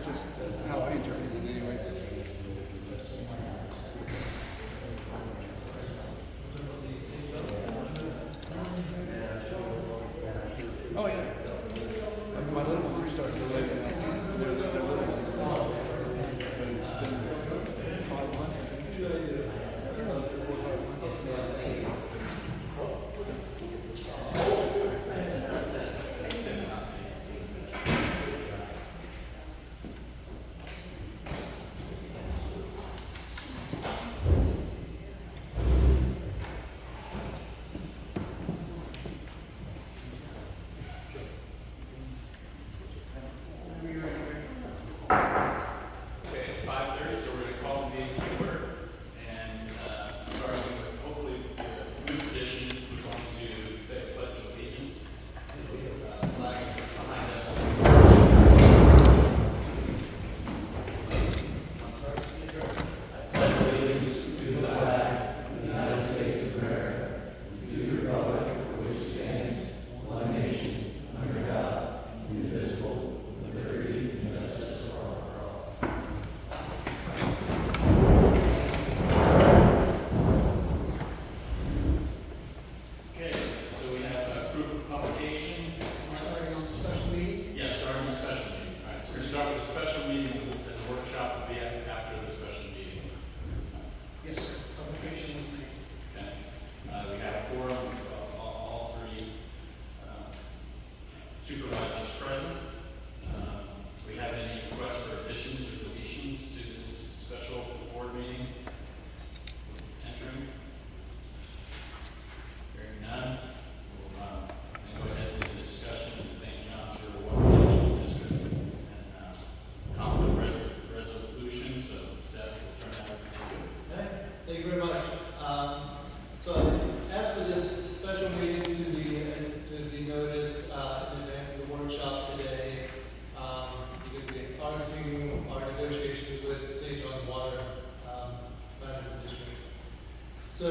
That's just how I interpret it anyway. Oh yeah. My little ones are starting to live in they're little ones now. But it's been 5 months, I think. I don't know, 4 or 5 months. Okay, it's 5:30, so we're going to call the meeting to order. And starting with hopefully the new tradition, we're going to say a pledge of allegiance. Flag is behind us. I pledge allegiance to the flag of the United States of America, to the republic for which it stands, one nation, under God, indivisible, with liberty and justice for all. Okay, so we have proof of publication. Starting on the special meeting. Yeah, starting the special meeting. All right, so we're going to start with the special meeting, and the workshop will be after the special meeting. Yes, sir. Publication was made. Okay. We have a quorum of all three supervisors present. We have any requests for additions or deletions to this special board meeting? Entering? Hearing none, we'll then go ahead with the discussion of the St. John's River Water Management District and conflict resolution. So Seth will turn that over to you. Okay, thank you very much. So as for this special meeting to be noticed in advance of the workshop today, we're going to be continuing our negotiations with St. John's Water Management District. So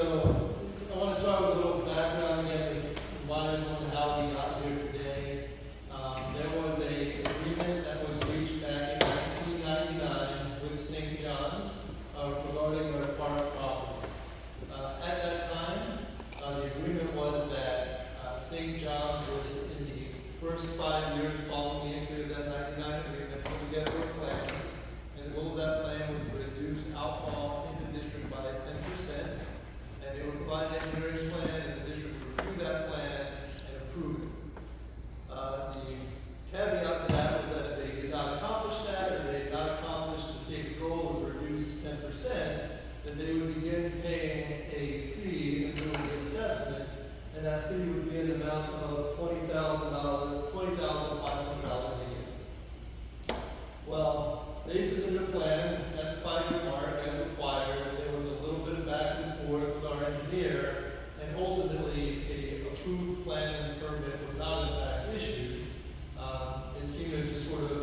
I want to start with a little background again, is why and how we got here today. There was an agreement that was reached back in 1999 with St. John's regarding their park property. At that time, the agreement was that St. John's would, in the first 5 years following the entry of that 99 agreement, put together a plan, and the goal of that plan was to reduce outfall in the district by 10%, and they would provide an engineering plan, and the district would review that plan and approve it. The caveat to that was that if they did not accomplish that, or they did not accomplish the stated goal of reduced 10%, then they would begin paying a fee in lieu of the assessments, and that fee would be an amount of $20,500 a year. Well, they submitted a plan at the 5-year mark as required, and there was a little bit of back and forth with our engineer, and ultimately a approved plan and permit was not in fact issued. It seemed to just sort of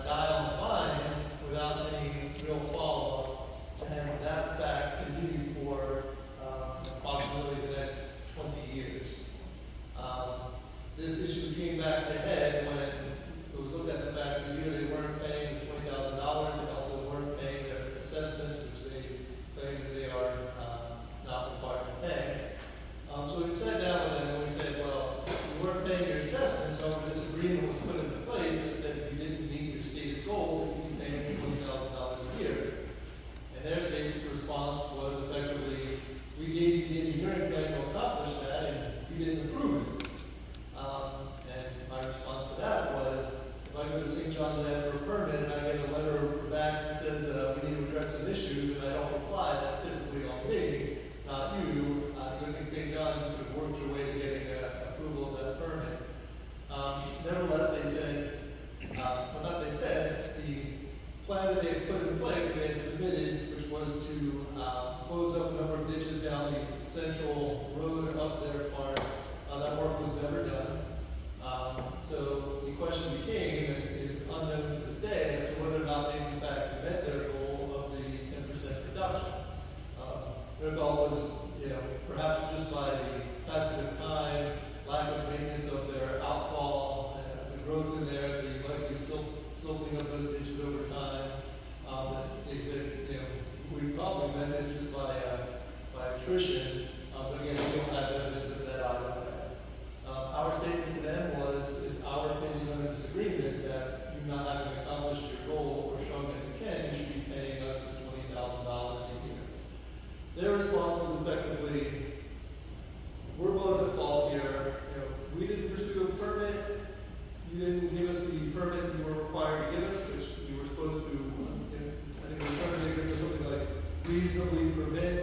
die on the vine without any real follow-up, and that fact continued for approximately the next 20 years. This issue came back to head when it was looked at the fact that either they weren't paying the $20,000, they also weren't paying their assessments, which they claim that they are not required to pay. So we sat down with them and we said, well, But again, we don't have evidence of that either way. Our statement to them was, it's our opinion under this agreement that you not having accomplished your goal or shown that you can, you should be paying us the $20,000 a year. Their response was effectively, we're both at fault here. You know, we didn't pursue a permit. You didn't give us the permit you were required to give us, which you were supposed to. I think the permit agreement was something like reasonably permit.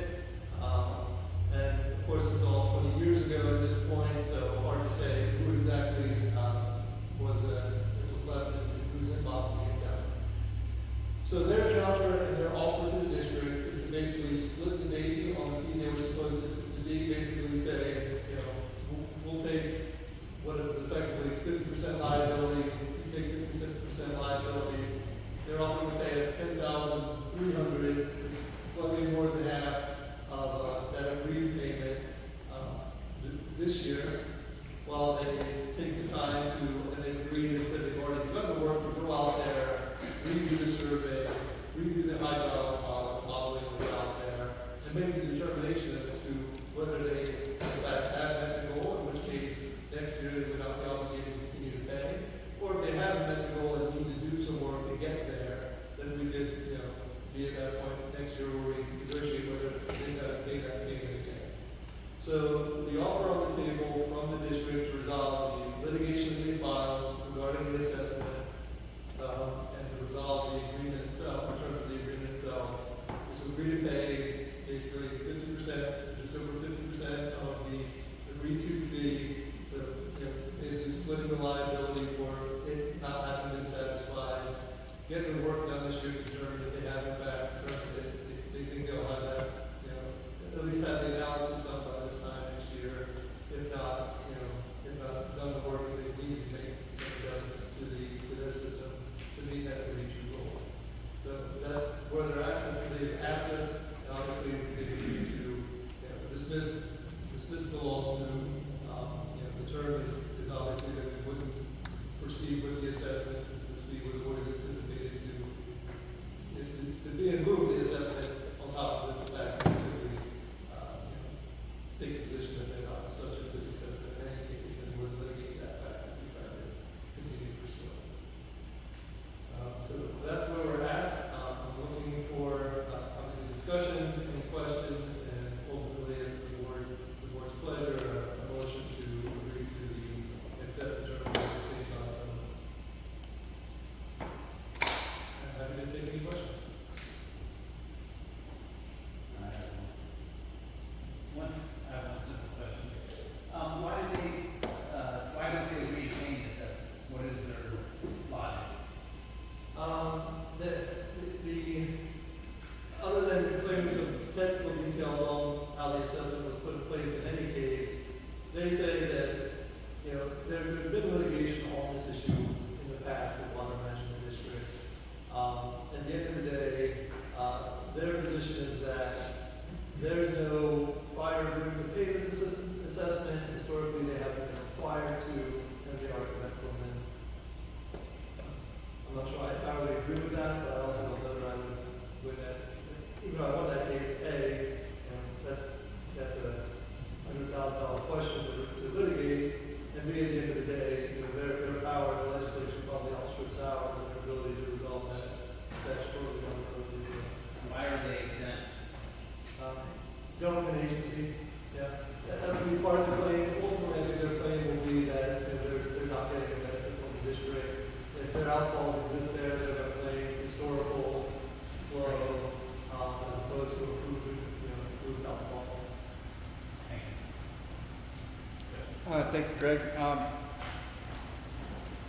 And of course, it's all 20 years ago at this point, so hard to say who exactly was left in whose inbox to get done. So their counter and their offer to the district is to basically split the baby on the fee they were supposed to. The baby basically say, you know, we'll take what is effectively 50% liability, you take 50% liability. They're offering to pay us $10,300, slightly more than half of that agreed payment this year, while they take the time to, and they've agreed and said they've already done the work to go out there, redo the survey, redo the hydro modeling that's out there, and make the determination as to whether they in fact have met the goal, in which case next year they would not be obligated to continue to pay, or if they haven't met the goal and need to do some work to get there, then we could, you know, be at that point next year where we negotiate whether they got to pay that payment again. So the offer on the table from the district to resolve the litigation they filed regarding the assessment and to resolve the agreement itself, in terms of the agreement itself, is to agree to pay basically 50%, just over 50% of the agreed to fee, so you know, basically splitting the liability for it not having been satisfied, getting the work done this year to determine if they have in fact determined that they think they'll have that, you know, at least have the analysis done by this time next year. If not, you know, if not done the work that they need to make some adjustments to their system to meet that agreed to goal. So that's where they're at. That's what they've asked us, and obviously they agreed to, you know, dismiss the lawsuit. You know, the term is obviously that we wouldn't proceed with the assessment since this fee was always anticipated to be improved, the assessment on top of the fact that basically, you know, take the position that they're not subject to the assessment in any case, and would litigate that fact if we try to continue to pursue it. So that's where we're at. I'm looking for obviously discussion, any questions, and ultimately if it's the board's pleasure, a motion to agree to accept the terms of state council. I'm happy to take any questions. I have one simple question. Why don't they agree to paying assessments? What is their logic? Other than clearing some technical details on how the assessment was put in place in any case, they say that, you know, there's been litigation on this issue in the past with water management districts. At the end of the day, their position is that there's no prior agreement to pay this assessment. Historically, they haven't been required to, and they are exempt from it. I'm not sure I entirely agree with that, but I also don't know that I would that. Even though I won that case, you know, that's a $100,000 question to litigate, and B, at the end of the day, you know, their power, the legislation probably outstrips ours and their ability to resolve that statutorily on the road. Why are they exempt? Government agency, yeah. That would be part of the claim. Ultimately, I think their claim will be that, you know, they're not getting a benefit from the district. If their outfalls exist there, they're going to claim historical flow as opposed to approved outfall. Thank you. Thank you, Greg.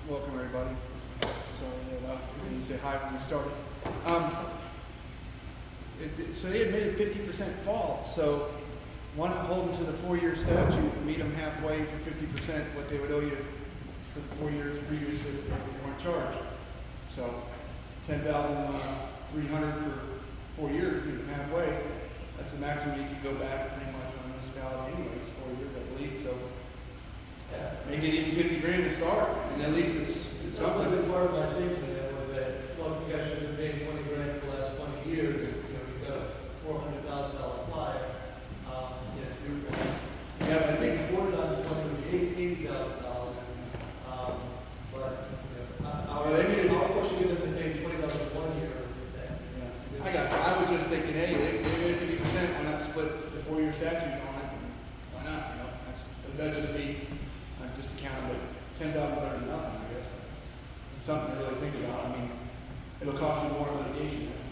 Welcome, everybody. Sorry that we didn't say hi when we started. So they admitted 50% fault. So why not hold them to the 4-year statute and meet them halfway for 50% what they would owe you for the 4 years previously that they weren't charged. So $10,300 for 4 years, meet them halfway. That's the maximum you can go back pretty much on a municipality anyways, 4 years, I believe. So Yeah. make it even 50 grand to start, and at least it's Something something. that part of my statement there was that, well, you guys should have been paying 20 grand for the last 20 years. You know, you've got a $400,000 fly. You know, 4-year statute on it, why not, you know? That's just me, I'm just accounting, but 10,000 better than nothing, I guess. But something to really think about. I mean, it'll cost you more in litigation, that's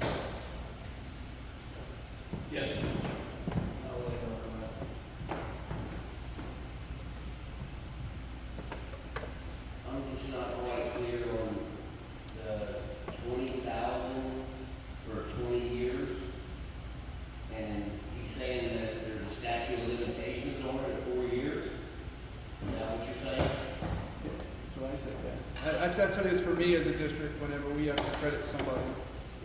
for sure. Yes. I'm just not quite clear on the 20,000 for 20 years. And he's saying that there's a statute of limitations on it at 4 years. Is that what you're saying? That's what I said, yeah. That's what it is for me as a district, whenever we have to credit somebody.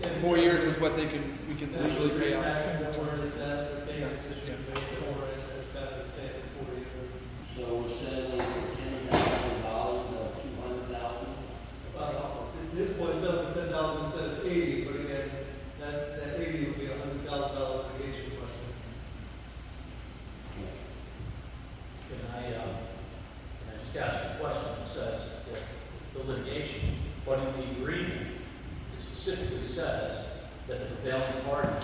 Yeah. 4 years is what we can That's legally pay out. the word it says, the payment history, or it's better to stay at 4 years. So we're settling for $10,000 of 200,000? This point, it's up to 10,000 instead of 80, but again, that 80 would be $100,000 litigation question. Can I just ask a question that says that the litigation, but in the agreement, it specifically says that the prevailing party,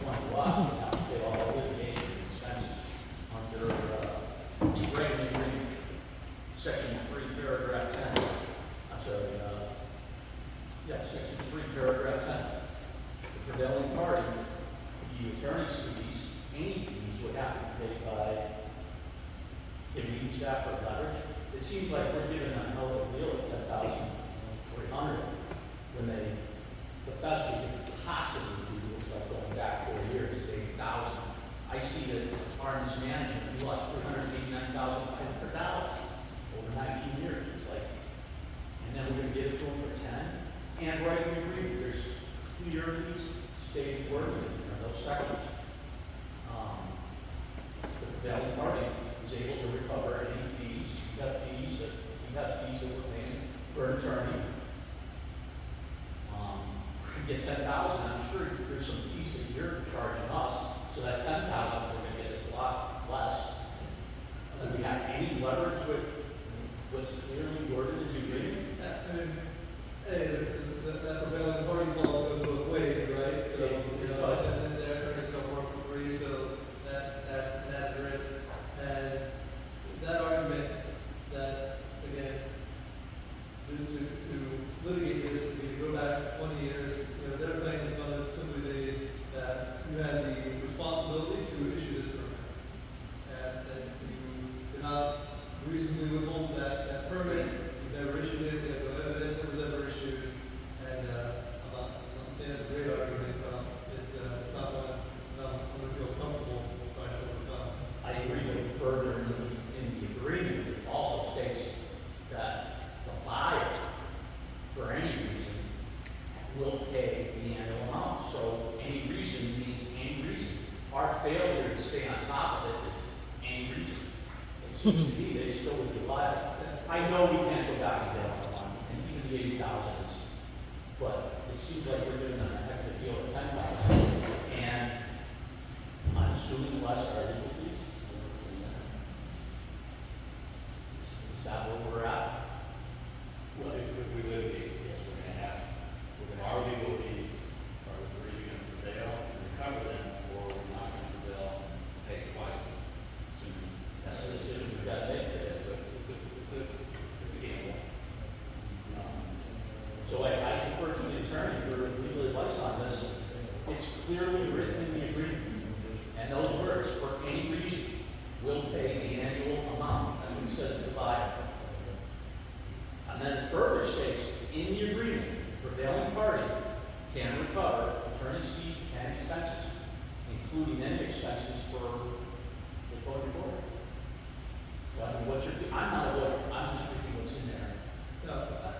one of us, will have to pay all the litigation expenses under the regular agreement, section 3, paragraph 10. I'm sorry, section 3, paragraph 10. The prevailing party, the attorney's fees, any fees would have to be paid by. Can we use that for leverage? It seems like we're giving a hell of a deal at 10,300 when the best we could possibly do is like going back 4 years is 80,000. I see that Harness Management, we lost $389,500 over 19 years. It's like, and then we're going to give it to them for 10. And right in the agreement, there's clearly stated wording in those sections. The prevailing party is able to recover any fees. You got fees that we're paying for an attorney. You get 10,000. I'm sure there's some fees that you're charging us, so that 10,000 we're going to get is a lot less. Do we have any leverage with what's clearly worded in the agreement? I mean, that prevailing party clause goes both ways, right? So, you know, and then their attorneys don't work for free, so that's that risk. And that argument that, again, to litigate this would be to go back 20 years, you know, their claim is going to simply be that you had the responsibility to issue this permit. And that you did not reasonably withhold that permit, you never issued it, you have no evidence that was ever issued. And I'm not saying it's a great argument, it's not one I'm going to feel comfortable trying to overcome. I agree that further in the agreement, it also states that the buyer, for any reason, will pay the annual amount. So any reason means any reason. Our failure to stay on top of it is any reason. It seems to me they still would be liable. I know we can't go back and get on the one, and even the 80,000 is, but it seems like we're doing a heck of a deal at 10,000. And I'm assuming less are legal fees. Is that where we're at? Well, if we litigate, yes, our legal fees are either going to prevail and recover them, or we're not going to prevail and pay twice. That's the decision we've got to make today. So it's a gamble. So I defer to the attorney for legal advice on this. It's clearly written in the agreement, and those words, for any reason, will pay the annual amount, as it says to the buyer. And then it further states, in the agreement, the prevailing party can recover attorney's fees and expenses, including any expenses for the court reporter. So, I mean, what's your, I'm not a lawyer, I'm just reading what's in there. No,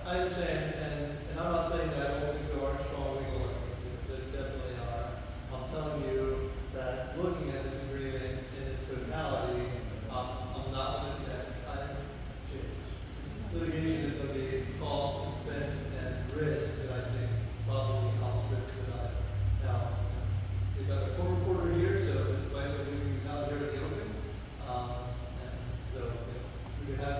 I understand, and I'm not saying that I don't think there are strong legal arguments. There definitely are. I'm telling you that looking at this agreement in its totality, I'm not looking at litigation is going to be cost, expense, and risk that I think probably outstrips the value. Now, we've got a court reporter here, so it's advice that we can out here in the open. And so we could have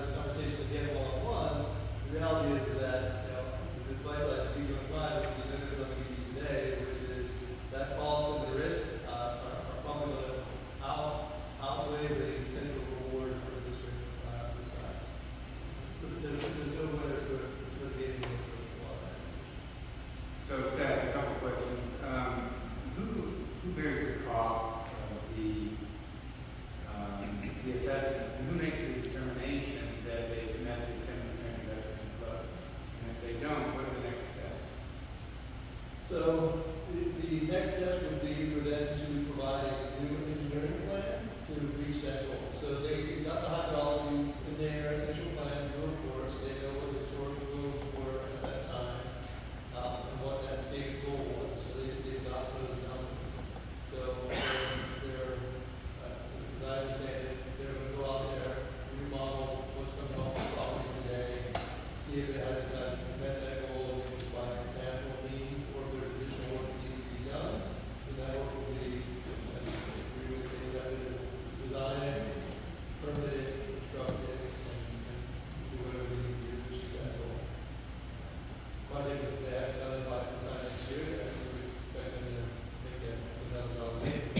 Or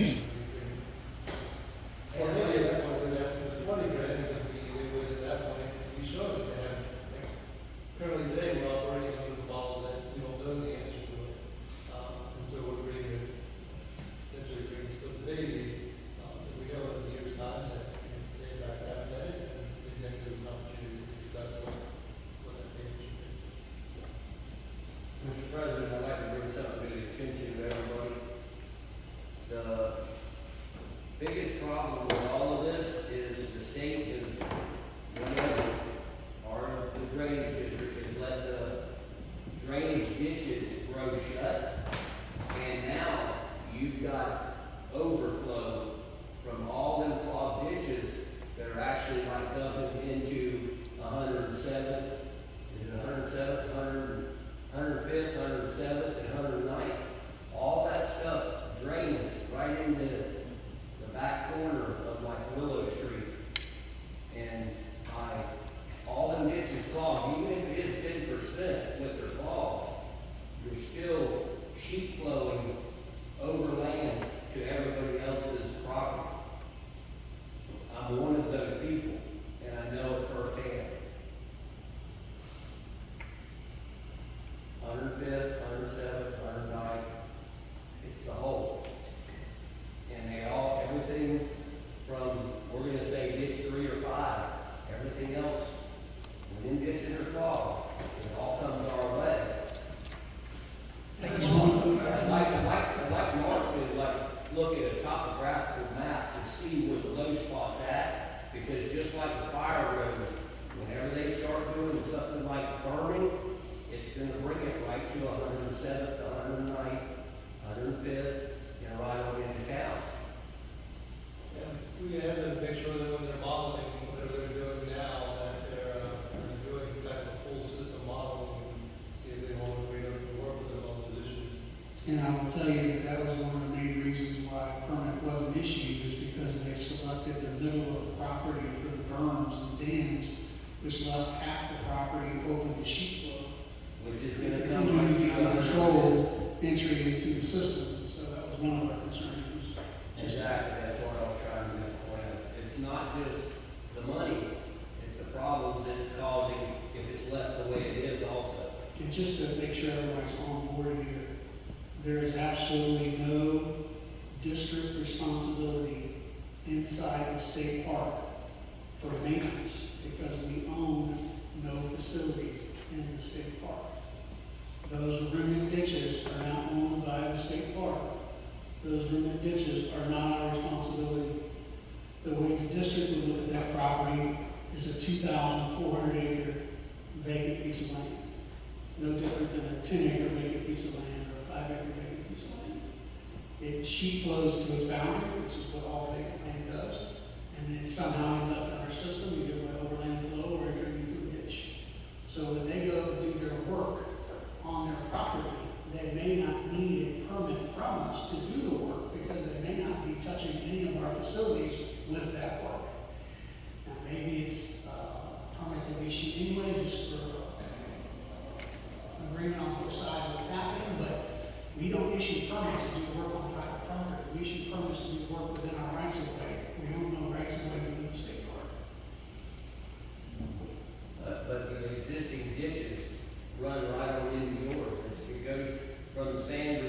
maybe at that point, we'd have to put 20 grand, because we would at that point, we showed it to have, like, currently today, we're operating under the model that we don't know the answer to it. And so we're bringing it, essentially bringing still today, if we go in a year's time, that, they back that day, and then there's an opportunity to discuss what that payment should be. Mr. President, I'd like to bring something to the attention of everybody. The biggest problem with all of this is the state is, or the drainage district has let the drainage ditches grow shut. And now you've got overflow from all them clogged ditches that are actually like dumping into 107th, is it 107th, 105th, 107th, and 109th. All that stuff drains right into the back corner of like Willow Street. And all them ditches clogged, even if it is 10% with their clogs, you're still sheet flowing over land to everybody else's property. I'm one of those people, and I know it firsthand. 105th, 107th, 109th, it's the whole. And everything from, we're gonna say ditch 3 or 5, everything else, when them ditches are clogged, it all comes our way. I'd like Mark to look at a topographical map to see where the low spot's at, because just like the fire road, whenever they start doing something like burning, it's gonna bring it right to 107th, 109th, 105th, and right on into town. Yeah, we ask them to make sure that when they're modeling, whatever they're doing now, that they're doing kind of a full system model, and see if they want to agree to work with us on those issues. And I will tell you that was one of the main reasons why a permit wasn't issued, is because they selected the middle of the property for the berms and dams, which left half the property open to sheet flow. Which is gonna come Continuing right to be to uncontrolled entry into the system, so that was one of our concerns. Exactly, that's what I was trying to make a point of. It's not just the money, it's the problems that it's causing if it's left the way it is also. And just to make sure everybody's on board here, there is absolutely no district responsibility inside the state park for maintenance, because we own no facilities in the state park. Those remnant ditches are now owned by the state park. Those remnant ditches are not our responsibility. The way the district would look at that property is a 2,400 acre vacant piece of land. No different than a 10 acre vacant piece of land or a 5 acre vacant piece of land. It sheet flows to its boundary, which is what all vacant land does, and it somehow ends up in our system, either by overland flow or entering into a ditch. So when they go to do their work on their property, they may not need a permit from us to do the work, because they may not be touching any of our facilities with that work. Now, maybe it's a permit that we issue anyway, just for agreement on both sides of what's happening, but we don't issue permits to do work on private property. We issue permits to do work within our rights of way. We own no rights of way within the state park. But the existing ditches run right on into yours. It goes from the sand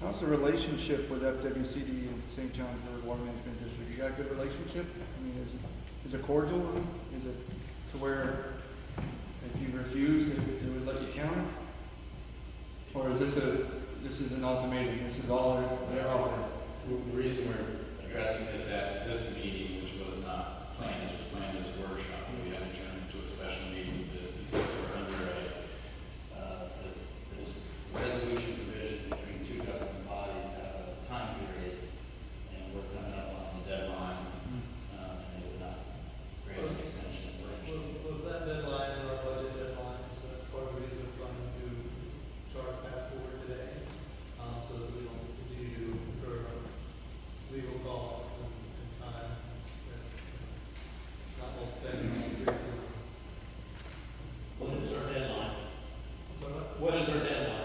How's the relationship with FWCD and St. John River Water Management District? You got a good relationship? I mean, is it cordial? Is it to where if you refuse, they would let you counter? Or is this an ultimatum? This is all they're offering? The reason we're addressing this at this meeting, which was not planned, this was planned as a workshop, we had to turn it into a special meeting for this, because we're under this resolution provision between two government bodies have a time period, and we're coming up on the deadline, and it would not grant an extension of workshop. With that deadline and our budget deadline, so that's part of the reason we're trying to chart path forward today, so that we don't continue to incur legal costs and time that's not most effective. What is our deadline? So, What is our deadline?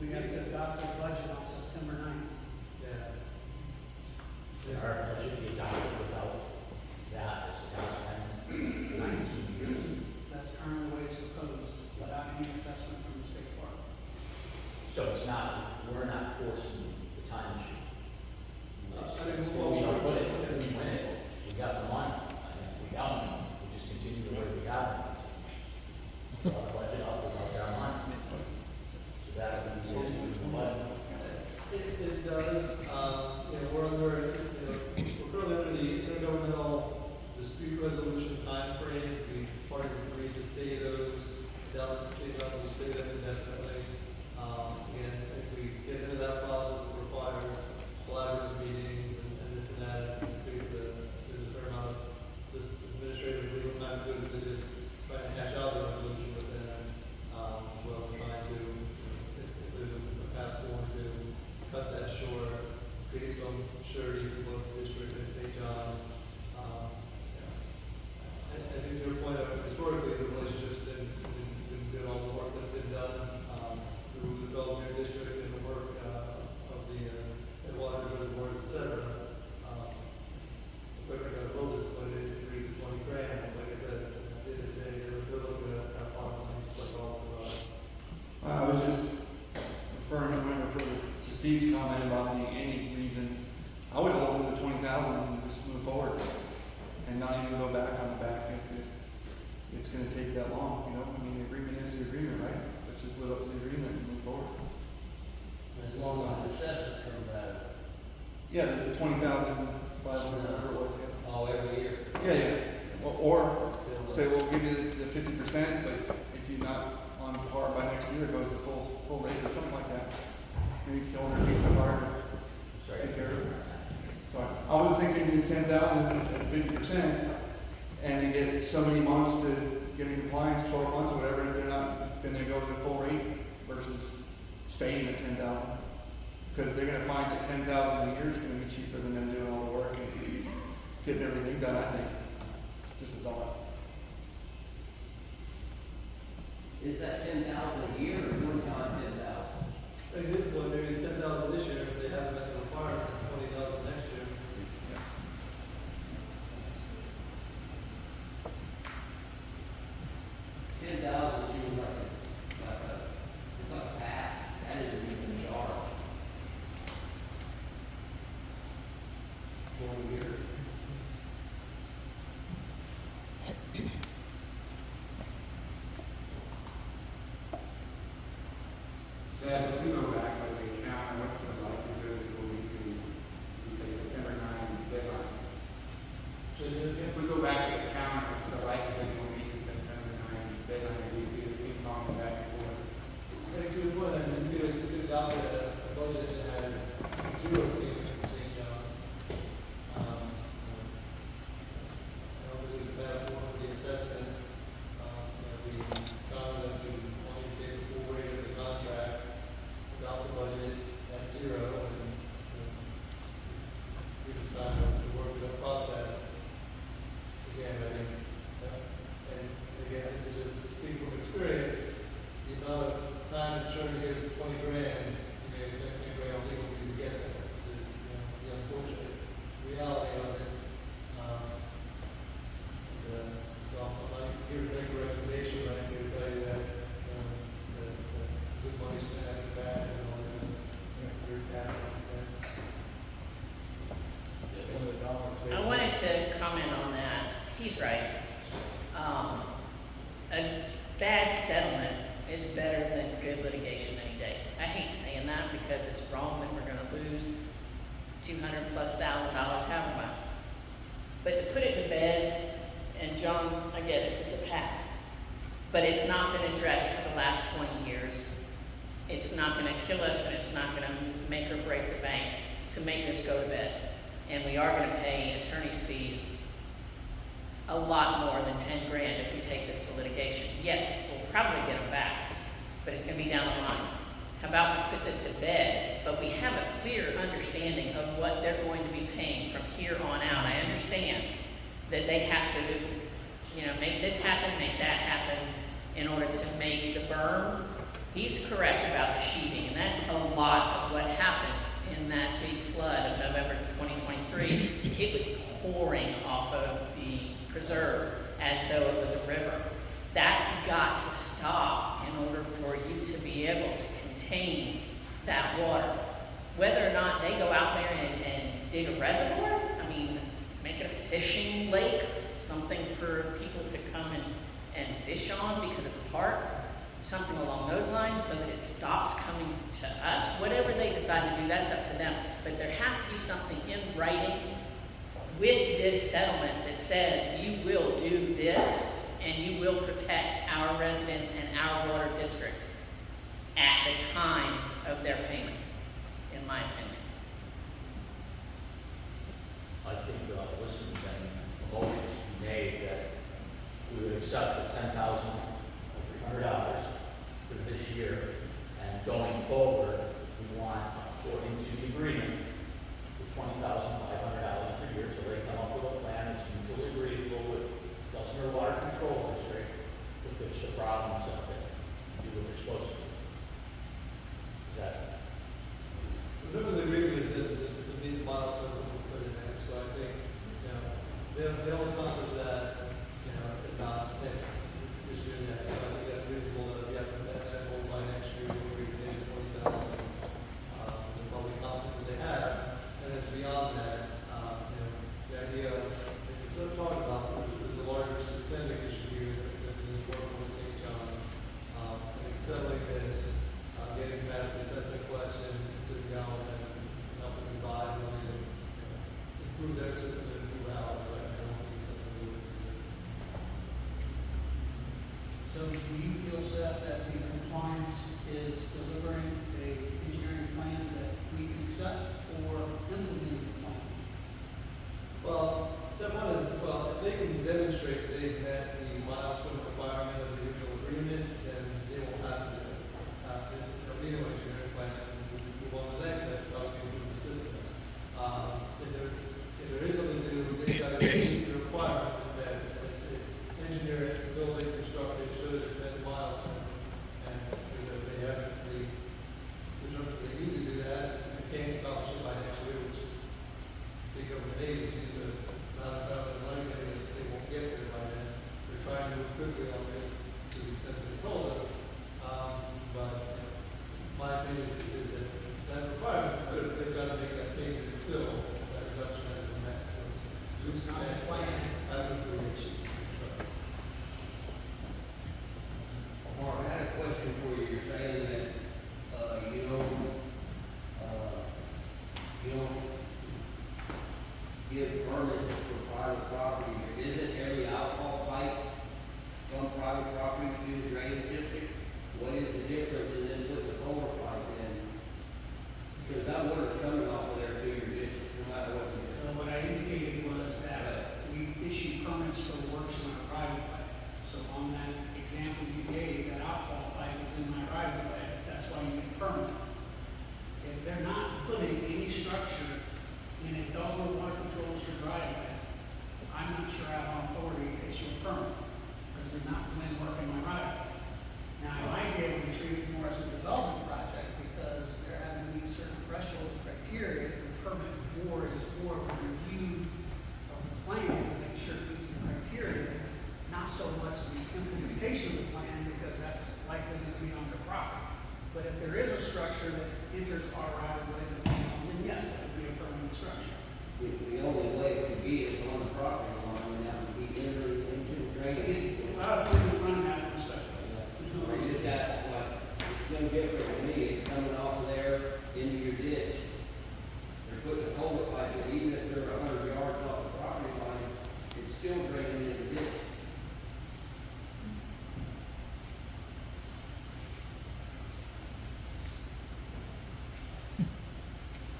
We have to adopt the budget on September 9th. yeah. Our budget be adopted without that as a council 19 years. That's currently the way it's proposed, without any assessment from the state park. So it's not, we're not forcing the time sheet. Well, We don't put it, we win it, we got the money, we got money, we just continue the way we got it. So our budget up without our money. So that would be the budget. It does, we're under, we're currently under the intergovernmental dispute resolution timeframe. We parted agree to stay those, will stay them indefinitely. And if we get into that process, it requires collaborative meetings and this and that, and it creates there's a fair amount of just administrative legal time to just try to hash out the resolution within, well, trying to, if there's a path forward to cut that short, create some surety for both the district and St. John's. I think to your point, historically, the relationship's been good, all the work that's been done, through the Fellsmere district and the work, of the, water reservoirs, et cetera. Quicker got a little disappointed, it agreed to 20 grand, like I said, at the end of the day, they're looking at bottom line, just like all of us. I was just referring to Steve's comment about any reason. I would hold to the 20,000 and just move forward and not even go back on the back if it's going to take that long. You know, I mean, the agreement is the agreement, right? Let's just live up to the agreement and move forward. As long as the assessment comes out, Yeah, the 20,500, whatever it was. all every year. Yeah. Or say we'll give you the 50%, but if you're not on par by next year, it goes to full rate or something like that. Maybe you can hold their feet to the fire. Sorry. Take care of it. So I was thinking 10,000 at 50%, and you get so many months to get in compliance, 12 months or whatever. If they're not, then they go to the full rate versus staying at 10,000. Because they're going to find that 10,000 a year is going to be cheaper than them doing all the work and getting everything done, I think. Just a thought. Is that 10,000 a year or one time 10,000? Maybe it's 10,000 this year, if they haven't met the requirement, it's 20,000 next year. $10,000 seems it's like a pass. That isn't even a charge. 20 years. Seth, if we go back like the account, what's the likelihood that we can, you say September 9 deadline? If we go back to the account, what's the likelihood that we'll meet the September 9 deadline? Do you see this ping pong back and forth? Very good point. I mean, we could adopt a budget that has zero payment for St. John's. I don't believe that one of the assessments, we found that we wanted to get the full rate of the contract, adopt the budget at zero, and we decided to work the process. Again, I think, and again, this is just to speak from experience, the amount of time insurance gets 20 grand, you may spend 20 grand on legal fees to get there, which is, the unfortunate reality of it. So I'm not here to make a recommendation, but I'm here to tell you that is better than good litigation any day. I hate saying that because it's wrong, then we're gonna lose $200,000+, however much. But to put it to bed, and John, I get it, it's a pass. But it's not been addressed for the last 20 years. It's not gonna kill us, and it's not gonna make or break the bank to make this go to bed. And we are gonna pay attorney's fees a lot more than 10 grand if we take this to litigation. Yes, we'll probably get them back, but it's gonna be down the line. How about we put this to bed, but we have a clear understanding of what they're going to be paying from here on out. I understand that they have to, make this happen, make that happen in order to make the berm. He's correct about the sheeting, and that's a lot of what happened in that big flood of November 2023. It was pouring off of the preserve as though it was a river. That's got to stop in order for you to be able to contain that water. Whether or not they go out there and dig a reservoir, make it a fishing lake, something for people to come and fish on because it's a park, something along those lines so that it stops coming to us. Whatever they decide to do, that's up to them. But there has to be something in writing with this settlement that says you will do this and you will protect our residents and our water district at the time of their payment, in my opinion. I think, listening and a motion should be made that we would accept the $10,300 for this year, and going forward, we want, according to the agreement, the $20,500 per year, so they come up with a plan that's mutually agreeable with Fellsmere Water Control District to fix the problems up there, do what they're supposed to do. Is that? Whatever the agreement is that the main milestone will be put in there, so I think, they'll accomplish that, if not, this year, I think that's reasonable, that goal by next year, we'll be paying $20,000. The public confidence that they have, and it's beyond that, the idea of, if you're sort of talking about, there's a larger systemic issue here that is working with St. John. I think settling this, getting past the assessment question, and sitting down and helping advise on it, improve their system and move out, but I don't think it's something we would resist. So do you feel, Seth, that the compliance is delivering a engineering plan that we can accept or implementing the plan? Well, step one is, if they can demonstrate that they've met the milestone requirement of the original agreement, then they will have to, legal engineering plan, and move on to the next step, how we can improve the system. If there is something to do, they've got to meet the requirement that it's engineered, built, constructed, show that it's met the milestone. And if they haven't, they need to do that, they can't accomplish it by next year, which big government agencies, so it's not about the money, they won't get there by then. They're trying to move quickly on this to the extent that they told us. But my opinion is that that requirement is good, they've got to make that payment until that reduction has been met. So it's not a plan, I would agree. Mark, I had a question for you. You're saying that, you don't give permits for private property. Isn't every outfall pipe from private property to the drainage district? What is the difference in then putting the culvert pipe in? Because that water's coming off of there through your ditches, no matter what you do. So what I indicated was that we issue permits for works on our private way. So on that example you gave, that outfall pipe is in my right of way, that's why you get a permit. If they're not putting any structure in a Fellsmere water control district right of way, I'm not sure I have authority to issue a permit, because they're not doing work in my right of way. Now, I might be able to treat it more as a development project, because they're having to meet certain threshold criteria. The permit board is more of a review of the plan to make sure it meets the criteria, not so much the implementation of the plan, because that's likely going to be on their property. But if there is a structure that enters our right of way, then yes, that would be a permanent structure. The only way it could be is on the property line, and that would be entered into the drainage. Without putting in front of that, it's stuck. There's no Or reason. just ask, like, different to me, it's coming off of there into your ditch. They're putting a culvert pipe in, even if they're 100 yards off the property line, it's still draining into the ditch.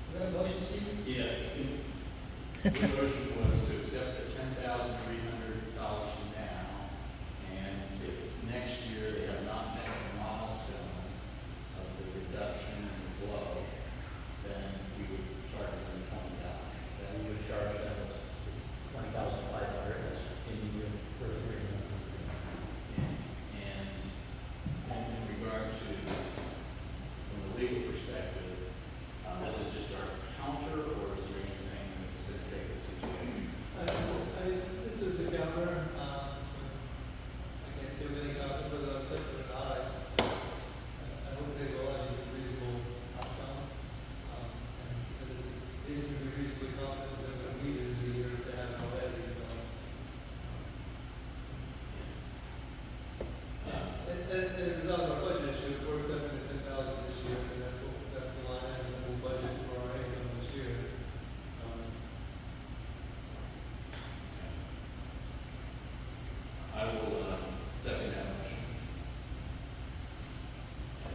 We have a motion, Steve? Yeah. The motion was to accept the $10,300 now, and if next year they have not met the milestone of the reduction in the flow, then we would charge them $20,000. Then you would charge them $20,500 in the year per year. And in regard to, from the legal perspective, this is just our counter, or is there anything that's going to take us into? This is the counter. I can't say with any confidence whether I'll accept it or not. I hope they will. I think it's a reasonable outcome. And it is to be reasonably confident that we'll meet it in the year if they haven't already. So, and it was out of our budget issue. If we're accepting the 10,000 this year, and that's the line item that we'll budget for our income this year. I will second that motion.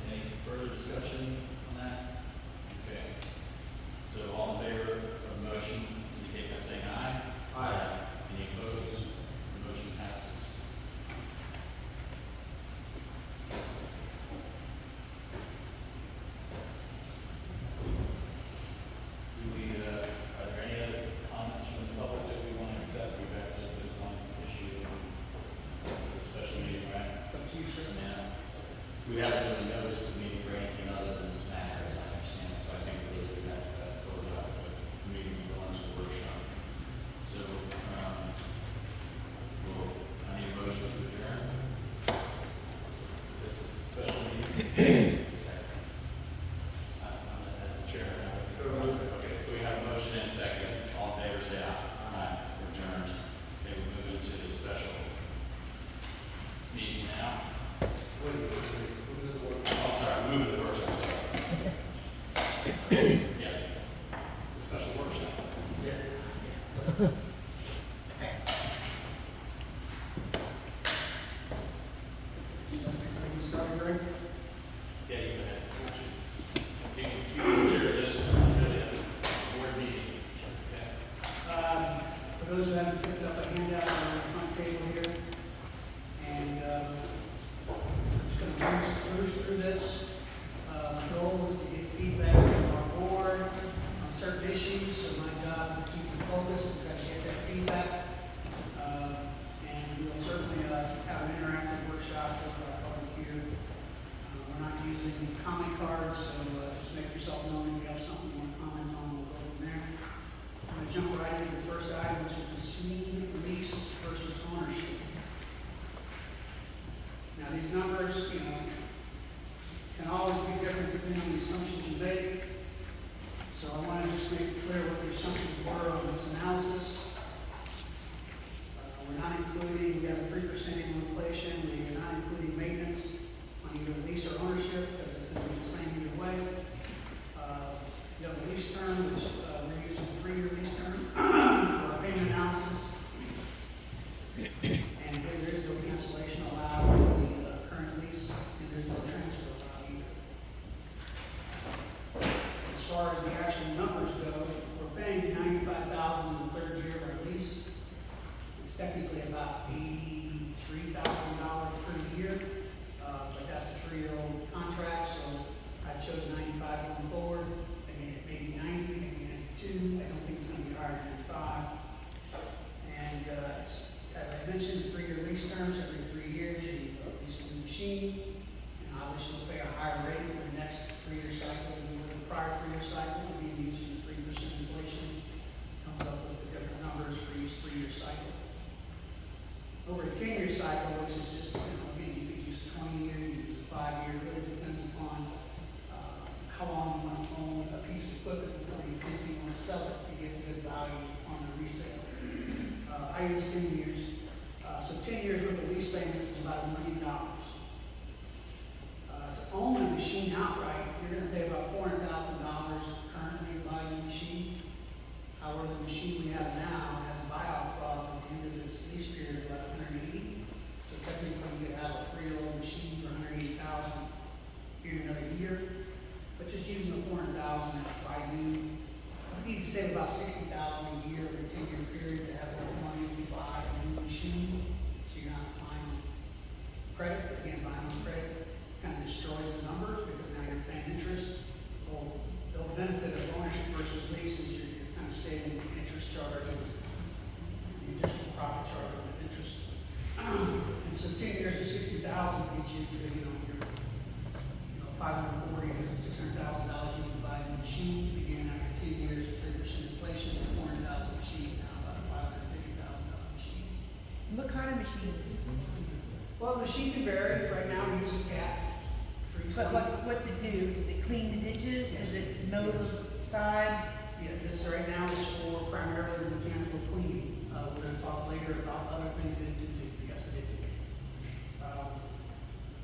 Any further discussion on that? Okay. So all in favor of the motion, indicate by saying aye. Aye. Any opposed? The motion passes. Are there any other comments from the public that we want to accept? We've got just this one issue, the special meeting, right? Up to you, sir. Yeah. We haven't really noticed the meeting for anything other than this matter, as I understand it, so I think really we have to close out the meeting and go on to the workshop. So, I need a motion to adjourn this special meeting. As the chair, okay, so we have a motion and a second. All in favor, say aye. Aye. Adjourned. Okay, we move into the special meeting now. Oh, sorry, move to the workshop, sorry. Yeah, the special workshop. Yeah. You start, Greg? Yeah, you go ahead. You can share this, really, board meeting. Okay. For those who haven't picked up a handout on the front table here, and I'm just going to cruise through this. My goal is to get feedback from our board on certain issues, so my job is to keep them focused and try to get that feedback. And we'll certainly have an interactive workshop with our public here. We're not using comment cards, so just make yourself known if you have something you want to comment on, we'll go from there. I'm going to jump right into the first item, which is the SME lease versus ownership. Now, these numbers, can always be different depending on the assumptions you make. So I want to just make it clear what the assumptions were on this analysis. We're not including, we have a 3% annual inflation, we are not including maintenance on either lease or ownership, because it's going to be the same either way. You have a lease term, which we're using a 3-year lease term for our payment analysis. And there is no cancellation allowed in the current lease, and there's no transfer allowed either. As far as the actual numbers go, we're paying $95,000 in the 3rd year of our lease. It's technically about $83,000 per year, but that's a 3-year-old contract, so I chose 95 going forward. I mean, it may be 90, maybe 92. I don't think it's going to be higher than 95. And as I mentioned, 3-year lease terms, every 3 years you lease a new machine, and obviously you'll pay a higher rate in the next 3-year cycle than you would in the prior 3-year cycle. Again, using the 3% inflation comes up with the different numbers for each 3-year cycle. Over a 10-year cycle, which is just, again, you could use a 20-year, you could use a 5-year, it really depends upon how long you want to own a piece of equipment before you think you want to sell it to get good value on the resale. I use 10 years. So 10 years worth of lease payments is about $1 million. To own a machine outright, you're gonna pay about $400,000 currently to buy a new machine. However, the machine we have now has a buyout clause at the end of its lease period of about 180. So technically, you could have a 3-year-old machine for 180,000 here in another year. But just using the 400,000 as buy new, you need to save about 60,000 a year over a 10-year period to have enough money to buy a new machine. So you're not buying on credit. Again, buying on credit kind of destroys the numbers because now you're paying interest. Well, the benefit of ownership versus lease is you're kind of saving the interest charge and the additional profit charge on the interest. And so 10 years of 60,000 gets you to, your $540,000 to $600,000 you can buy a new machine. Again, after 10 years of 3% inflation, the 400,000 machine is now about a $550,000 machine. What kind of machine? Well, the machine can vary. Right now, we use a cat. But what's it do? Does it clean the ditches? Does it mow the sides? Yeah, this right now is for primarily mechanical cleaning. We're going to talk later about other things that it can do. Yes, it did.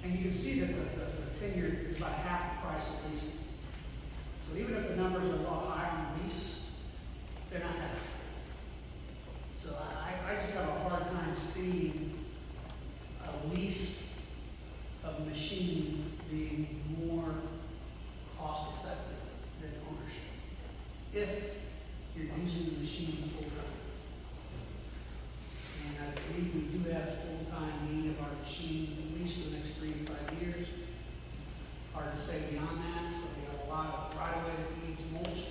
And you can see that the tenure is about half the price of leasing. So even if the numbers are a lot higher on lease, they're not that high. So I just have a hard time seeing a lease of a machine being more cost effective than ownership. If you're using the machine full time. And I believe we do have full-time need of our machine at least for the next 3 to 5 years. Hard to say beyond that, but we have a lot of right-of-way that needs mulched,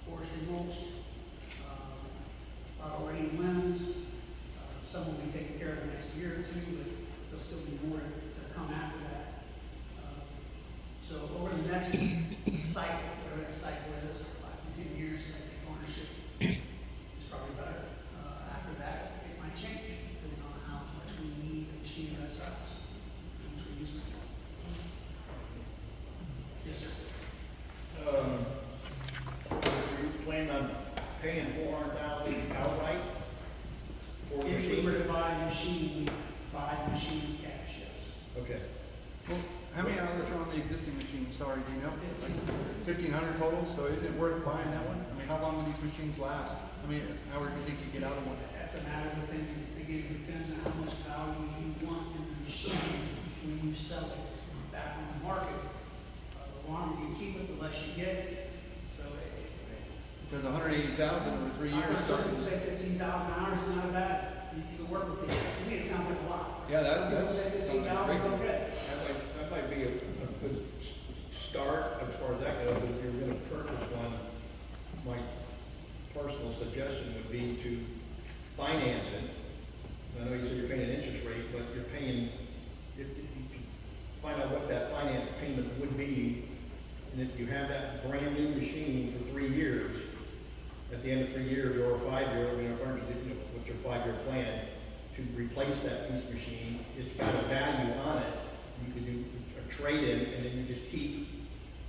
forestry mulched, a lot of rain limbs. Some will be taken care of in the next year or two, but there'll still be more to come after that. So over the next cycle, whatever that cycle is, 5 to 10 years, I think ownership is probably better. After that, it might change, depending on how much we need a machine of that size, how much we use it. Yes, sir. You plan on paying $400,000 outright for a If we machine? were to buy a machine, we buy the machine in cash, yes. Okay. Well, how many hours are on the existing machine? Sorry, do you know? 1,500. 1,500 total, so isn't it worth buying that one? I mean, how long do these machines last? I mean, how do you think you get out of one? That's a matter of opinion. Again, it depends on how much value you want in the machine when you sell it back on the market. The longer you keep it, the less you get. So Because 180,000 over 3 years. I would say 15,000 hours is not bad. You can work with it. To me, it sounds like a lot. Yeah, Some people that's say something 15,000, great. okay. That might be a good start as far as that goes. If you're gonna purchase one, my personal suggestion would be to finance it. I know you said you're paying an interest rate, but you're paying, if you can find out what that finance payment would be, and if you have that brand new machine for 3 years, at the end of 3 years or a 5-year, what's your 5-year plan to replace that piece of machine? It's got a value on it. You could do a trade-in, and then you just keep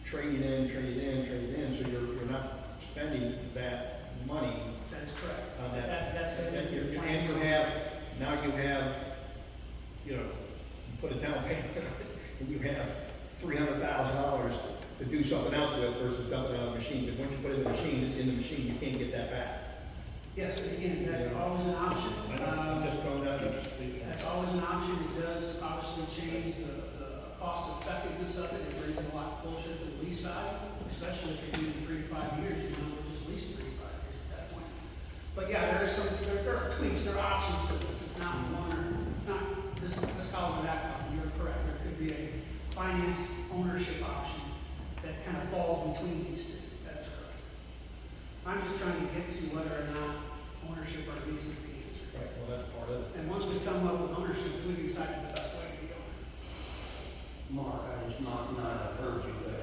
trading in, so you're not spending that money That's correct. on that. That's basically the plan. And you have, you put a down payment on it, and you have $300,000 to do something else with versus dumping it on a machine. But once you put it in the machine, it's in the machine, you can't get that back. Yes, and again, that's Yeah. always an option. I'm just throwing that out. That's always an option. It does obviously change the cost effectiveness of it. It brings it a lot closer to the lease value, especially if you're doing 3 to 5 years, which is at least 3 to 5 years at that point. But yeah, there are tweaks, there are options to this. It's not one or, it's not this column or that column. You're correct. There could be a finance ownership option that kind of falls between these two. That's correct. I'm just trying to get to whether or not ownership or lease is the answer. Right, well, that's part of it. And once we come up with ownership, we decide the best way to go. Mark, I just not have heard you, but,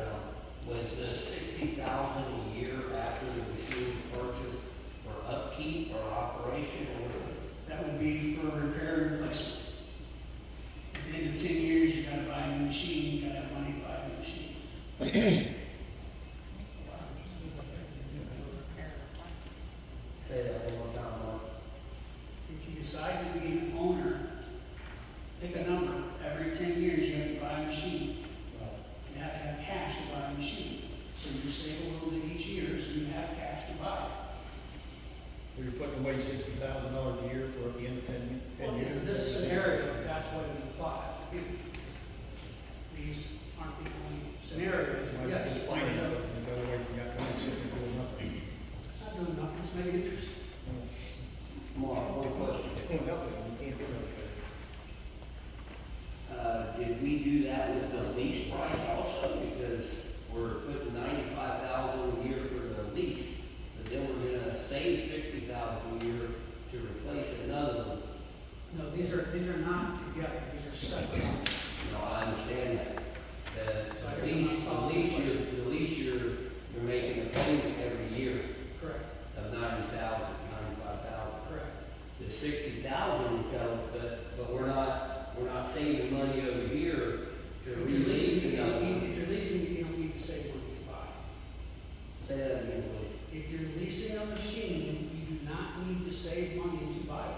was the 60,000 a year after the machine purchase for upkeep or operation or what? That would be for repair and replacement. At the end of 10 years, you gotta buy a new machine, you gotta have money to buy a new machine. Say that one more time, Mark. If you decide to be an owner, pick a number. Every 10 years, you have to buy a machine. You have to have cash putting away $60,000 a year for at the end of 10 Well, years. in this scenario, that's what it implies. If these aren't the only scenarios, Might yes. be finding something, the other way you got money sitting there doing nothing. It's not doing nothing, it's making interest. Mark, one question. Doing nothing, you can't do nothing. Did we do that with the lease price also? Because we're putting 95,000 a year for the lease, but then we're gonna save 60,000 a year to replace another one. No, these are not together, these are separate. No, I understand that. So I The guess I'm lease, not following the the lease you're making a payment every year Correct, of 90,000, 95,000. correct. The 60,000 we felt, but we're not saving money over here to If you're release leasing, another one. if you're leasing, you don't need to save money to buy. Say that again, please. If you're leasing a machine, you do not need to save money to buy it.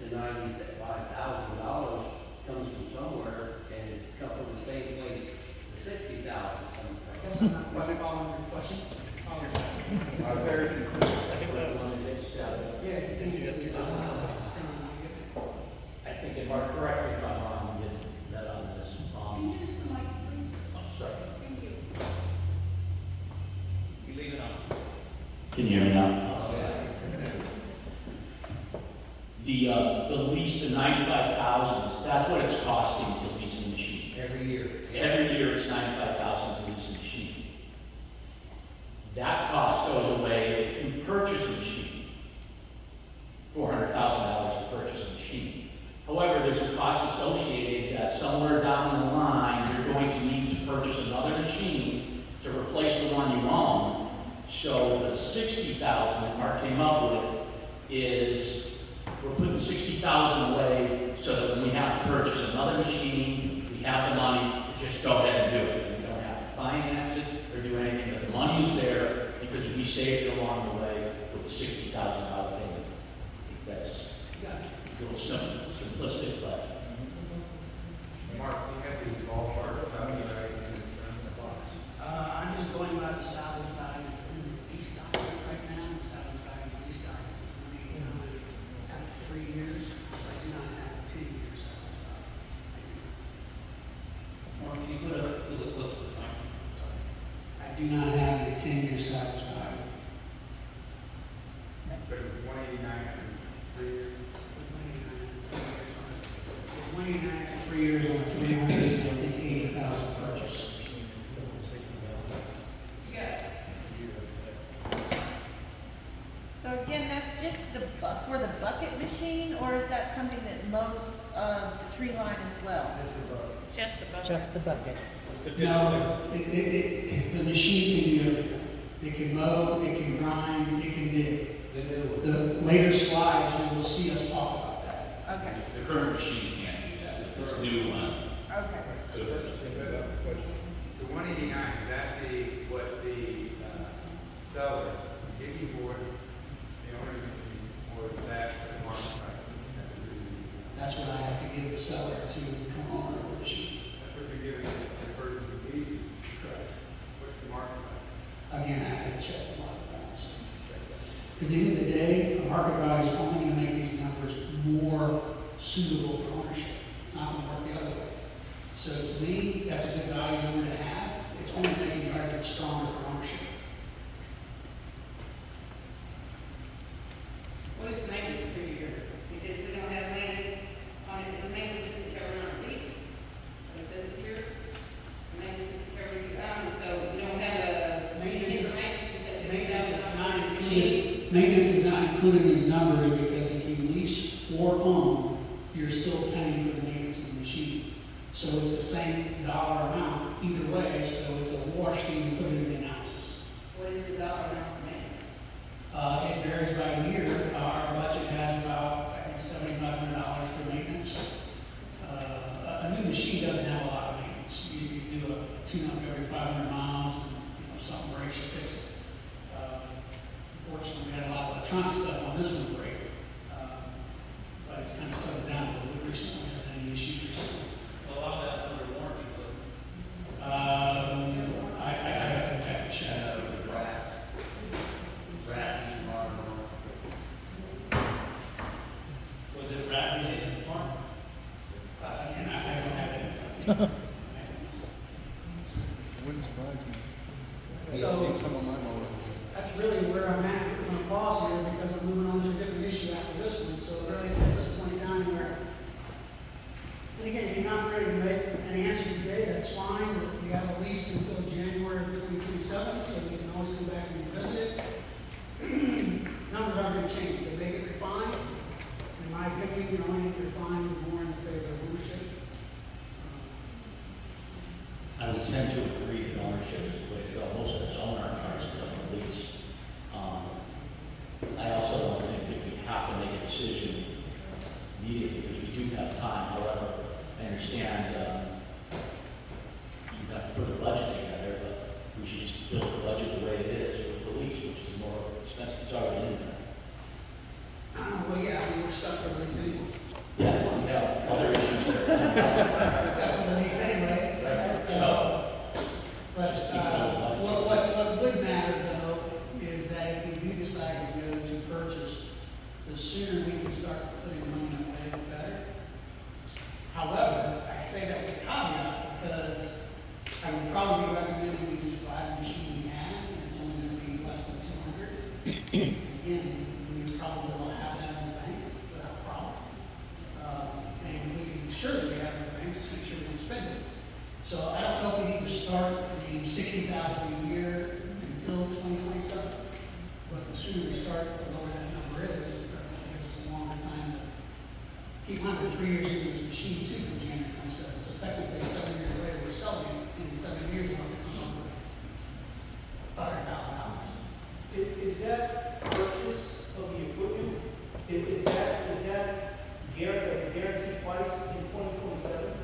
The $95,000 comes from somewhere and it comes from the same place the 60,000 comes I from. guess I'm not quite following your question. Apologize. Very conclusive. Want to take a stab at it? Yeah, you think You got two different companies. I think, and Mark, correct me if I'm wrong, we didn't net on this. Can you just the mic, please? I'm sorry. Thank you. You leave it on. Can you hear me now? Oh, yeah. The lease, the 95,000, that's what it's costing to lease a machine. Every year. Every year it's 95,000 to lease a machine. That cost goes away if you purchase a machine. $400,000 to purchase a machine. However, there's a cost associated that somewhere down the line, you're going to need to purchase another machine to replace the one you own. So the 60,000 that Mark came up with is, we're putting 60,000 away so that when we have to purchase another machine, we have the money to just go ahead and do it. We don't have to finance it or do anything, but the money is there because we saved it along the way with the $60,000 payment. That's a little simple, simplistic, but Mark, you have these ballpark values in the box. I'm just going by the salvage value that's in the lease document right now, the salvage value of the lease document. I mean, you know, it's had 3 years, I do not have a 10-year salvage value. Mark, can you put a little closer to the mic? Sorry. I do not have a 10-year salvage value. But it was 189 after 3 years. 29 for 3 years on a 380,000 purchase. So again, that's just the, for the bucket machine, or is that something that mows, the tree line as well? It's just the bucket. Just the bucket. What's the digital? No, the machine can do everything. It can mow, it can grind, it can dig. The later slides, you will see us talk about that. Okay, The current machine can't do that, but this new one. okay. So that's just that was the question. The 189, is that what the seller gave you for it, the owner, or is that the market price? That's what I have to give the seller to come on over the machine. That's what you're giving the person who gave you. Correct. What's the market price? Again, I have to check the market values. Because at the end of the day, the market value is only going to make these numbers more suitable for ownership. It's not going to work the other way. So to me, that's a good value number to have. It's only making the argument stronger for ownership. What is maintenance per year? Because we don't have maintenance on it, the maintenance isn't covered on a lease. It says it here, the maintenance isn't covered, so we don't have a. Maintenance is- Maintenance is not Machine. included. Maintenance is not included in these numbers because if you lease or own, you're still paying for the maintenance of the machine. So it's the same dollar amount either way, so it's a wash when you put it in the analysis. What is the dollar amount for maintenance? It varies by year. Our budget has about, I think, $7,500 for maintenance. A new machine doesn't have a lot of maintenance. You do a tune-up every 500 miles, and something breaks, you fix it. Unfortunately, we had a lot of electronic stuff on this one break, but it's kind of settled down a little bit recently. I haven't had any issues recently. A lot of that under warranty, but I have to check. Rat Wouldn't surprise me. So- I need some of my mower. That's really where I'm at. I'm going to pause here because I'm moving on to a different issue after this one. So really it's at this point in time where, and again, if you're not ready to make an answer today, that's fine. But we have at least until January of 2027, so we can always come back and revisit it. Numbers aren't going to change. They may get refined. In my opinion, you only need to refine more in favor of ownership. I would tend to agree that ownership is the way to go. Most of us own our cars, but on lease. I also don't think that we have to make a decision immediately because we do have time. However, I understand you have to put a budget together, but we should just build the budget the way it is with the lease, which is more expensive. It's already in there. Well, yeah, I mean, we're stuck with lease anyway. Yeah, we have other issues that are. That's what the lease anyway. So, But what would matter though is that if we do decide to go to purchase, the sooner we can start putting money away, the better. However, I say that with a caveat because I would probably recommend we just buy the machine we have, and it's only going to be less than 200. Again, we probably will have that in the bank without problem. And we can be sure that we have it in the bank, just make sure we don't spend it. So I don't know if we need to start the 60,000 a year until 2027, but the sooner we start, the lower that number is, because it gives us a longer time to keep under 3 years into this machine too from January 27. So technically, 7 years later, we're selling it in 7 years, we'll have to come up with $500,000. Is that purchase of the equipment, is that guaranteed price in 2027?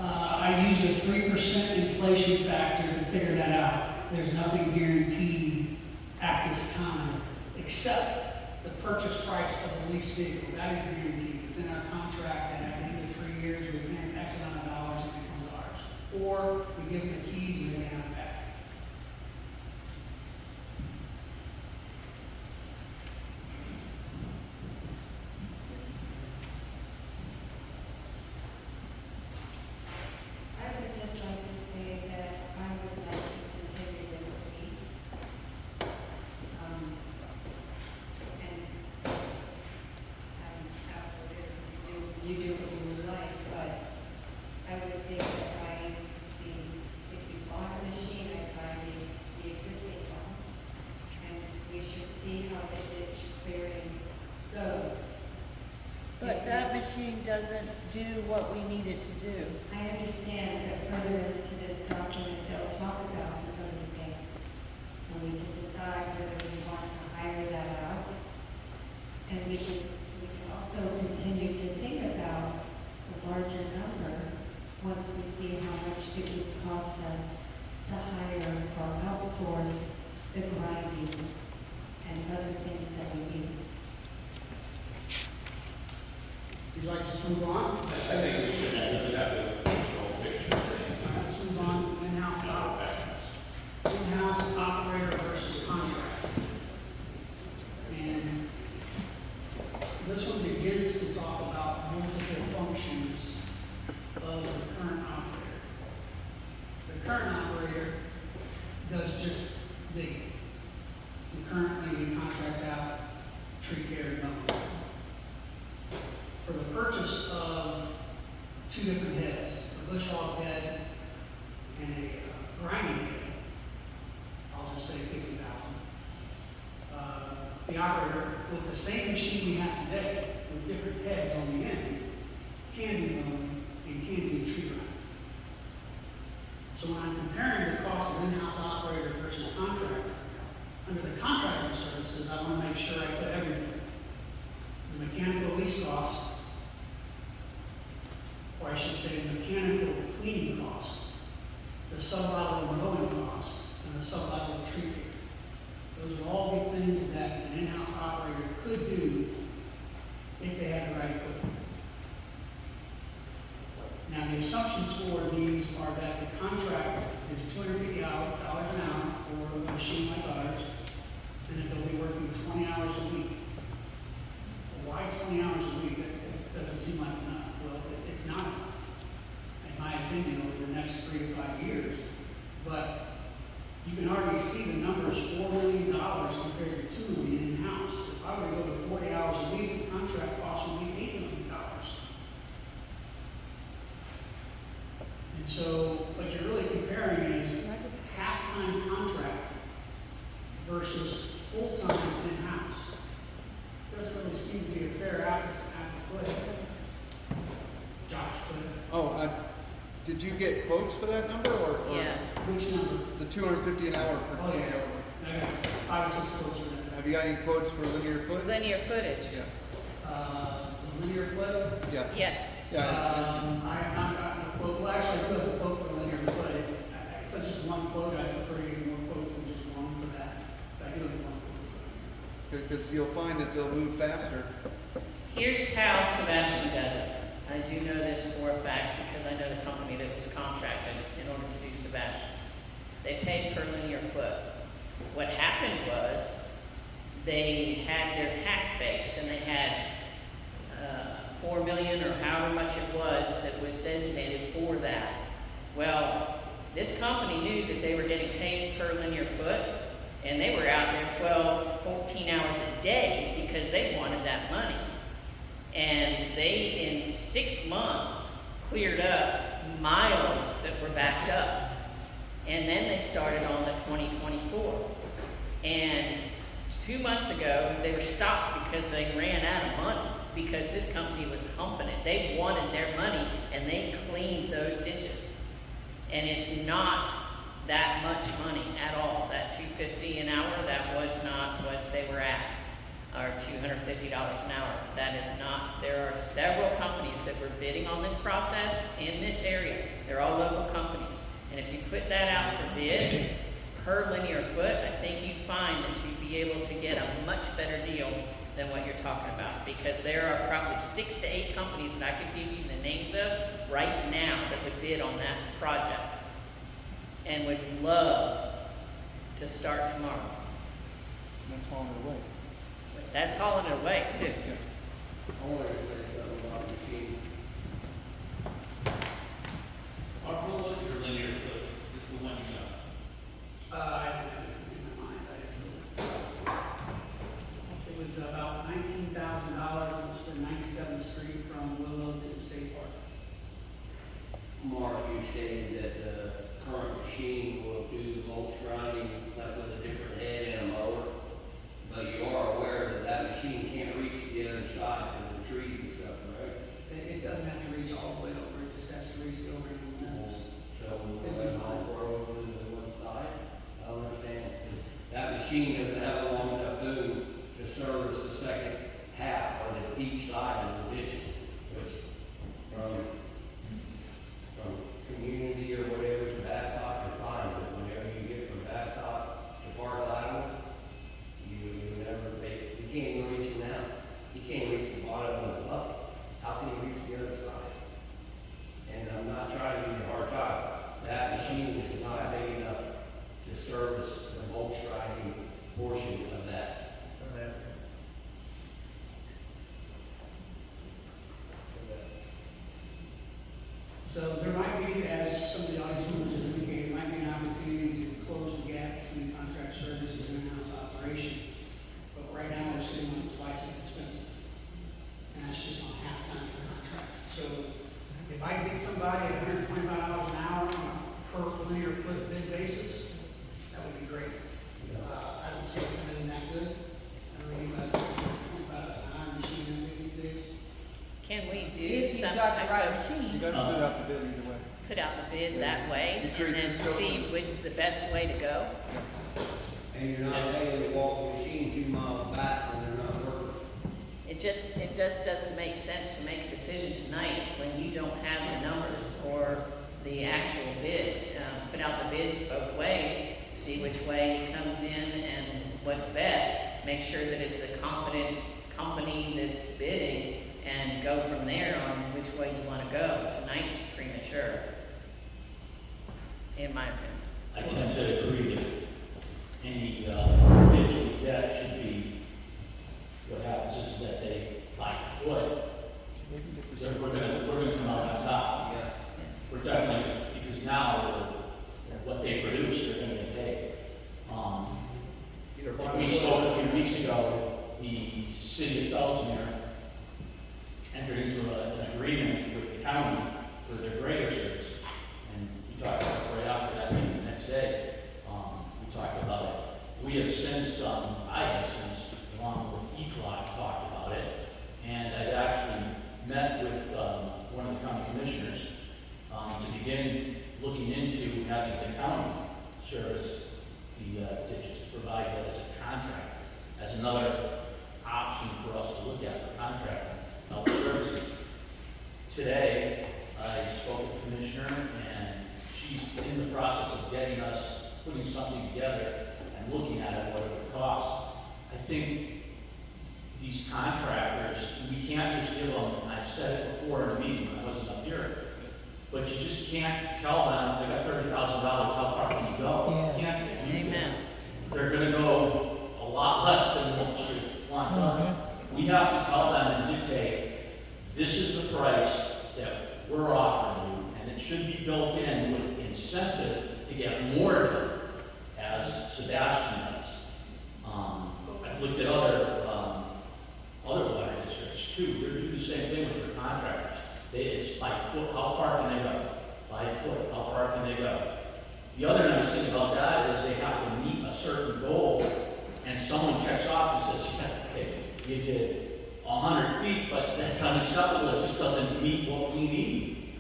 I use a 3% inflation factor to figure that out. There's nothing guaranteed at this time, except the purchase price of the lease vehicle. That is guaranteed. It's in our contract that at the end of 3 years, we pay X amount of dollars and it becomes ours. Or we give them the keys and they have it back. I would just like to say that I would like to continue with the lease. And have whatever you do what you would like, but I would think that if you bought a machine, I'd buy the existing one. And we should see how the ditch clearing goes. But that machine doesn't do what we need it to do. I understand that further into this document, they'll talk about those things. And we can decide whether we want to hire that out. And we can also continue to think about the larger number once we see how much it would cost us to hire or outsource the grinding and other things that we need. Would you like to just move on? I think we should have the whole picture. Let's move on to in-house operator versus contract. And this one begins to talk about multiple functions of the current operator. The current operator does just digging. And currently we contract out tree care and mowing. For the purchase of 2 different heads, a bush hog head and a grinding head, I'll just say 50,000. The operator, with the same machine we have today, with different heads on the end, can do mowing and can do tree grinding. So when I'm comparing the cost of in-house operator versus contractor, under the contracting services, I want to make sure I put everything. The mechanical lease cost, or I should say mechanical cleaning cost, the sub-level mowing cost, and the sub-level tree care. Those would all be things that an in-house operator could do if they had the right equipment. Now, the assumptions for these are that the contract is $250 an hour for a machine like ours, and that they'll be working 20 hours a week. Why 20 hours a week? That doesn't seem like enough. Well, it's not enough, in my 25 years. But you can already see the numbers, $4 million compared to $2 million in-house. If I were to go to 40 hours a week, the contract cost would be $8 million. And so what you're really comparing is half-time contract versus full-time in-house. Doesn't really seem to be a fair apples to apples play. Josh, go ahead. Oh, did you get quotes for that number or? Yeah. Which number? The $250 an hour per Oh, hour? yeah. I got 5 or 6 quotes for that. Have you got any quotes for linear foot? Linear footage. Yeah. The linear foot, Yeah. Yes. Yeah. I have not gotten a quote. Well, actually, I do have a quote for linear foot. It's such just one quote. I prefer to get more quotes than just one for that. But I do have one quote. Because you'll find that they'll move faster. Here's how Sebastian does it. I do know this for a fact because I know the company that was contracted in order to do Sebastian's. They paid per linear foot. What happened was they had their tax base and they had $4 million or however much it was that was designated for that. Well, this company knew that they were getting paid per linear foot and they were out there 12, 14 hours a day because they wanted that money. And they, in 6 months, cleared up miles that were backed up. And then they started on the 2024. And 2 months ago, they were stopped because they ran out of money because this company was humping it. They wanted their money and they cleaned those ditches. And it's not that much money at all. That $250 an hour, that was not what they were at. Or $250 an hour. That is not. There are several companies that were bidding on this process in this area. They're all local companies. And if you put that out for bid per linear foot, I think you'd find that you'd be able to get a much better deal than what you're talking about. Because there are probably 6 to 8 companies that I could give you the names of right now that would bid on that project and would love to start tomorrow. That's hauling it away. That's hauling it away too. Yeah. I wanted to say something about the machine. Our rule is your linear foot, is the one you got. I didn't have it in my mind. It was about $19,000. It was for 97th Street from Willow to the State Park. Mark, you stated that the current machine will do mulch grinding, like with a different head and a mower. But you are aware that that machine can't reach the other side for the trees and stuff, right? It doesn't have to reach all the way over. It just has to reach the over in the walls. So we will let all grow over to the one side. I don't understand. That machine doesn't have a long enough boom to service the second half or the deep side of the ditches, which from community or whatever to Babcock, you're fine, but whenever you get from Babcock to Park Island, you never, you can't even reach them now. You can't reach the bottom of the bucket. How can you reach the other side? And I'm not trying to give you a hard time. That machine is not big enough to service the mulch grinding portion of that. So there might be, as some of the audience members has indicated, might be an opportunity to close the gap between contract services and in-house operation. But right now, we're sitting on twice as expensive. And that's just on half-time for contract. So if I get somebody at $125 an hour on a per linear foot bid basis, that would be great. I don't see it coming in that good. I don't think about $25 an hour machine that big these days. Can we do If you've some got the type right of, machine. You got to put out the bid either way. put out the bid that way You create and then the scope. see which is the best way to go? And you're not able to walk the machine 2 miles back when they're not working. It just doesn't make sense to make a decision tonight when you don't have the numbers or the actual bids. Put out the bids both ways, see which way it comes in and what's best. Make sure that it's a competent company that's bidding and go from there on which way you want to go. Tonight's premature, in my opinion. I tend to agree that any bids we get should be, what happens is that they, by foot, They can get the we're gonna come out on top. Yeah. We're definitely, because now city of Fellsmere entered into an agreement with the county for their grader service. And we talked about it right after that meeting the next day. We talked about it. We have since, I have since, along with EFLOC, talked about it. And I've actually met with one of the county commissioners to begin looking into having the county service the ditches, provide that as a contract, as another option for us to look at for contracting health services. Today, I spoke with the commissioner, and she's in the process of getting us, putting something together and looking at it, what it would cost. I think these contractors, we can't just give them, I've said it before in a meeting when I wasn't up here, but you just can't tell them, they got $30,000, how far can you go? You can't do that. Amen. They're gonna go a lot less than what you want done. We have to tell them and dictate, this is the price that we're offering you, and it should be built in with incentive to get more done, as Sebastian does. I've looked at other water districts too. They're doing the same thing with their contractors. It's by foot, how far can they go? By foot, how far can they go? The other nice thing about that is they have to meet a certain goal, and someone checks off and says, yeah, okay, you did 100 feet, but that's unacceptable. It just doesn't meet what we need.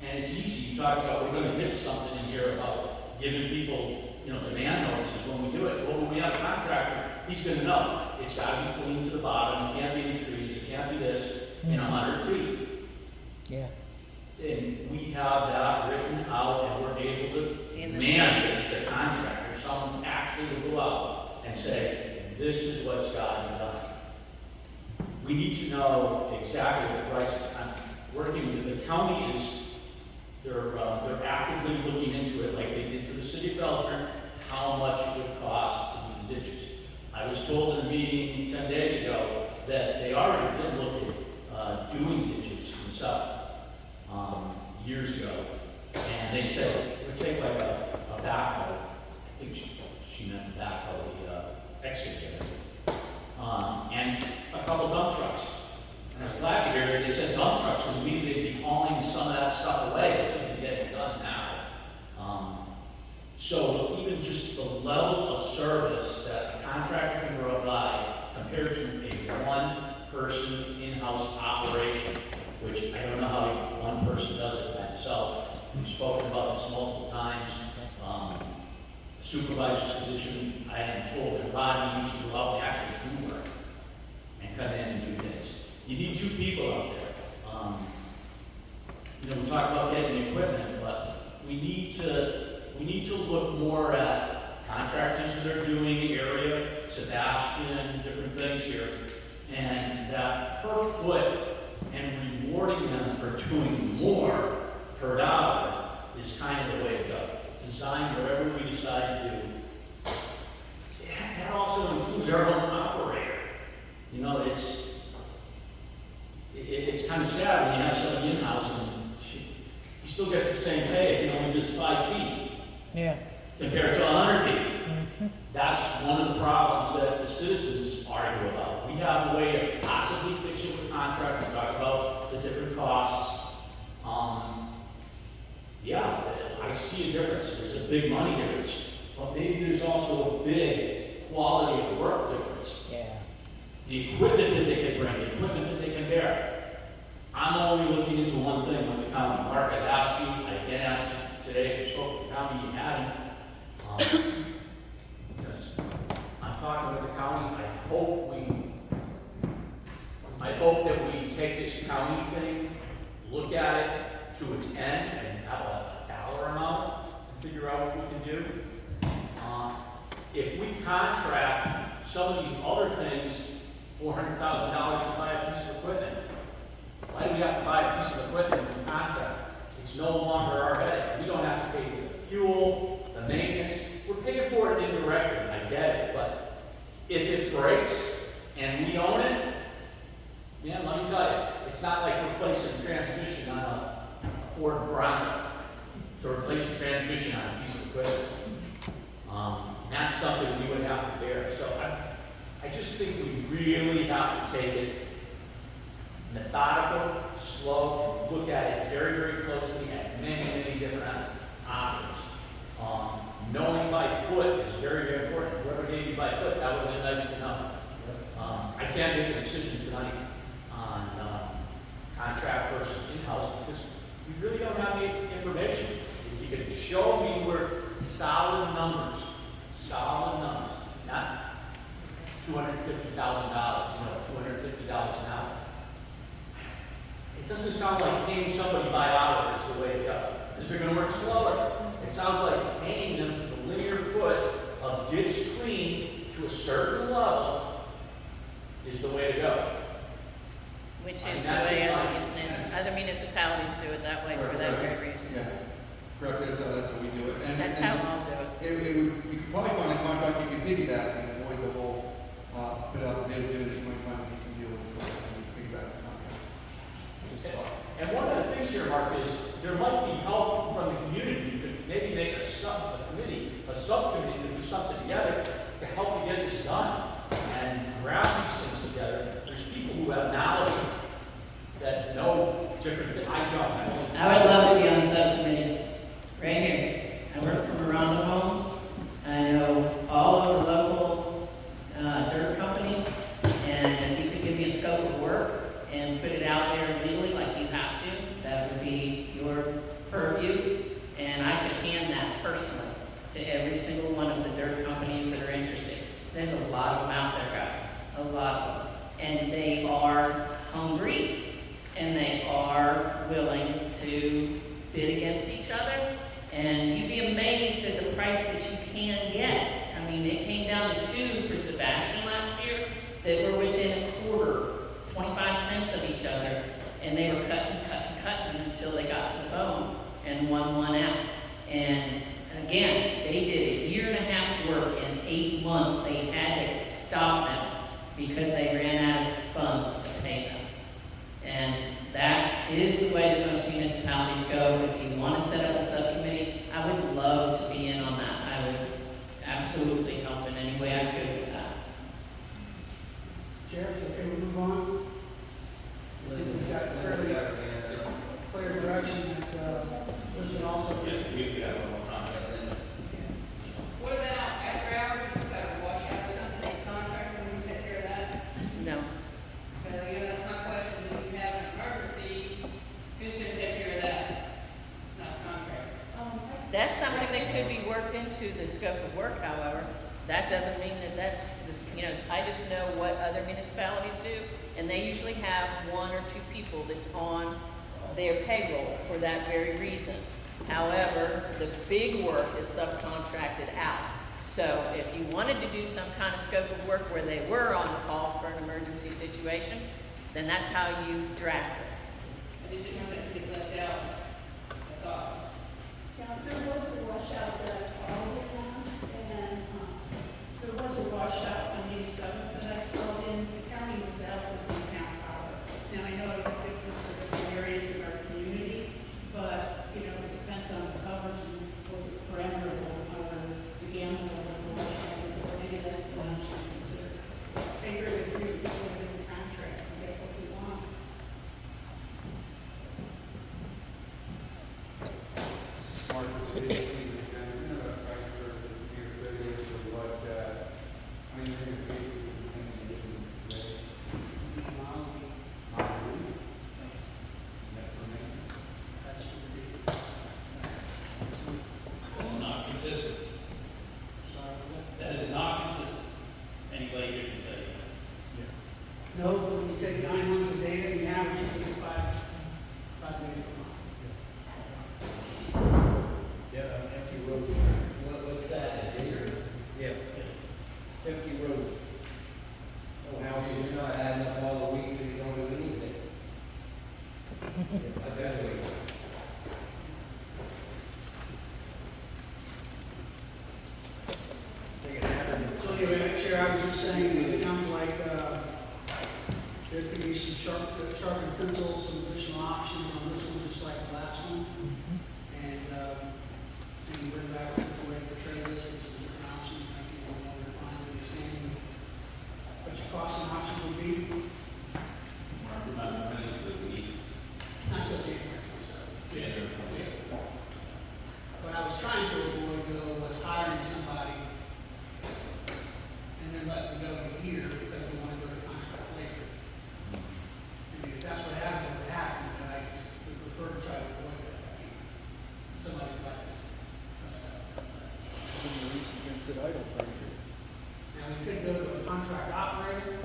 And it's easy. You talk about, we're going to hit something in here about giving people, demand notices when we do it. Well, when we have a contractor, he's going to know it's got to be clean to the bottom. It can't be in the trees. It can't be this in 100 feet. Yeah. And we have that written out, and we're able to manage the contractor. Someone actually will go out and say, this is what's got to be done. We need to know exactly the prices. I'm working with the county they're actively looking into it like they did for the city of Fellsmere, how much it would cost to do the ditches. I was told in a meeting 10 days ago that they already did look at doing ditches themselves years ago. And they said it would take like a backhoe. I think she meant the backhoe, the excavator. And a couple dump trucks. And I was glad to hear that they said dump trucks, because it means they'd be hauling some of that stuff away, which isn't getting done now. So even just the level of service that a contractor can provide compared to a one-person in-house operation, which I don't know how one person does it by himself. We've spoken about this multiple times. Supervisor's position, I am told that Rodney used to go out and actually do work and come in and do things. You need two people out there. We talk about getting equipment, but we need to look more at contractors that are doing area, Sebastian, different things here, and that per foot and rewarding them for doing more per dollar is kind of the way to go. Design whatever we decide to do. That also includes our own operator. It's kind of sad when you have somebody in-house and he still gets the same pay if he only does 5 feet. Yeah. Compared to 100 feet. That's one of the problems that the citizens argue about. We have a way to possibly fix it with contract. We talk about the different costs. I see a difference. There's a big money difference. But maybe there's also a big quality of work difference. Yeah. The equipment that they can bring, the equipment that they can bear. I'm only looking into one thing with the county. Mark, I've asked you, I again asked you today if you spoke to the county, you hadn't. Because I'm talking with the county. I hope that we take this county thing, look at it to its end, and have a dollar amount and figure out what we can do. If we contract some of these other things, $400,000 to buy a piece of equipment, why do we have to buy a piece of equipment in contract? It's no longer our headache. We don't have to pay for the fuel, the maintenance. We're paying for it indirectly, I get it, but if it breaks and we own it, man, let me tell you, it's not like replacing transmission on a Ford Bronco to replace the transmission on a piece of equipment. That's something we would have to bear. So I just think we really have to take it methodical, slow, and look at it very, very closely at many, many different options. Knowing by foot is very, very important. Whoever gave you by foot, that would have been nice to know. I can't make a decision tonight on contract versus in-house because we really don't have any information. If you could show me where solid numbers, not $250,000, $250 an hour. It doesn't sound like paying somebody by hour is the way to go, because they're going to work slower. It sounds like paying them the linear foot of ditch clean to a certain level is the way to go. Which I mean, is the that's way just other municipalities do it that way for that very reason. Yeah, correct, that's how we do it. And That's how I'll do it. You could probably find a contract you can piggyback and avoid the whole, put out the bid, too, that you might find a decent deal with the piggyback contract. And one of the things here, Mark, is there might be help from the community. You could maybe make a subcommittee to do something together to help you get this done and grab these things together. There's people who have knowledge that know different things. I don't. I would love to be on a subcommittee, right here. I work for Miranda Homes. I know all of the local dirt companies, and if you could give me a scope of work and put it out there legally like you have to, that would be your purview, and I could hand that personally to every single one of the dirt companies that are interested. There's a lot of them out there, guys, a lot of them. And they are hungry, and they are willing to bid against each other, and you'd be amazed at the price that you can get. I mean, it came down to 2 for Sebastian last year that were within a quarter, 25 cents of each other, and they were cutting until they got to the bone and won out. And again, they did a year and a half's work in 8 months. They had to stop them because they ran out of funds to pay them. And that is the way that most municipalities go. If you want to set up a subcommittee, I would love to be in on that. I would absolutely help in any way I could with that. Jared, okay, we move on? I think we've got fairly clear direction that, this is also. Yes, we have one more contract. What about after hours, if you've got a washout or something, is the contractor going to take care of that? No. Well, that's my question, if you have an emergency, who's going to take care of that? Not the contractor. That's something that could be worked into the scope of work, however. That doesn't mean that that's, I just know what other municipalities do, and they usually have 1 or 2 people that's on their payroll for that very reason. However, the big work is subcontracted out. So if you wanted to do some kind of scope of work where they were on the call for an emergency situation, then that's how you draft it. I just didn't want that to get left out. My thoughts. Yeah, there was a washout that I called in on, and there was a washout on May 7th that I called in. The county was out with the town power. Now, I know it's different for different areas in our community, but, it depends on the coverage and what the parameter of the gamble of the washout is. So maybe that's an option to consider. I agree with you, we put it in the contract and get what we want. Mark, the biggest thing is that, price versus your figures of what, I mean, you're gonna pay for the things that you rate. Not really. That's for me. That's for the bid. It's not consistent. Sorry, was that? That is not consistent. Anybody here can tell you. No, but when you take 9 months of data, and you average it, you get 5 days per month. Yeah, empty road. What's that, a digger? Yeah. Empty road. Oh, how you just not adding up all the weeks that you don't do anything? I definitely. So anyway, Chair, I was just saying, it sounds like, there could be some sharpened pencils, some additional options on this one, just like the last one. And, maybe bring back the way the trade is, which is different options, I think we'll more refined understanding. But sit idle for a year. Now, we could go to a contract operator,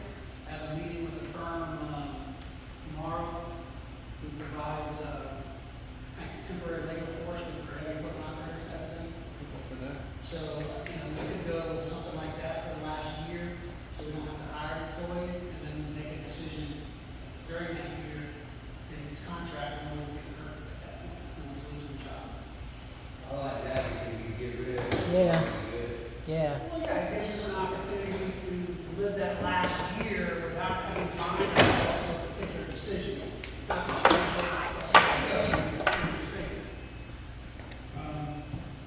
have a meeting with the firm, tomorrow, who provides, like temporary legal enforcement for heavy equipment operators, type of thing. For that. So, we could go with something like that for the last year, so we don't have to hire an employee, and then make a decision during that year, if it's contract, no one's getting hurt at that point, no one's losing a job. I like that because you get rid of it. Yeah. Good. Yeah. Well, yeah, it gives us an opportunity to live that last year without having fined ourselves for a particular decision. Not that you can let's let it go.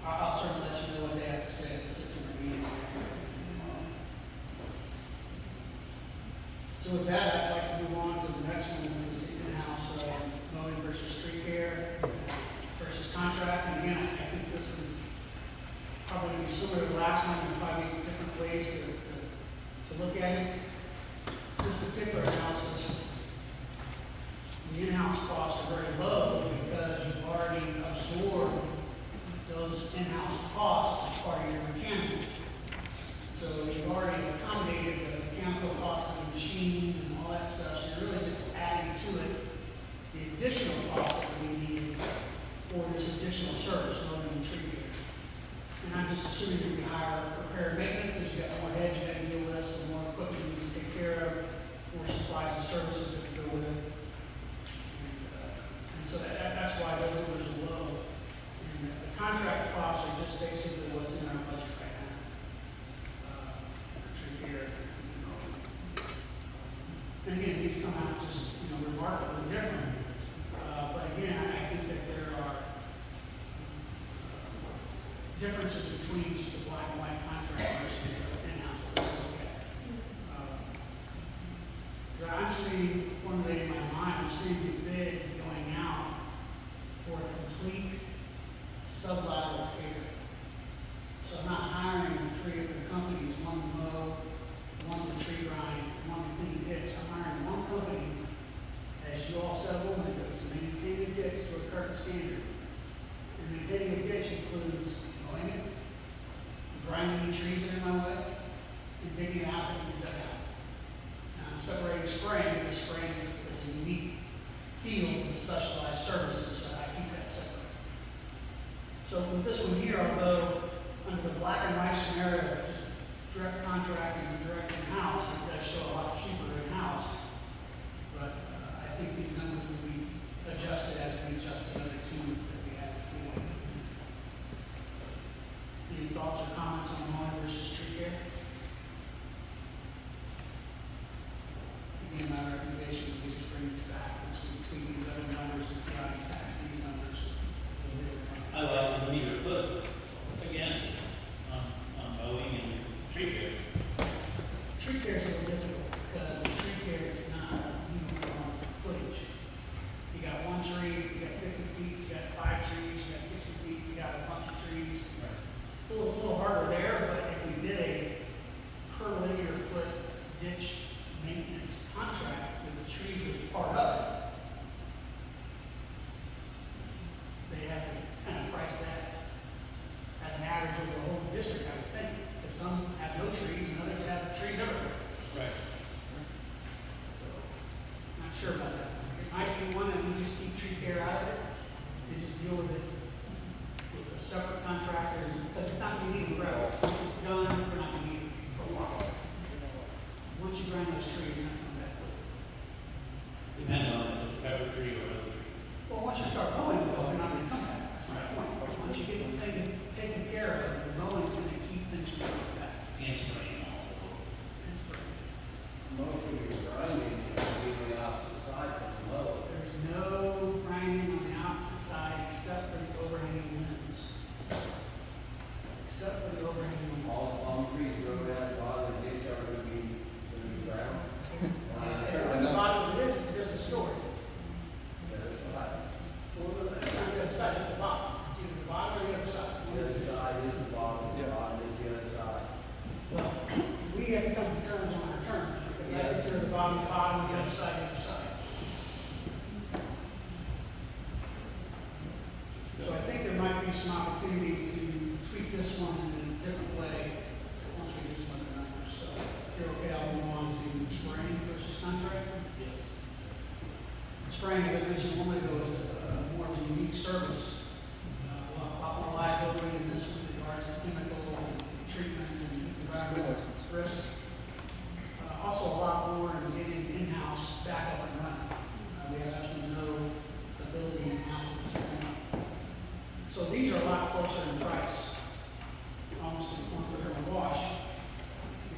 I'll certainly let you know what they have to say at the September meeting. So with that, I'd like to move on to the next one, which is in-house mowing versus tree care versus contract. And again, I think this was probably gonna be similar to the last one, and probably different ways to look at it. This particular analysis, the in-house costs are very low because you've already absorbed those in-house costs as part of your mechanical. So you've already accommodated the mechanical costs of the machine and all that stuff, so you're really just adding to it the additional cost that we need for this additional service, mowing and tree care. And I'm just assuming you're gonna hire repair and maintenance, because you got more heads you gotta deal with, so more equipment you can take care of, more supplies and services that go with it. And so that's why those numbers are low. And the contract costs are just basically what's in our budget right now. Tree care. And again, these come out just, remarkably different. But again, I think that there are differences between just the black and white contract versus the in-house that we look at. That I'm seeing, formulating in my mind, I'm seeing the bid going out for a complete sub-lateral repair. So I'm not hiring three different companies, one to mow, one to tree grind, one to clean ditch. I'm hiring one company, as you all said a moment ago, to maintain the ditch to a current standard. And maintaining a ditch includes mowing it, grinding any trees that are in my way, and digging it out if it's dug out. Now, I'm separating spraying, because spraying is a unique field with specialized services, so I keep that separate. So with this one here, although under the black and white scenario, just direct contracting and direct in-house, it does show a lot cheaper in-house. But I think these numbers will be adjusted as we adjust the other two that we had before. Any thoughts or comments on mowing versus tree care? Again, my recommendation would be to bring this back, once we tweak these other numbers and see how it impacts these numbers. I like the meter foot. What's against it? On mowing and tree care. Tree care is a little difficult, because in tree care, it's not uniform footage. You got one tree, you got 50 feet, you got 5 trees, you got 60 feet, you got a bunch of trees. It's a little harder there, but if we did a per linear foot ditch maintenance contract, with the trees was part of it, they have to kind of price that as an average over the whole district, I would think. Because some have no trees and others have trees everywhere. Right. So, not sure about that. It might be one that we just keep tree care out of it and just deal with it with a separate contractor, because it's not going to need forever. Once it's done, we're not going to need it for a while. Once you grind those trees, you're not coming back with it. Depending on if it's a pepper tree or another tree. Well, once you start mowing, though, they're not going to come back. That's my point. Once you get them taken care of, the mowing's going to keep things from coming back. And spraying also. Most of your grinding is going to be on the opposite side from the mower. There's no grinding on the opposite side except for the overhanging limbs. Except for the overhanging limbs. All the palm trees grow down the bottom of the ditch are going to be ground. It's in the bottom of the ditch, it's a different story. That's right. Well, it's not the other side, it's the bottom. It's either the bottom or the other side. The other side is the bottom, the bottom is the other side. Well, we have to come to terms on our terms, because I consider the bottom, the other side, the other side. So I think there might be some opportunity to tweak this one and different way once we get some other numbers. So if you're okay, I'll move on to spraying versus contract. Yes. Spraying, as I mentioned a moment ago, is a more unique service. A lot more liability in this with regards to chemicals and treatment and environmental risks. Also a lot more in getting in-house back up and running. We have absolutely no ability in-house to turn up. So these are a lot closer in price, almost to the point where they're going to wash.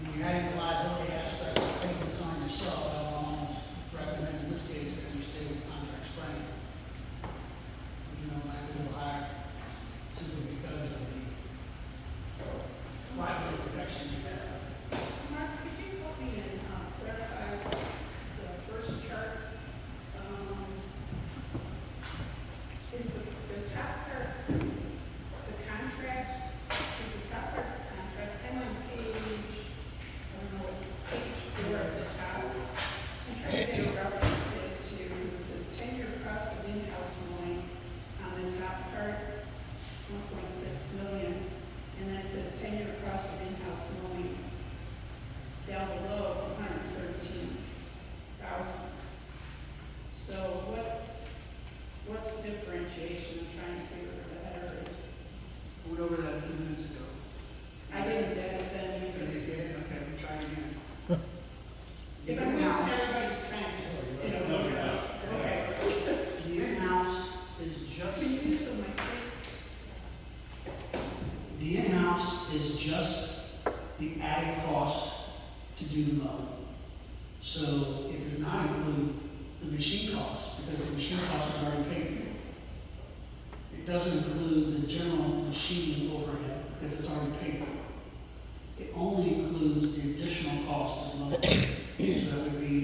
When you add the liability aspect of taking this on yourself, I would almost recommend in this case that you stay with contract spraying. You know, might be a little higher simply because of the liability protection you have. Mark, could you help me and clarify the first chart? Is the top part, the contract, is the top part of the contract, I'm on page, I don't know what, page 4 at the top. I'm trying to get a reference as to, because it says 10-year cost of in-house mowing on the top part, 1.6 million, and then it says 10-year cost of in-house mowing down below, 113,000. So what's the differentiation? I'm trying to figure what the header is. We went over that a few minutes ago. I didn't get it then Did either. you get it? Okay, we'll try again. If I'm wasting everybody's time, just, you know. No, you're not. Okay. The in-house is just, Can you use the mic, the in-house is just the added cost to do the mowing. So it does not include the machine costs, because the machine cost is already paid for. It doesn't include the general machine overhead, because it's already paid for. It only includes the additional cost of the mowing. So that would be,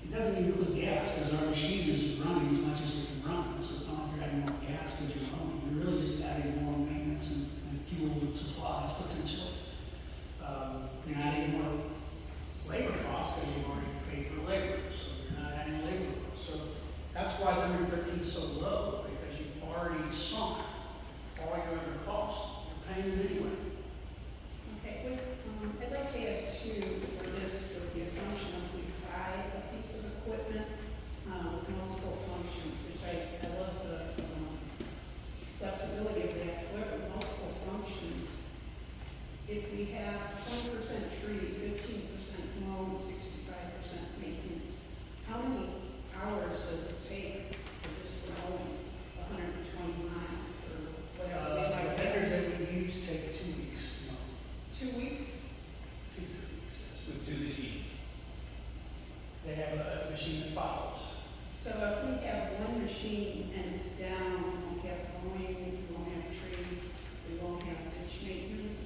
it doesn't include gas, because our machine is running as much as it can run, so it's not like you're adding more gas to your mowing. You're really just adding more maintenance and fuel and supplies potentially. You're not adding more labor costs, because you've already paid for labor, so you're not adding labor costs. So that's why number 13 is so low, because you've already sunk all your other costs. You're paying it anyway. Okay, I'd like to add two for this, with the assumption of we buy a piece of equipment with multiple functions, which I love the flexibility of that. However, multiple functions, if we have 20% tree, 15% mow, and 65% maintenance, how many hours does it take for this mowing, 120 miles or whatever? we The might vendors have? that we use take 2 weeks. 2 weeks? 2 weeks. To the sheet. They have a machine that follows. So if we have one machine and it's down, we won't have mowing, we won't have tree, we won't have ditch maintenance?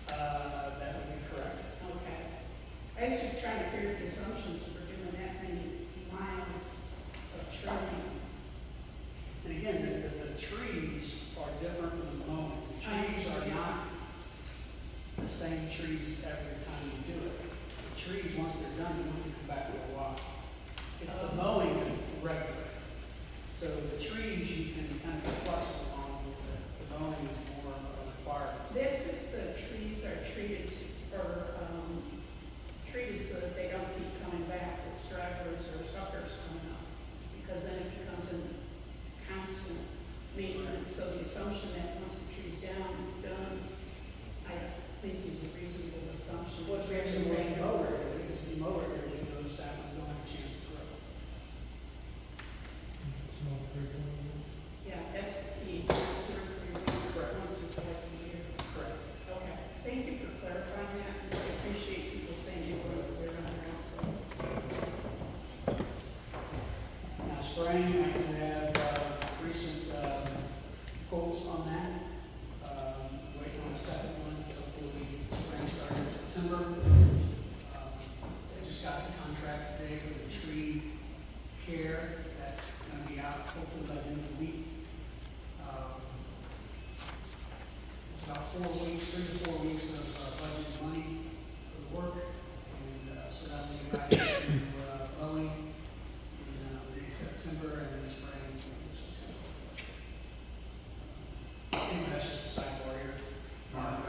That would be correct. Okay. I was just trying to figure the assumptions for doing that many miles of trimming. And again, the trees are different from the mowing. The trees are not the same trees every time you do it. The trees, once they're done, you want to come back to a while. It's the mowing that's regular. So the trees, you can kind of be flexible on, the mowing is more required. That's if the trees are treated treated so that they don't keep coming back with stragglers or suckers coming up. Because then it becomes a constant maintenance. So the assumption that once the tree's down, it's done, I think is a reasonable assumption. What's reasonable in the mower area, because the mower area, those saplings don't have a chance to grow. Yeah, that's the key. 2 or 3 weeks, once or twice a year. Correct. Okay. Thank you for clarifying that. I appreciate people saying they were aware of it also. Now spraying, I can have recent quotes on that. Waiting on a second one, so hopefully spring started in September. I just got the contract today for the tree care. That's going to be out hopefully by the end of the week. It's about 4 weeks, 3 to 4 weeks of budget money for the work. And so that'll be right into mowing in September and then spring in September. Anyway, that's just a sidebar here. Mark,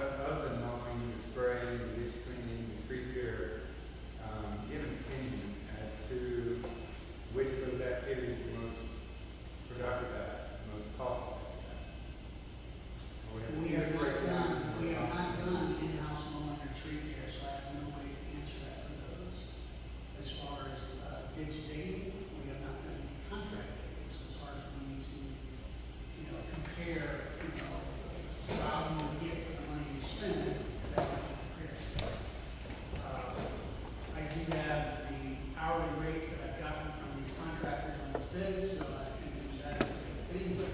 compare, how you would get for the money you spend, that would compare. I do have the hourly rates that I've gotten from these contractors on those bids, so I can use that as a thing, but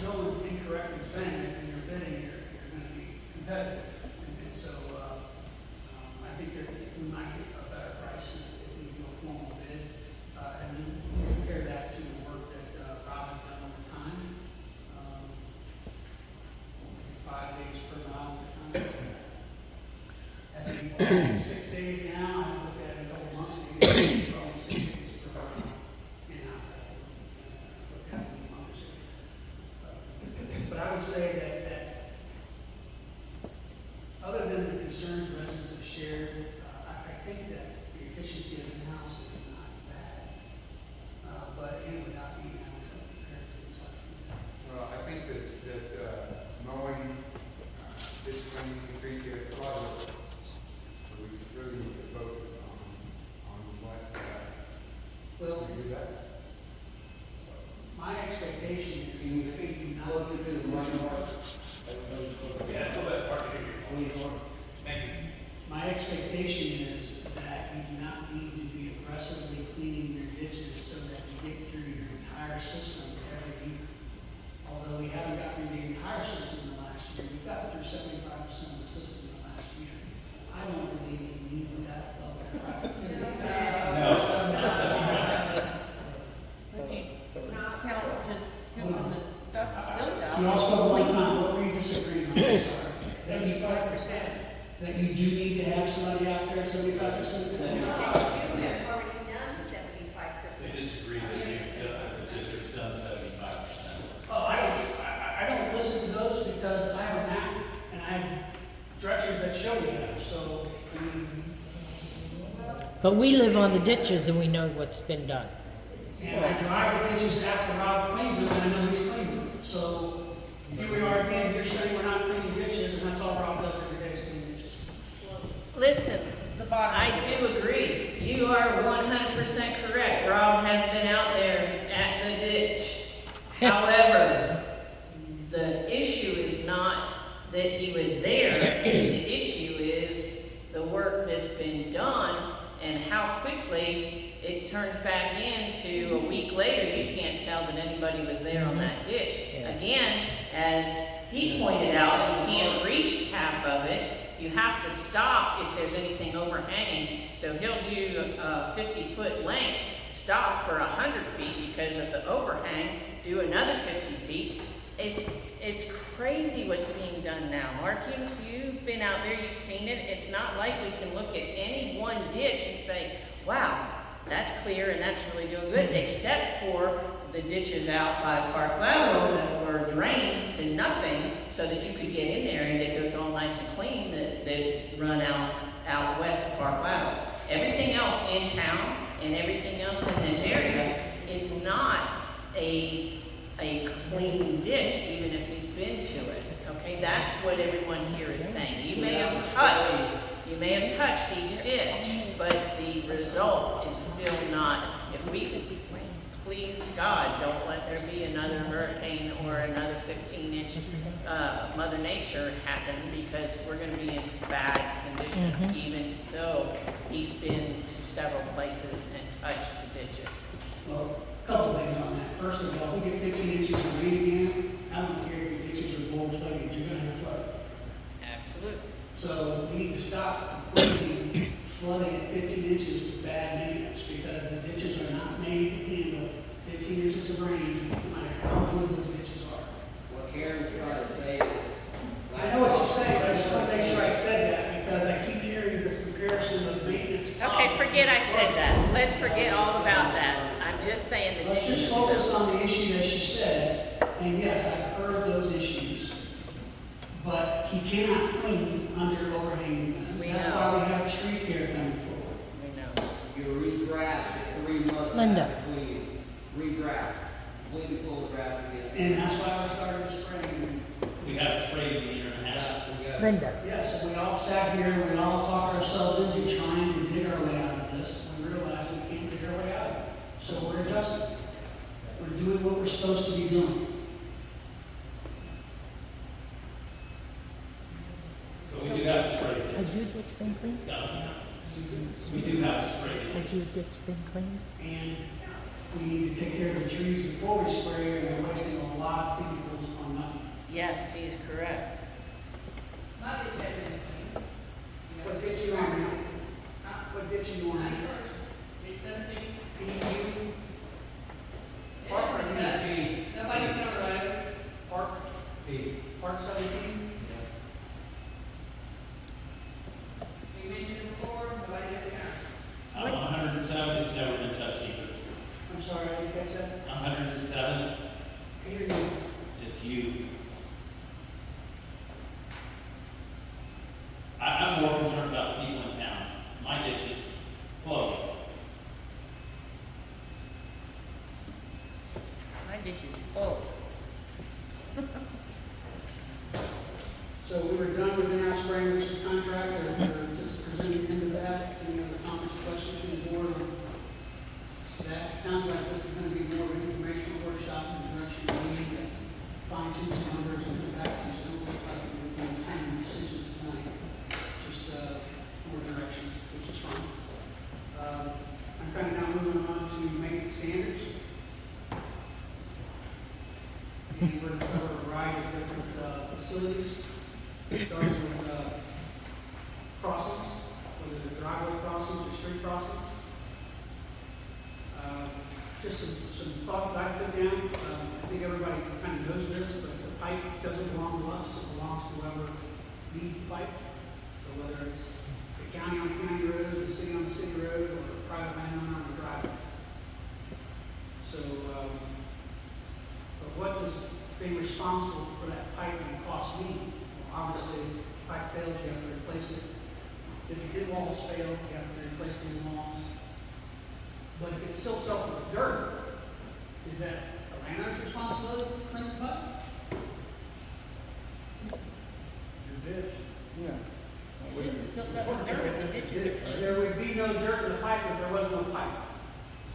no one's incorrect in saying that when you're bidding, you're gonna be competitive. And so, I think that we might get a better price if we do a formal bid, and then compare that to the work that, Rob has done over time. Is it 5 days per mile per ton? As in 6 days now, I looked at it a couple months ago, it's probably 6 days per mile. In-house, I looked at it a month or so. But I would say that other than the concerns residents have shared, I think that the efficiency of the house is not bad. But it would not be having some comparisons like that. Well, I think that mowing, this when you can treat your flower, we really need to focus on what, Well, we do that. my expectation is that we do not. Closer to the money mark. Yeah, that's what part of it. Thank you. My expectation is that you do not need to be aggressively cleaning your ditches so that you get through your entire system every year. Although we haven't got through the entire system in the last year, we've got through 75% of the system in the last year. I don't believe you need that level of productivity. Not count just scooping the stuff, silt out. You all spoke one time, what were you disagreeing on? I'm sorry. 75%. That you do need to have somebody out there 75% of the time? You have already done 75%. They disagree that the district's done 75%. Oh, I don't listen to those because I have a map and I have directions that show me that, so, I mean, But we live on the ditches and we know what's been done. and I drive the ditches after Rob cleans them and I know he's cleaning them. So, here we are again, you're saying we're not cleaning ditches and that's all Rob does every day is clean ditches. Listen, The bottom. I do agree. You are 100% correct. Rob has been out there at the ditch. However, the issue is not that he was there. The issue is the work that's been done and how quickly it turns back into a week later. You can't tell that anybody was there on that ditch. Again, as he pointed out, you can't reach half of it. You have to stop if there's anything overhanging. So he'll do a 50-foot length, stop for 100 feet because of the overhang, do another 50 feet. It's crazy what's being done now. Mark, you've been out there, you've seen it. It's not like we can look at any one ditch and say, wow, that's clear and that's really doing good, except for the ditches out by Park Lateral that were drained to nothing so that you could get in there and get those all nice and clean that run out west of Park Lateral. Everything else in town and everything else in this area, it's not a clean ditch, even if he's been to it. Okay, that's what everyone here is saying. You may have touched each ditch, but the result is still not. If we please God, don't let there be another hurricane or another 15-inch Mother Nature happen, because we're going to be in bad condition, even though he's been to several places and touched the ditches. Well, a couple things on that. First of all, we get 15 inches of rain again, I don't care if your ditches are gold-plated, you're gonna have flood. Absolutely. So we need to stop equating flooding at 15 inches to bad maintenance, because the ditches are not made to handle 15 inches of rain, no matter how good those ditches are. What Karen's trying to say is. I know what you're saying, but I just want to make sure I said that, because I keep hearing this comparison of maintenance. Okay, forget I said that. Let's forget all about that. I'm just saying the Let's ditches. just focus on the issue that she said, and yes, I've heard those issues. But he cannot clean under overhanging limbs. We That's know. why we have street care coming forward. We know. You regrass it 3 months Linda. after cleaning. Regrass, completely full of grass again. And that's why we're starting spraying. We have sprayed in a year and a half. Linda. Yes, we all sat here and we all talked ourselves into trying to dig our way out of this. We realized we can't dig our way out of it. So we're adjusting. we're doing what we're supposed to be doing. So we do have to spray it. Has your ditch been cleaned? We do have to spray it. Has your ditch been cleaned? And we need to take care of the trees before we spray, and we're wasting a lot of chemicals on nothing. Yes, he is correct. My ditch had been cleaned. What ditch you on now? What ditch you on now? 317. PU? Park or PU? Nobody's gonna ride. Park? Park 17? We mentioned it before, nobody's ever counted. 107, it's never been touched either. I'm sorry, I didn't catch that. 107, Peter, you. it's you. I'm more concerned about the people in town. My ditch is flowing. My ditch is full. So we were done with the now spraying versus contract, or just presenting into that, any other comments or questions from the board on that? It sounds like this is gonna be more of an informational workshop in the direction we need to fine tune some numbers and get back to you, so it looks like we're making timely decisions tonight. Just, more directions, which is fine. I'm kind of now moving on to maintenance standards. And we're gonna cover a variety of different, facilities. Starting with crossings, whether they're driveway crossings or street crossings. Just some thoughts that I put down. I think everybody kind of knows this, but the pipe doesn't belong to us, it belongs to whoever needs the pipe. So whether it's the county on the county road, the city on the city road, or a private landowner on the driveway. So, but what does being responsible for that pipe and cost mean? Obviously, if pipe fails, you have to replace it. If the in walls fail, you have to replace the in walls. But if it silts up with dirt, is that the landowner's responsibility to clean the pipe? Your ditch. Yeah. There would be no dirt in the pipe if there was no pipe.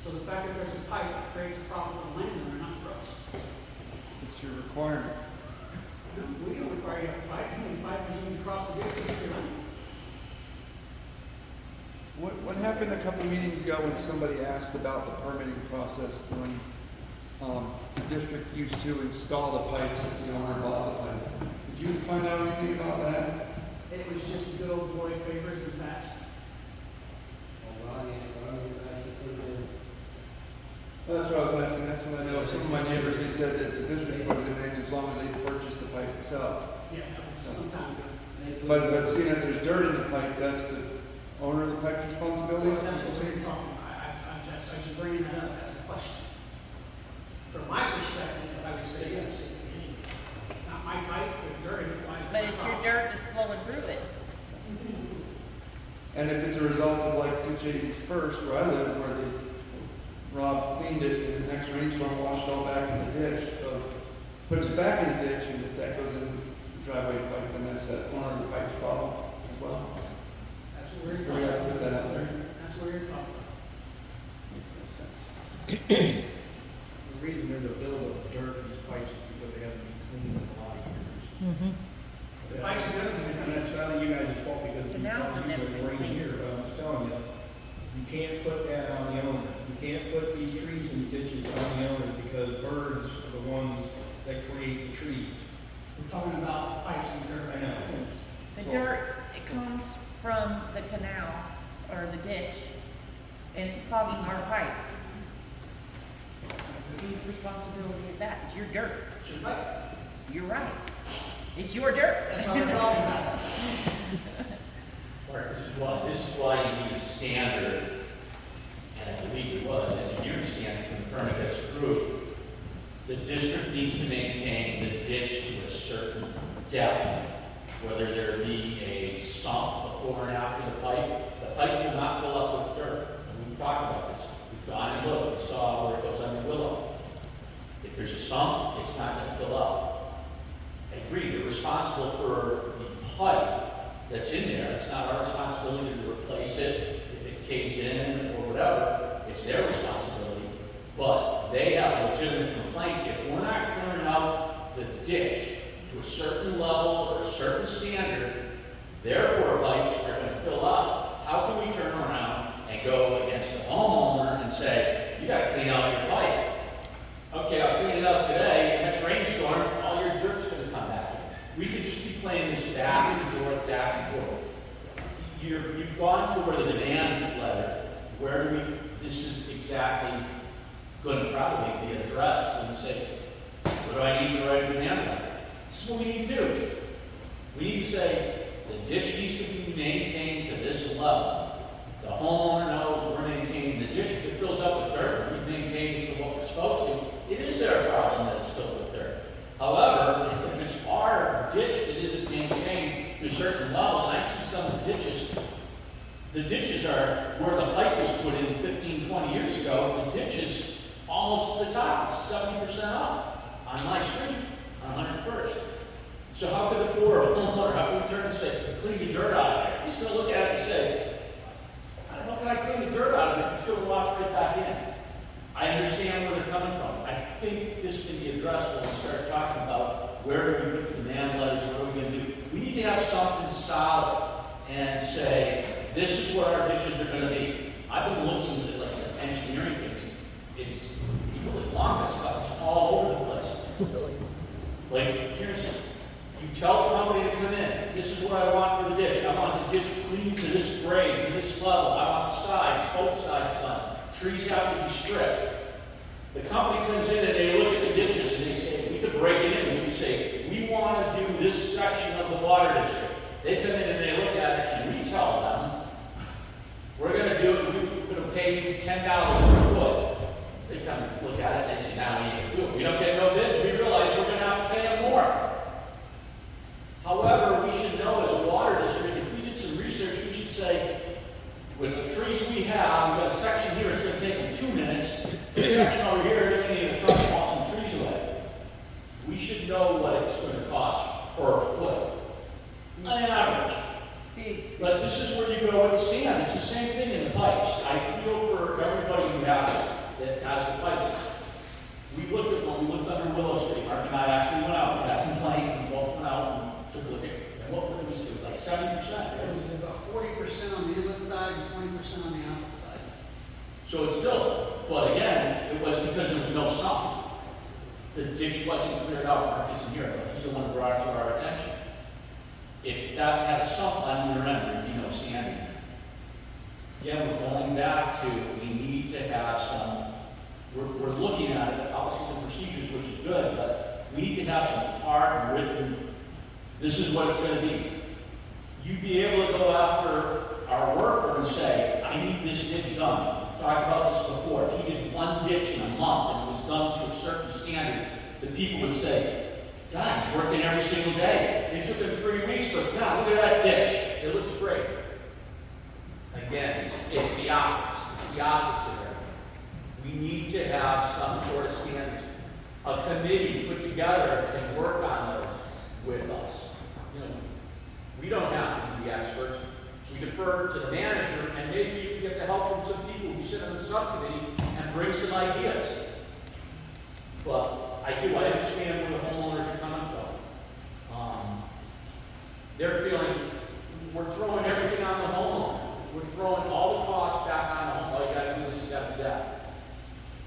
So the fact that there's a pipe creates a problem for the landowner, not for us. It's your requirement. No, we don't require you to have a pipe. You need a pipe because you need to cross the ditch to get your land. What happened a couple meetings ago when somebody asked about the permitting process when the district used to install the pipes if the owner bought the pipe? Did you find out anything about that? It was just a good old boy favors and backs. Well, that's what I was asking. That's what I know. Some of my neighbors, they said that the district would have been as long as they purchased the pipe itself. Yeah, that was some time ago. But seeing that there's dirt in the pipe, that's the owner of the pipe's responsibility? Well, that's what we're talking about. I was bringing that up as a question. From my perspective, I would say yes. It's not my pipe, it's dirt, it applies to But my it's your property. dirt that's flowing through it. And if it's a result of like Ditch 80's first, where I live, where Rob cleaned it and the next rainstorm washed it all back in the ditch, so put it back in the ditch and if that goes in the driveway pipe, then that's that owner of the pipe's problem as well. That's what we're So we talking have to about. put that out there. That's what you're talking about. Makes no sense. The reason there's a buildup of dirt in these pipes is because they haven't been cleaned in a lot of years. Mm-hmm. The pipes are never been And that's not you guys' fault because you Canals have never been right cleaned. here, but I'm just telling you, you can't put that on the owner. You can't put these trees in ditches on the owner because birds are the ones that create the trees. We're talking about pipes and dirt. I know. The So- dirt, it comes from the canal or the ditch, and it's clogging our pipe. Whose responsibility is that? It's your dirt. It's your pipe. You're right. It's your dirt. That's what we're talking about. Mark, this is why you need a standard, and I believe it was, engineering standards when the permit gets approved. The district needs to maintain the ditch to a certain depth, whether there be a sump before and after the pipe. The pipe will not fill up with dirt, and we've talked about this. We've gone and looked, we saw where it goes under Willow. If there's a sump, it's not going to fill up. I agree, they're responsible for the pipe that's in there. It's not our responsibility to replace it if it caves in or whatever. It's their responsibility. But they have a legitimate ditch to a certain level or a certain standard, their poor pipes are gonna fill up. How can we turn around and go against the homeowner and say, you gotta clean out your pipe? Okay, I'll clean it up today, next rainstorm, all your dirt's gonna come back in. We could just be playing this back and forth, back and forth. You've gone to where the demand letter, where do we, this is exactly gonna probably be addressed when you say, what do I need to write a demand letter? This is what we need to do. We need to say, the ditch needs to be maintained to this level. The homeowner knows we're maintaining the ditch. If it fills up with dirt, we've maintained it to what we're supposed to. It is their problem that it's filled with dirt. However, if it's our ditch that isn't maintained to a certain level, and I see some of the ditches are where the pipe was put in 15, 20 years ago, the ditches almost to the top, it's 70% up on my street, on 101st. So how could the poor homeowner, how can we turn and say, clean the dirt out of there? He's going to look at it and say, how can I clean the dirt out of it? It's going to wash right back in. I understand where they're coming from. I think this can be addressed when we start talking about where do we put the demand letters, what are we going to do? We need to have something solid and say, this is what our ditches are going to be. I've been looking at, like, some engineering things. It's really long, this stuff. It's all over the place. Like, here's, you tell the company to come in. This is what I want for the ditch. I want the ditch clean to this grade, to this level. I want the sides, both sides done. Trees have to be stripped. The company comes in and they look at the ditches and they say, we could break it in. We could say, we want to do this section of the water district. They come in and they look at it and we tell them, we're going to do it, we're going to pay you $10 per foot. They come and look at it and they say, now we can do it. We don't get no bids, we realize we're going to have to pay them more. However, we should know as a water district, if we did some research, we should say, with the trees we have, we've got a section here, it's going to take them 2 minutes. The section over here, they're going to need a truck to haul some trees away. We should know what it's going to cost per foot, on an average. But this is where you go with the sand. It's the same thing in the pipes. I feel for everybody who has it, that has the pipes. We looked at when we looked under Willow Street. Mark and I actually went out, we got a complaint, and we both went out and took a look at it. And what did we see? It was like 70%. It was about 40% on the inlet side and 20% on the outlet side. So it's still, but again, it was because there was no sump. The ditch wasn't cleared out. Mark isn't here, but he's the one who brought it to our attention. If that had a sump on either end, there'd be no sand in it. Again, we're going back to, we need to have some, we're looking at it, policies and procedures, which is good, but we need to have some hard written, this is what it's going to be. You'd be able to go after our worker and say, I need this ditch done. We've talked about this before. If he did one ditch in a month and it was done to a certain standard, the people would say, God, he's working every single day. It took him 3 weeks, but God, look at that ditch. It looks great. Again, it's the optics. It's the optics of it. We need to have some sort of standards. A committee put together can work on those with us. You know, we don't have to be the experts. We defer to the manager, and maybe you can get the help from some people who sit on the subcommittee and bring some ideas. But I understand where the homeowners are coming from. They're feeling, we're throwing everything on the homeowner. We're throwing all the costs back on the homeowner. Oh, you gotta do this, you gotta do that.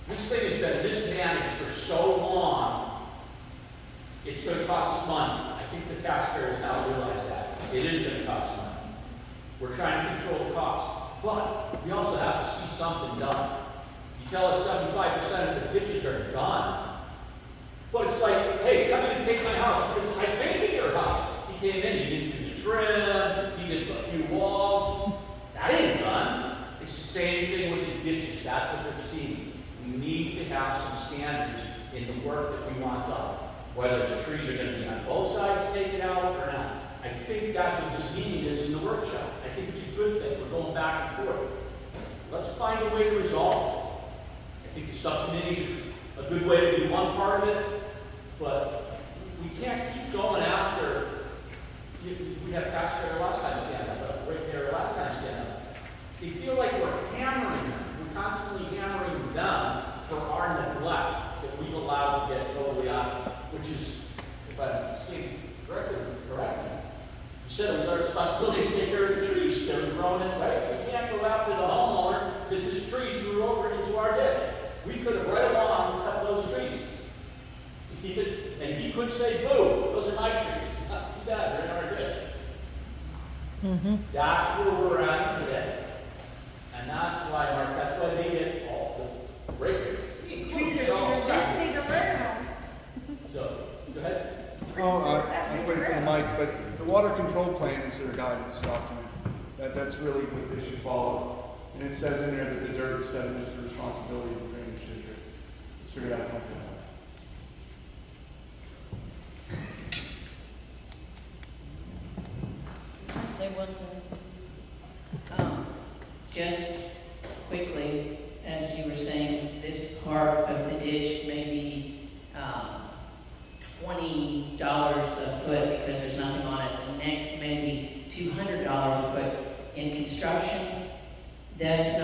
This thing has been mismanaged for so long, it's gonna cost us money. I think the taxpayers now realize that. It is gonna cost money. We're trying to control the cost. But we also have to see something done. You tell us 75% of the ditches are done. But it's like, hey, come in and paint my house, because I painted your house. He came in, he did the trim, he did a few walls. That ain't done. It's the same thing with the ditches. That's what they're seeing. We need to have some standards in the work that we want done. Whether the trees are going to be on both sides taken out or not. I think that's what this meeting is in the workshop. I think it's a good thing. We're going back and forth. Let's find a way to resolve it. I think the subcommittee's a good way to do one part of it. But we can't keep going after, we have taxpayer last time stand up, right there last time stand up. They feel like we're hammering them. We're constantly hammering them for our neglect that we've allowed to get totally out of it. Which is, if said it was our responsibility to take care of the trees that were growing in the way. We can't go after the homeowner because his trees grew over into our ditch. We could have right along cut those trees to keep it, and he could say, boo, those are my trees. Not too bad, they're in our ditch. That's where we're at today. And that's why they get all the great. Trees are resisting around. So, go ahead. Oh, I'm waiting for the mic, but the water control plan is their guidance document. That's really what they should follow. And it says in there that the dirt and sediment is the responsibility of the drainage district. Let's figure it out like that. Can I say one thing? Just quickly, as you were saying, this part of the ditch may be $20 a foot because there's nothing on it. The next may be $200 a foot. In construction, there's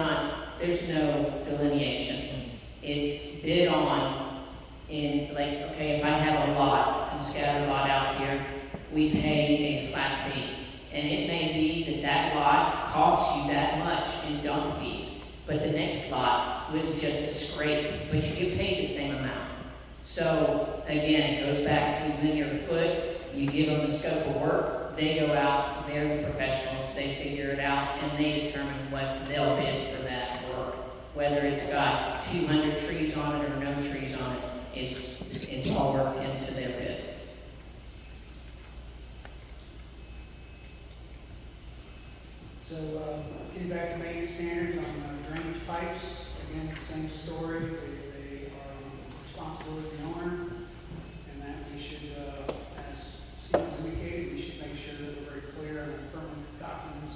no delineation. It's bid on in, like, okay, if I have a lot, a scattered lot out here, we pay a flat fee. And it may be that lot costs you that much in dump fees, but the next lot was just a scrape, but you get paid the same amount. So again, it goes back to linear foot. You give them the scope of work, they go out, they're the professionals, they figure it out, and they determine what they'll bid for that work. Whether it's got 200 trees on it or no trees on it, it's all worked into their bid. So, getting back to maintenance standards on drainage pipes, again, same story. They are the responsibility of the owner, and that we should, as Steve indicated, we should make sure that we're very clear on the permanent documents,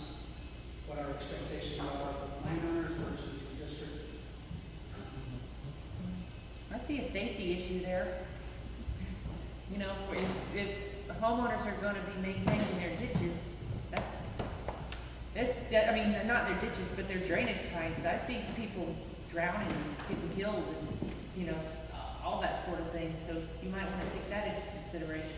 what our expectations are of the landowners versus the district. I see a safety issue there. You know, if homeowners are gonna be maintaining their ditches, I mean, they're not their ditches, but their drainage pipes. I see people drowning and getting killed and, you know, all that sort of thing. So you might want to take that into consideration.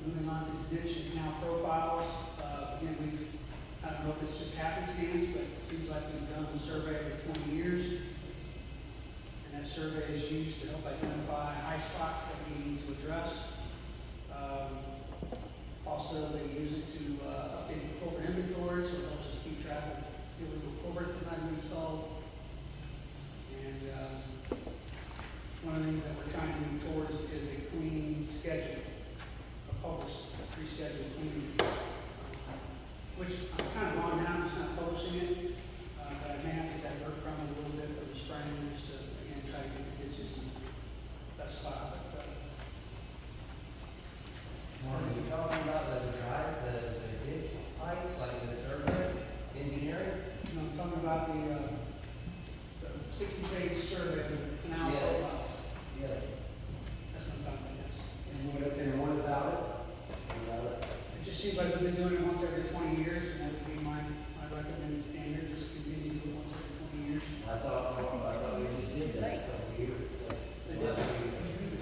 Moving on to the ditch and canal profiles, again, I don't know if it's just happenstance, but it seems like we've done the survey every 20 years. And that survey is used to help identify high spots that we need to address. Also, they use it to update the culvert inventory, so it helps us keep track of illegal culverts that might be installed. And one of the things that we're trying to move towards is a cleaning schedule, a published, pre-scheduled cleaning, which I'm kind of on now, I'm just not publishing it, but I may have to divert from it a little bit for the spring, just to, again, try to get the ditches in the best spot. Are you talking about the ditch pipes, like the survey engineering? No, I'm talking about the 60-page survey of the canal Yes. profile. Yes. That's what I'm talking about, yes. And what about it? It just seems like we've been doing it once every 20 years, and that would be my recommended standard, just continue to do it once every 20 years. I thought we just did that a couple of years. They did.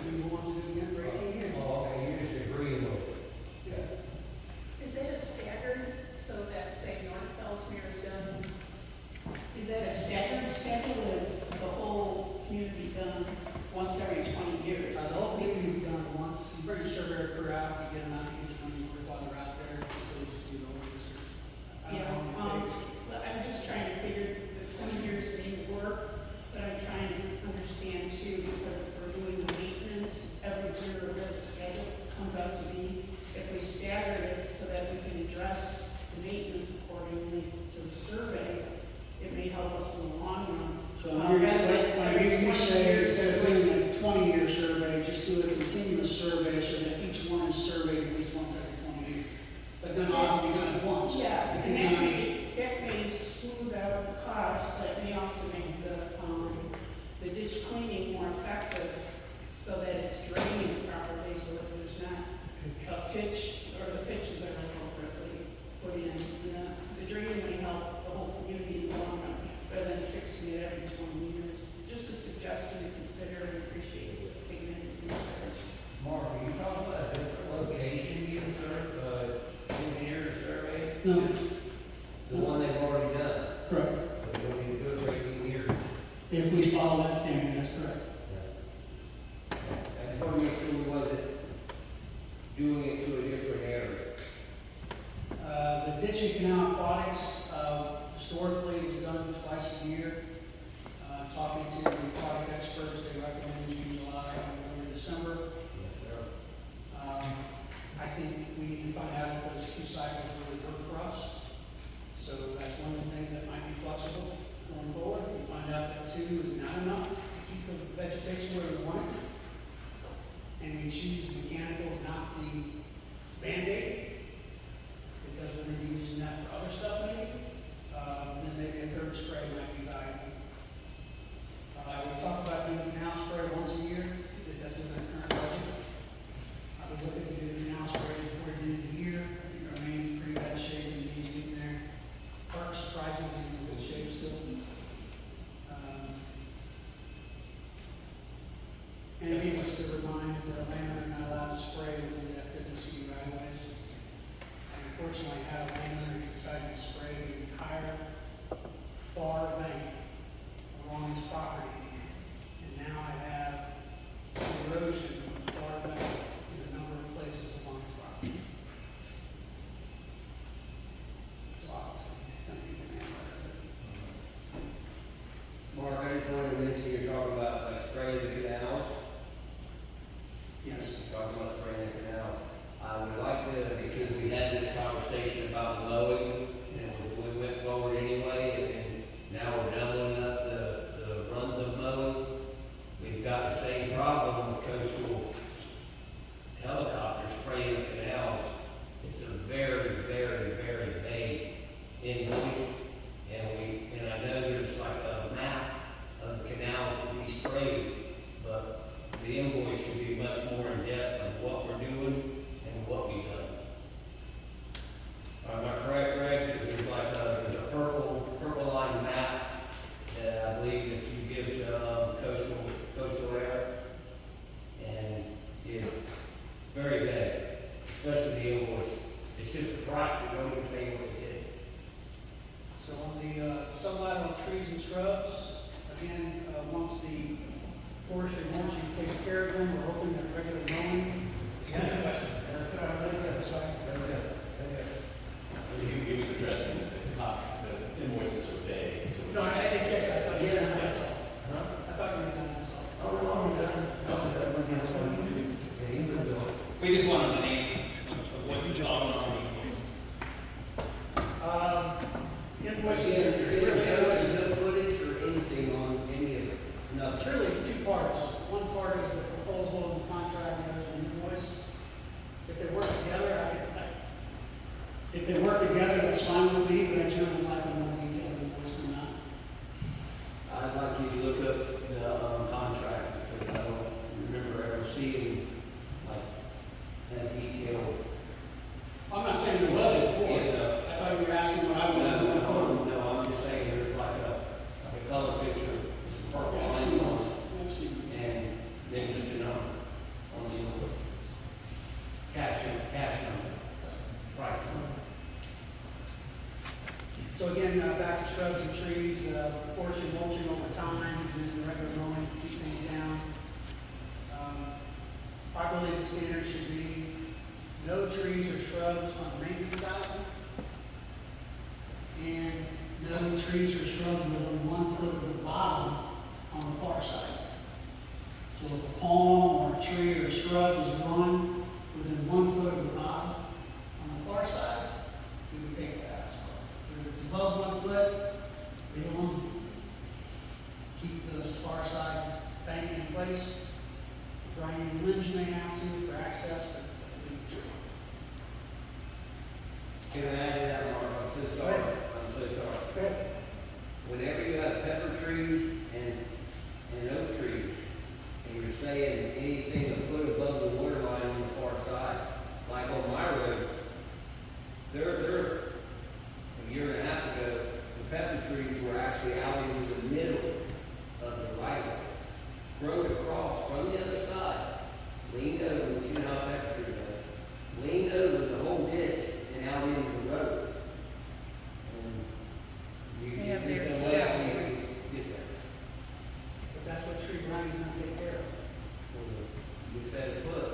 We want to do it again for 18 years. Oh, okay, you're just agreeing with it. Is that a staggered, so that, say, North Fellsmere is done? Is that a staggered schedule, or is the whole community done once every 20 years? The whole community is done once. You bring a surveyor crew out, you get them out, you get them money work while they're out there, so you just do the whole district. I don't know how long it takes. Well, I'm just trying to figure the 20 years being work, but I'm trying to understand too, because if we're doing the maintenance every year, where the schedule comes out to be, if we stagger it so that we can address the maintenance accordingly to the survey, it may help us in the long run. So when you say, instead of doing a 20-year survey, just do a continuous survey so that each one is surveyed at least No, The one they've already done. correct. But we don't need to do it for 18 years. If we follow that standard, that's correct. I just want to make sure we wasn't doing it to a different area. The ditch and canal aquatics, historically, is done twice a year. Talking to the aquatic experts, they recommend June, July, November, December. I think we need to find out if those two cycles really work for us. So that's one of the things that might be flexible going forward. We find out that two is not enough to keep the vegetation where we want it. And we choose mechanicals, not the Band-Aid, because we're going to be using that for other stuff maybe. Then maybe a third spray might be valuable. We talk about doing canal spray once a year, because that's within the current budget. I was looking to do the canal spray before the end of the year. I think our main's in pretty bad shape and needs to get in there. Park surprisingly is in good shape still. And again, just to remind the landowner not allowed to spray within the FWC right of ways. And unfortunately, I had a landowner decided to spray the entire far bank along his property. And now I have erosion of the far bank in a number of places along his property. It's obviously going to be the man Mark, I just wanted to mention, you're talking about like spraying the canals. Yes. Talking about spraying the canals. I would like to, because we had this conversation about mowing, and we went forward anyway, and now we're doubling up the runs of mowing. We've got the same problem with coastal helicopters spraying the canals. It's a very, very, very vague invoice, and I know there's like a map of the canals to be sprayed, but the invoice should be much more in depth of what we're doing and what we've done. Am I correct, Greg? Because there's like there's a purple line map that I believe if you give to coastal air, and it's very vague, especially the invoice. It's just the price that don't even tell you what it is. So on the sublateral trees and shrubs, again, once the forestry mulching takes care of them, we're hoping that regular mowing. Yeah, no question. That's what I really got, sorry. He was addressing the invoices are vague, so. No, I didn't catch that. I thought you were done, that's all. I thought you were done, that's all. We just wanted an answer of what you just thought on Invoices, Is there footage or anything on any of it? No. it's really two parts. One part is the proposal and the contract, and the other is the invoice. If they work together, if they work together, that's fine with me, but I generally like a more detailed invoice than that. I'd like you to look up the contract, because I don't remember ever seeing like that detailed. I'm not saying there wasn't before. Yeah. I thought you were asking what I would do before. No, I'm just saying there's like a color picture, just a purple Yeah, I've line seen on one. I've seen one. it, and then just a number on the invoice. Cash number, price number. So again, back to shrubs and trees, portion mulching over time, doing the regular mowing, to keep things down. Populated standards should be no trees or shrubs on the maintenance side, and no trees or shrubs within 1 foot of the bottom on the far side. So if a palm or a tree or a shrub is growing within 1 foot of the bottom on the far side, we would take that out as well. If it's above 1 foot, leave it alone. Keep the far side bank in place. Grinding limbs may have to for access, but leave it true. Can I add to that, Mark? I'm so sorry. I'm so sorry. Go ahead. Whenever you have pepper trees and oak trees, and you're saying anything a foot above the water line on the far side, like on my road, they're a year and a half ago, the pepper trees were actually out into the middle of the right of way. Rode across from the other side, leaned over, which you know how pepper tree does, leaned over the whole ditch and out into the road. gonna take care of? You said a foot.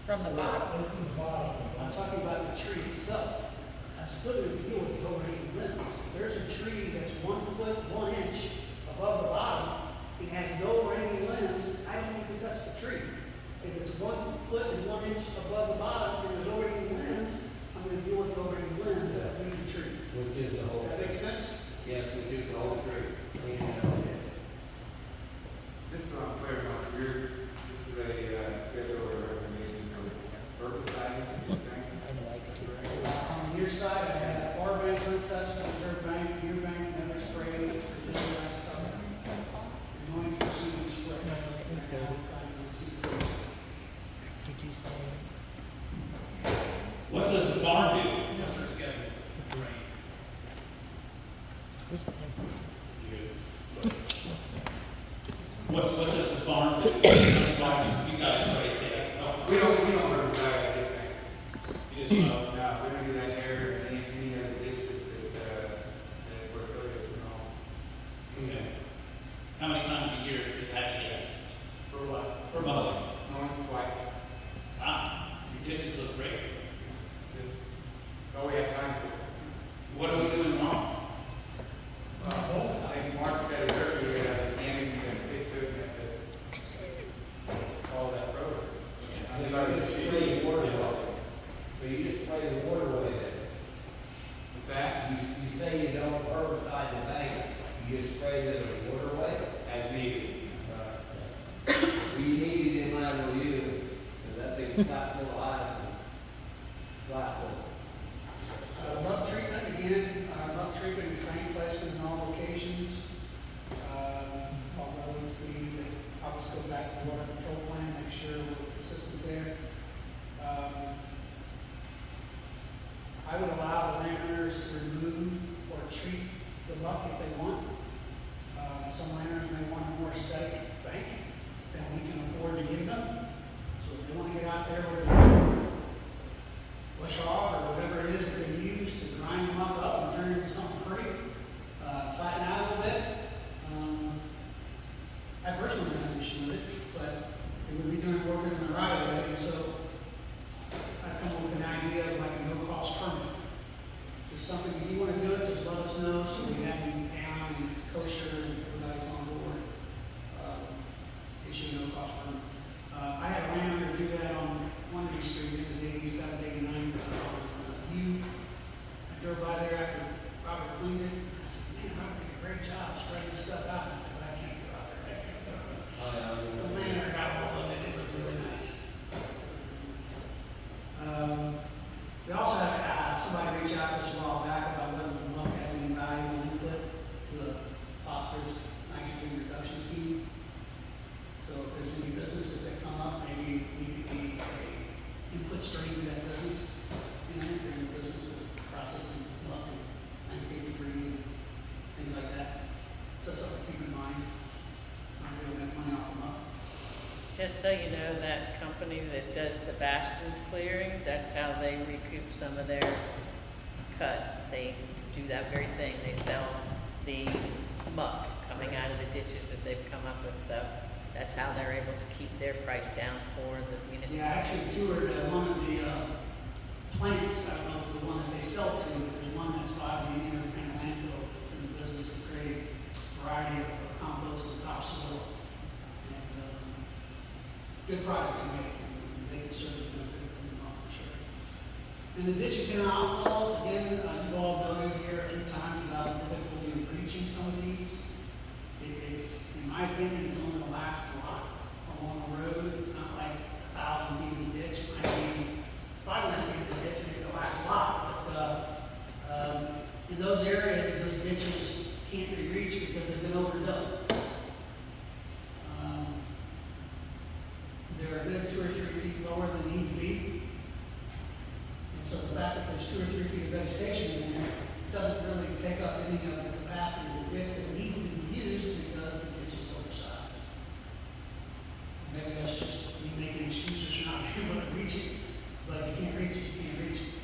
From the bottom. I'm talking about the tree itself. I'm still gonna deal with the overhanging limbs. If there's a tree that's 1 foot, 1 inch above the bottom, it has no overhanging limbs, I don't need to touch the tree. If it's 1 foot and 1 inch above the bottom and there's overhanging limbs, I'm gonna deal with the overhanging limbs that leave the tree. Which is the whole Does that tree. make sense? Yes, which is the whole tree. Clean it out. Just so I'm clear, Mark, this is a schedule or recommendation from herbicide, you think? On your side, I had far bank, untouched, reserve bank, your bank, never sprayed, just last cover. Anointing preceding spray. Did you say? What does the farm do? This one. What does the farm do? You guys right there. We don't herbicide, I think. You just know. No, we don't do that there, and any other districts that we're affiliated with, no. Okay. How many times a year does it have to get? For what? For mowing. Only twice. Ah, your ditches look great. Oh, we have time for it. What are we doing wrong? I think Mark said it earlier, standing and 6 foot at all that road. I think I just spray the water away. So you just spray the water away then? What's that? You say you don't herbicide the bank, you just spray the water away? As needed. We need it in my review, because that big slap full of ice is slap full. Rough treatment, again, rough treatment is bank placement in all locations. Although we always go back to the water control plan, make sure we're consistent there. I would allow the landowners to remove or treat the muck if they want. Some landowners may want a more aesthetic bank than we can afford to give them. So if they want to get out there with a bush hog or whatever it is that they use to grind them up and turn it into something pretty, flatten out a little bit. I personally don't have an issue with it, but it would be doing work in the right of way, and so I come up with an idea of like a no-cost permit. If it's something that you want to do it, just let us know so we have it down and it's kosher and everybody's on board. Issue a no-cost permit. I had a landowner do that on one of these streets, it was 87, 89, I drove by there after Robert cleaned it, I said, man, Robert did a great job spreading this stuff out. I said, I can't go out there. The landowner got all of it, it looked really nice. We also had somebody reach out to us a while back about whether the muck has any valuable input to the phosphorus nitrogen reduction scheme. So if there's any businesses that come up, maybe we could be a input stream to that business. You know, if you're in the business of processing muck and landscape debris and things like that. That's something to keep in mind. Not really make money off of muck. Just so you know, that company that does Sebastian's clearing, that's how they recoup some of their cut. They do that very thing. They sell the muck coming out of the ditches that they've come up with. So that's how they're able to keep their price down for the municipality. Yeah, I actually toured one of the plants. I don't know if it's the one that they sell to, but there's one that's by the Indian kind of landfill that's in the business of creating a variety of compost and topsoil. And good product they make, and they can certainly benefit from the market, sure. And the ditch and canal falls, again, you've all noted here a few times about the difficulty in breaching some of these. It's, in my opinion, it's only the last lot along the road. It's not like 1,000 feet in the ditch, it might be 500 feet in the ditch, maybe the last lot. But in those areas, those ditches can't be reached because they've been overdone. They're a good 2 or 3 feet lower than they need to be. And so the fact that there's 2 or 3 feet of vegetation in there doesn't really take up any of the capacity of the ditch that needs to be used because the ditch is oversized. Maybe that's just me making excuses for not being able to reach it, but if you can't reach it, you can't reach it.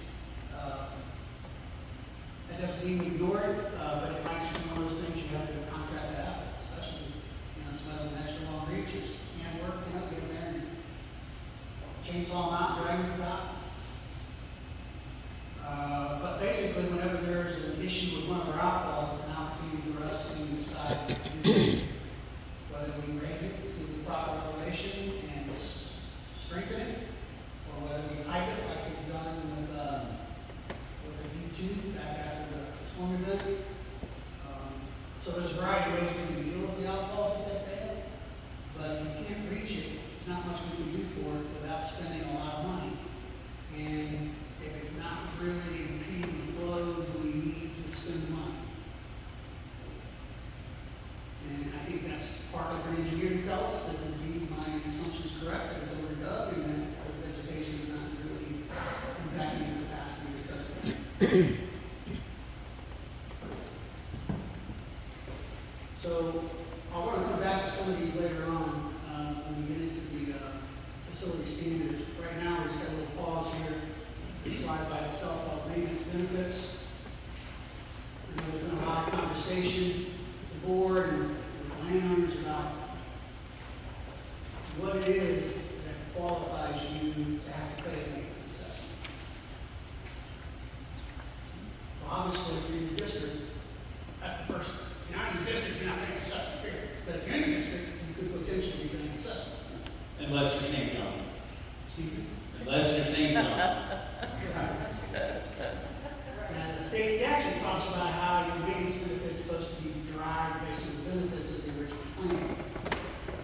That doesn't mean we ignore it, but it might be one of those things you have to contract out, especially, you know, some of the extra long chainsaw them out, drag them to the top. But basically, whenever there's an issue with one of our outfalls, it's an opportunity for us to decide what to do. Whether we raise it to the proper elevation and strengthen it, or whether we pipe it like it's done with a U2 back after the storm event. So there's a variety of ways we can deal with the outfalls if they fail, but you can't reach it. There's not much we can do for it without spending a lot of money. And if it's not really impeding the flow, we need to spend money. And I think that's partly for an engineer to tell us that indeed my assumption is correct, as overdug, and that the vegetation is not really impacting the capacity because of that. So I want to come back to some of these later on when we get into the facility standards. Right now, we're just got a little pause here. The slide by itself called maintenance benefits. I know there's been a lot of conversation with the board and with landowners about what it is that qualifies you to have to pay a maintenance assessment. Well, obviously, if you're in the district, that's the first thing. If you're not in the district, you're not paying an assessment, period. But if you're in the district, you could potentially be paying an assessment. Unless you're St. John's. Excuse me? Unless you're St. John's. Now, the state statute talks about how your maintenance benefits supposed to be derived based on the benefits of the original plan.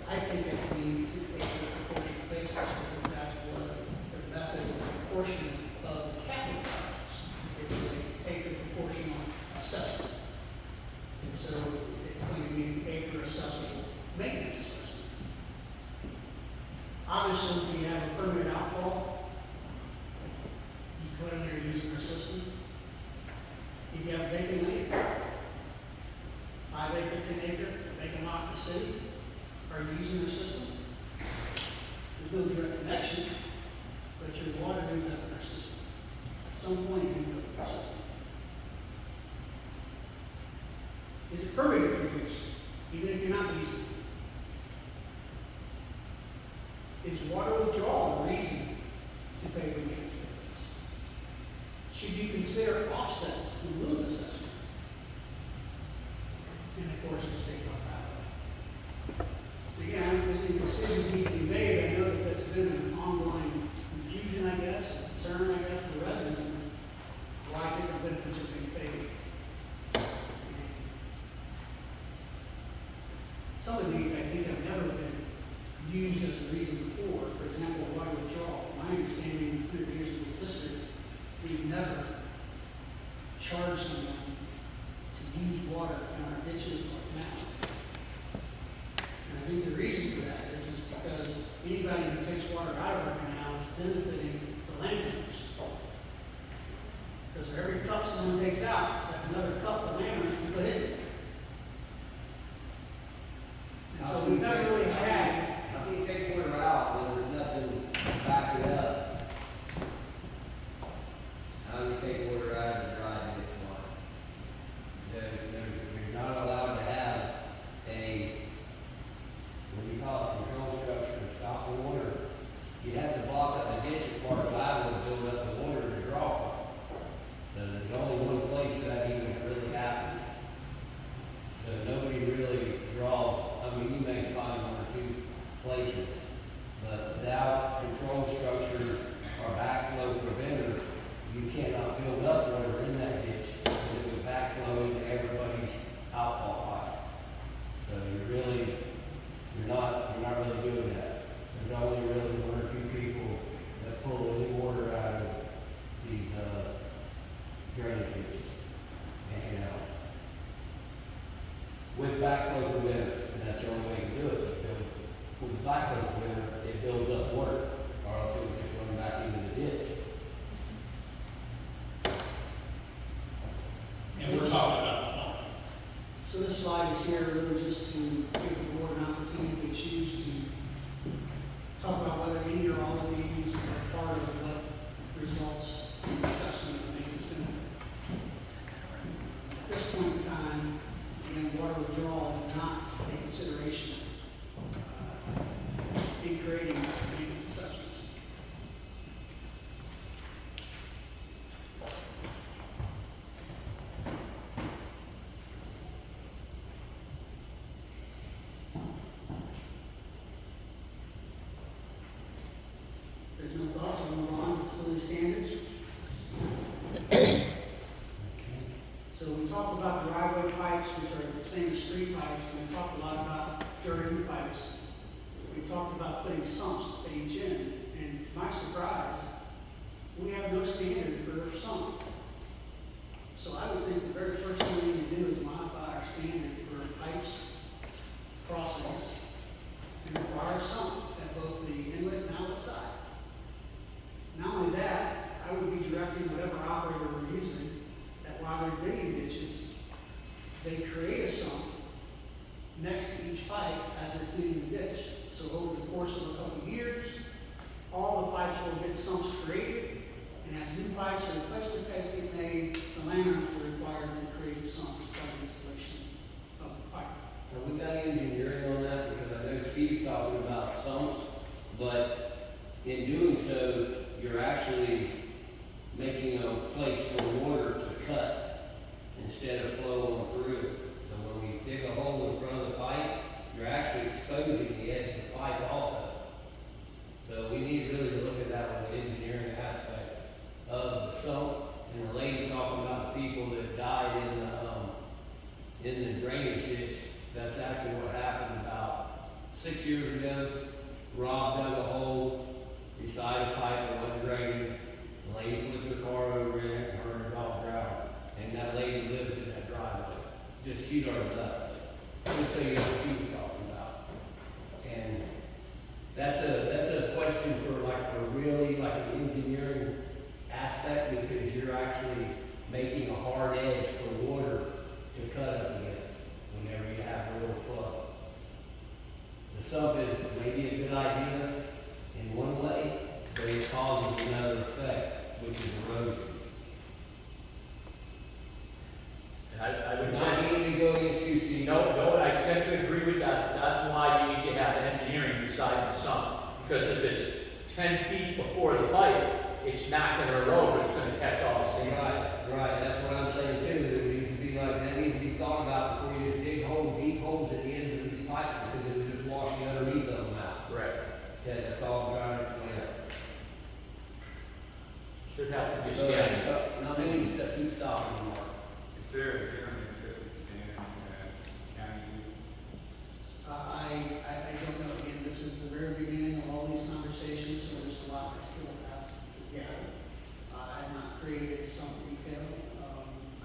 I take that to mean it's a proportionate basis because that was the method of proportion of the capital projects. It was a acre proportional assessment. And so it's going to be an acre assessable maintenance assessment. Obviously, if you have a permanent outfall, you clearly are using our system. If you have vacant land, 5 acre, 10 acre, vacant lot in the city, are you using our system? There's no direct connection, but your water ends up in our system. At some point, it ends up in our system. Is it permitted for use, even if you're not using it? Is water withdrawal a reason to pay for maintenance benefits? Should you consider offsets in lieu of assessment? And of course, the state law pathway. Again, as the decisions need to be made, I know that that's been an ongoing confusion, I guess, a concern, I guess, for residents, and why different benefits are being paid. Some of these, I think, have never been used as a reason before. For example, water withdrawal. My understanding, in 100 years in this district, we've never charged someone to use water in our ditches or canals. And I think the reason for that is because anybody who takes water out of our canal is benefiting the landowners. Because for every cup someone takes out, that's another cup the landowners can put in. And so we've never really had. How can you take water out when there's nothing to back it up? How do you take water out of the dry ditch water? You're not allowed to have a, what do you call it, control structure to stop the water. You have to block up the ditch as part of lateral to build up the water to draw from. So there's only one place that even really happens. So nobody really draws. I mean, you may find 1 or 2 places, but without control structures or backflow preventers, you cannot build up water in that ditch because it would backflow into everybody's outfall pipe. So you're not really doing that. There's only really 1 or 2 people that pull any water out of these drainage ditches and canals with backflow preventers, and that's the only way to do it. With the backflow preventer, it builds up water, or else it would just run back into the ditch. And we're talking about the farm. So this slide is here really just to give the board an opportunity to choose to talk about whether any or all of these are part of what results in the assessment of maintenance benefit. At this point in time, again, water withdrawal is not a consideration in creating maintenance assessments. we talked about putting sumps at each end, and to my surprise, we have no standard for a sump. So I would think the very first thing we need to do is modify our standard for pipes, crossings, and require a sump at both the inlet and outlet side. Not only that, I would be directing whatever operator we're using that while they're digging ditches, they create a sump next to each pipe as they're cleaning the ditch. So over the course of a couple of years, all the pipes will get sumps created, and as new pipes or replacement pipes get made, the landowners are required to create sumps by the installation of the pipe. Have we got engineering on that? Because I know Steve's talking about sumps, but in doing so, you're actually making a place for water to cut instead of flowing through. So when we dig a hole in front of the pipe, you're actually exposing the edge of the pipe also. So we need really to look at that on the engineering aspect of the sump. And the lady talking about the people that died in the drainage ditch, that's actually what happened about 6 years ago. Rob dug a hole beside a pipe that wasn't draining. The lady flipped her car over in it and her dog drowned. And that lady lives in that driveway. Just she'd already left. Just so you know what she was talking about. And that's a question for like a really like an engineering aspect, because you're actually making a hard edge for water to cut up against whenever you have a little flow. The sump is maybe a good idea in one way, but it causes another effect, which is erosion. And I would Not meaning to go against you, Steve. No, I tend to agree with that. That's why you need to have engineering beside the sump. Because if it's 10 feet before the pipe, it's not going to erode, but it's going to catch all the same. Right, that's what I'm saying too, that it needs to be like, that needs to be thought about before you just dig holes, deep holes at the ends of these pipes, because it would just wash the underneath of them out. Correct. Yeah, that's all I'm trying to point out. Should have to be So, scanned. not many to keep stopping anymore. Is there a different accepted standard county uses? I don't know, again, this is the very beginning of all these conversations, so there's a lot I still have to gather. I have not created some detail.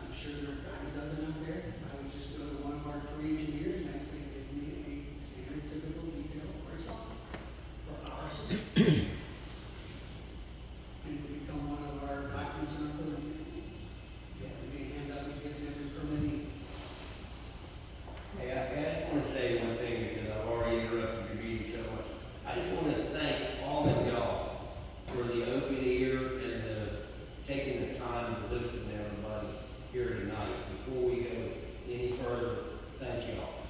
I'm sure there are dime a dozen out there. I would just go to one of our 3 engineers and I'd say, give me a standard typical detail for a sump, for our system. And it would become one of our documents in our code. Yeah, we hand out, we get every permitting. Hey, I just want to say one thing, because I've already interrupted your meeting so much. I just want to thank all of y'all for the open ear and taking the time to listen to everybody here tonight. Before we go any further, thank y'all.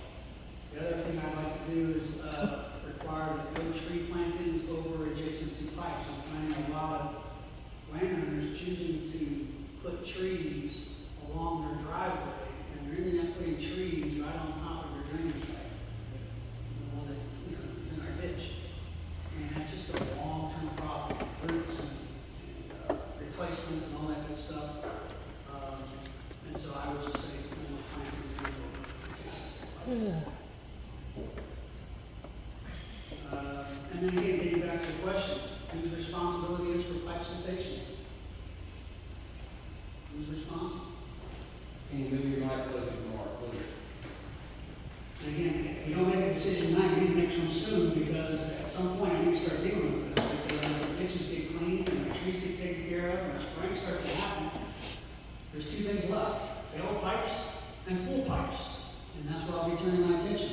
The other thing I'd like to do is require that no tree plantings over adjacent to pipes. I'm finding a lot of landowners choosing to put trees along their driveway, and they're ending up putting trees right on top of their drainage pipe. The one that, is in our ditch. And that's just a long-term problem, roots and replacements and all that good stuff. And so I would just say, planting trees over adjacent to pipes. And then again, getting back to the question, whose responsibility is for pipe siltation? Who's responsible? Can you move your mic closer to Mark, please? And again, if you don't make a decision tonight, you need to make some soon, because at some point you need to start dealing with this. Because when the ditches get cleaned and the trees get taken care of and the spring starts to happen, there's 2 things left, failed pipes and full pipes. And that's where I'll be turning my attention.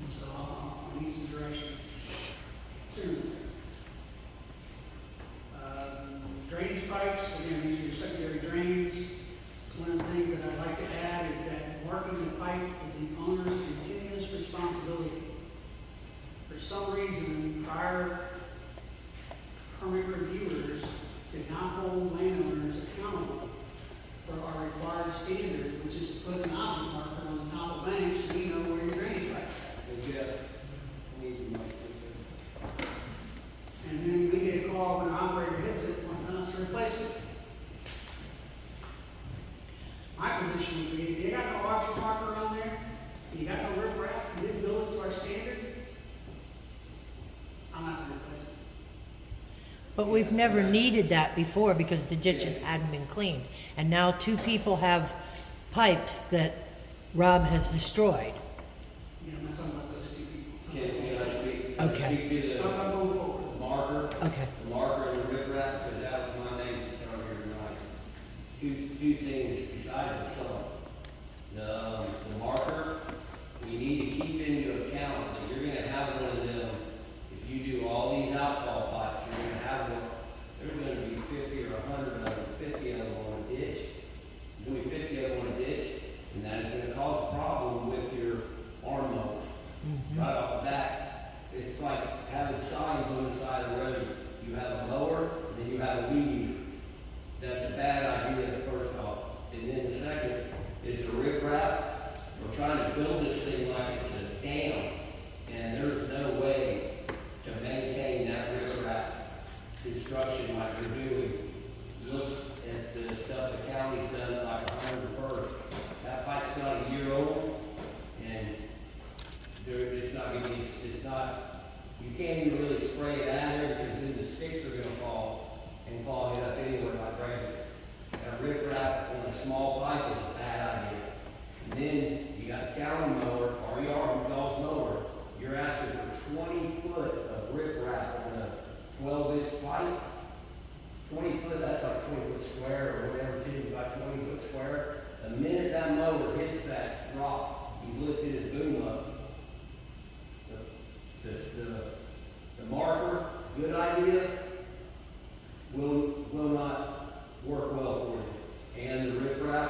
And so I need some direction soon. Drainage pipes, again, these are your secondary drains. One of the things that I'd like to add is that marking the pipe is the owner's continuous responsibility. For some reason, prior permit reviewers did not hold landowners accountable for our required standard, which is to put an object marker on the top of banks so we know where your drainage pipes are. Hey, Jeff, I need your mic, please. And then we get a call when an operator hits it, wanting us to replace it. My position would be, if you got no object marker on there, and you got no riprap, you didn't build it to our standard, But we've never needed that before because the ditches hadn't been cleaned. And now 2 people have pipes that Rob has destroyed. You know, I'm not talking about those 2 people. Can I speak? Okay. Speak to the I'm going forward. marker? Okay. The marker and the riprap, because that was my name to start here tonight. Two things besides the sun. The marker, we need to keep into account that you're gonna have one of them. If you do all these outfall pipes, you're gonna have one, there's gonna be 50 or 100 of them, 50 of them on a ditch. There's gonna be 50 of them on a ditch, and that is gonna cause a problem with your arm mowers. Right off the bat, it's like having signs on the side of the road. You have a mower, and then you have a weed eater. That's a bad idea, first off. And then the second is the riprap. We're trying to build this thing like it's a dam, and there's no way to maintain that riprap construction like you're doing. Look at the stuff the county's done at like 101st. That pipe's not a year old, and it's not gonna be, it's not, you can't even really spray it out there because then the sticks are gonna fall and clog it up anywhere like branches. A riprap on a small pipe is a bad idea. And then you got a county mower or y'all's mower, you're asking for 20 foot of riprap on a 12-inch pipe. 20 foot, that's like 20 foot square or whatever, too, about 20 foot square. The minute that mower hits that rock, he's lifted his boom up. The marker, good idea, will not work well for you. And the riprap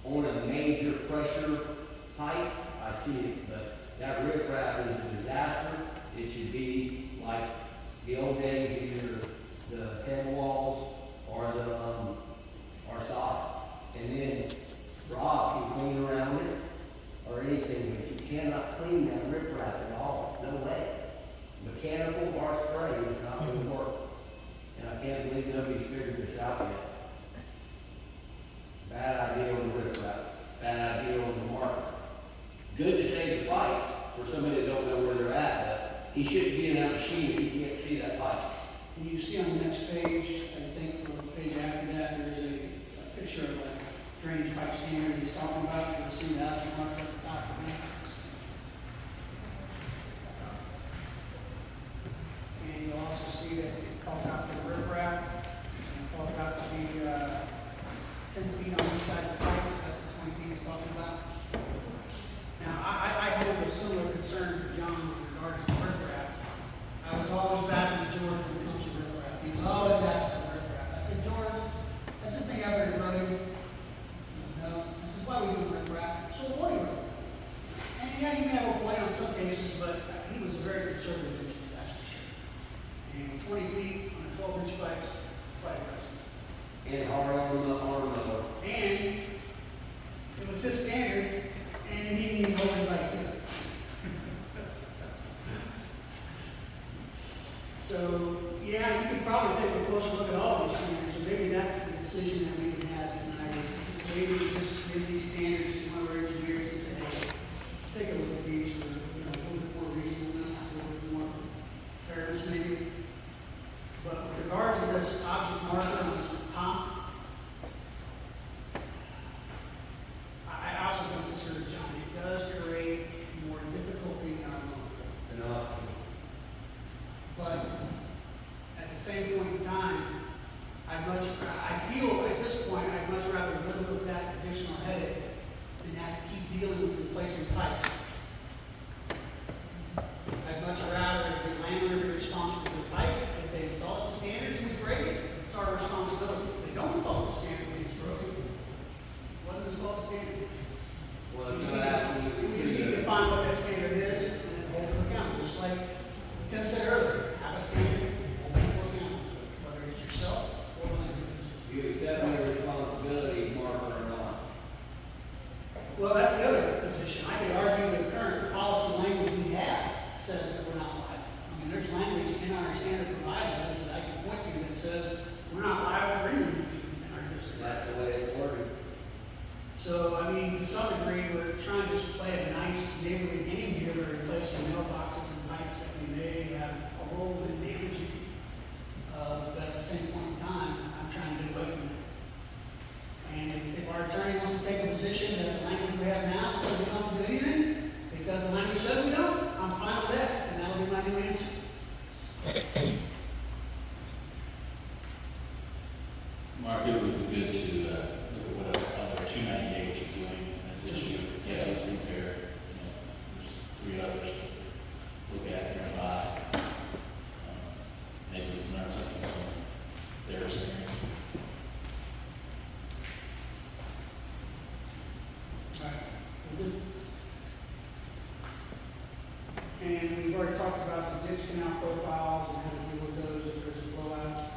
on a major pressure pipe, I see it, but that riprap is a disaster. It should be like the old days, either the head walls or the or sock. And then Rob can clean around it or anything, but you cannot clean that riprap at all. No way. Mechanical bar spray is not going to work. And I can't believe nobody's figured this out yet. Bad idea on the riprap. Bad idea on the marker. Good to save the pipe for somebody that don't know where they're at, but he shouldn't be in that machine if he can't see that pipe. And you see on the next page, I think on the page after that, there's a picture of a drainage pipe standard he's talking about. You'll see that marked at the top of it. And you'll also see that it calls out for the riprap, and it calls out to be 10 feet on each side of the pipe, so that's the 20 feet he's talking about. Now, I hold a similar concern to John in regards to riprap. I was always backing George when it comes to riprap. He was always asking for riprap. I said, George, has this thing ever been running? No. I said, why are we doing riprap? So what are you doing? And yeah, you may have a point on some cases, but he was a very conservative engineer, that's for sure. And 20 feet on a 12-inch pipe's quite aggressive. And hard on the arm mower. And it was his standard, and he didn't even hold anybody to it. So, yeah, you could probably take a closer look at all these standards, and maybe that's the decision that we can have tonight, is maybe just give these standards to one of our engineers and say, hey, take a look at these for, you know, a little bit more reasonableness, a little bit more fairness maybe. But with regards to this object marker on this top, I also don't disagree with John. It does create more difficulty in our mode. Enough. But at the same point in time, I feel at this point, I'd much rather live with that additional headache than have to keep dealing with replacing pipes. I'd much rather the landowner be responsible for the pipe. If they install it to standards, we break it. It's our responsibility. If they don't install it to standards, when it's broken, what is installed to standards? Well, We it's just not absolutely we just need to find what that standard is and then hold it accountable. Just like Tim said earlier, have a standard, hold people accountable, whether it's yourself or the landowner. You accept your responsibility, marker or not. Well, that's the other position. I could argue the current policy language we have says that we're not liable. I mean, there's language in our standard provisos that I can point to that says we're not liable for anything in our district. That's the way it's worded. So, I mean, to some degree, we're trying to just play a nice neighborly game here to replace some mailboxes and pipes that we may have a role in damaging. about the ditch canal profiles and how to deal with those if there's a blowout.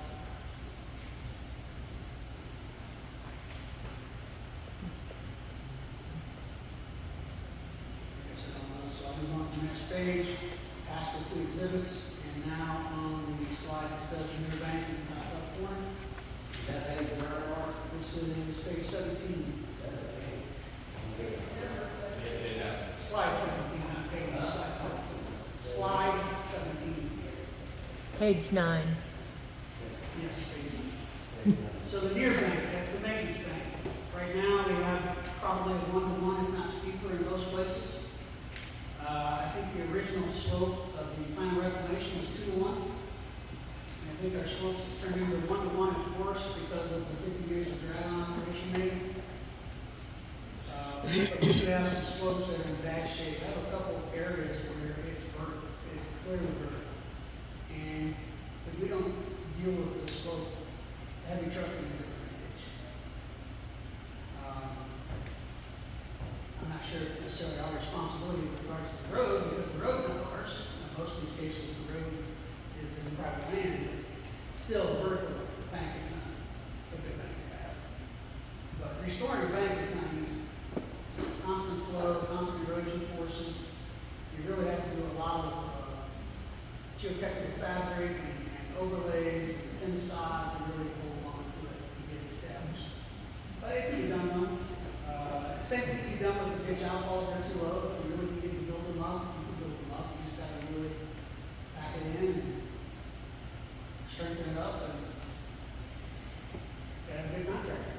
I guess I don't know, so I'll move on to the next page, past the two exhibits, and now on the slide that says New Bank in the top left corner. Is that page where, Mark? This is page 17. Slide 17, not page, slide 17. Slide 17. Page 9. Yes, page 9. So the near bank, that's the maintenance bank. Right now, we have probably a 1-to-1, if not steeper in most places. I think the original slope of the plan of reclamation was 2-to-1. And I think our slopes turned into 1-to-1 at first because of the 50 years of drag on operation made. But we do have some slopes that are in bad shape. I have a couple of areas where it's burnt, it's clearly burnt. And if we don't deal with the slope, heavy trucking is going to ditch. I'm not sure it's necessarily our responsibility with regards to the road, because the road's not ours. In most of these cases, the road is in private land. Still, vertical bank is not a good bank to have. But restoring a bank is not easy. Constant flow, constant erosion forces. You really have to do a lot of geotechnical fabric and overlays and thin sods to really hold on to it and get it established. But it can be done though. Same thing can be done with the ditch outfalls. They're too low. If you really need to build them up, you can build them up. You just got to really pack it in and strengthen it up and get a big contractor.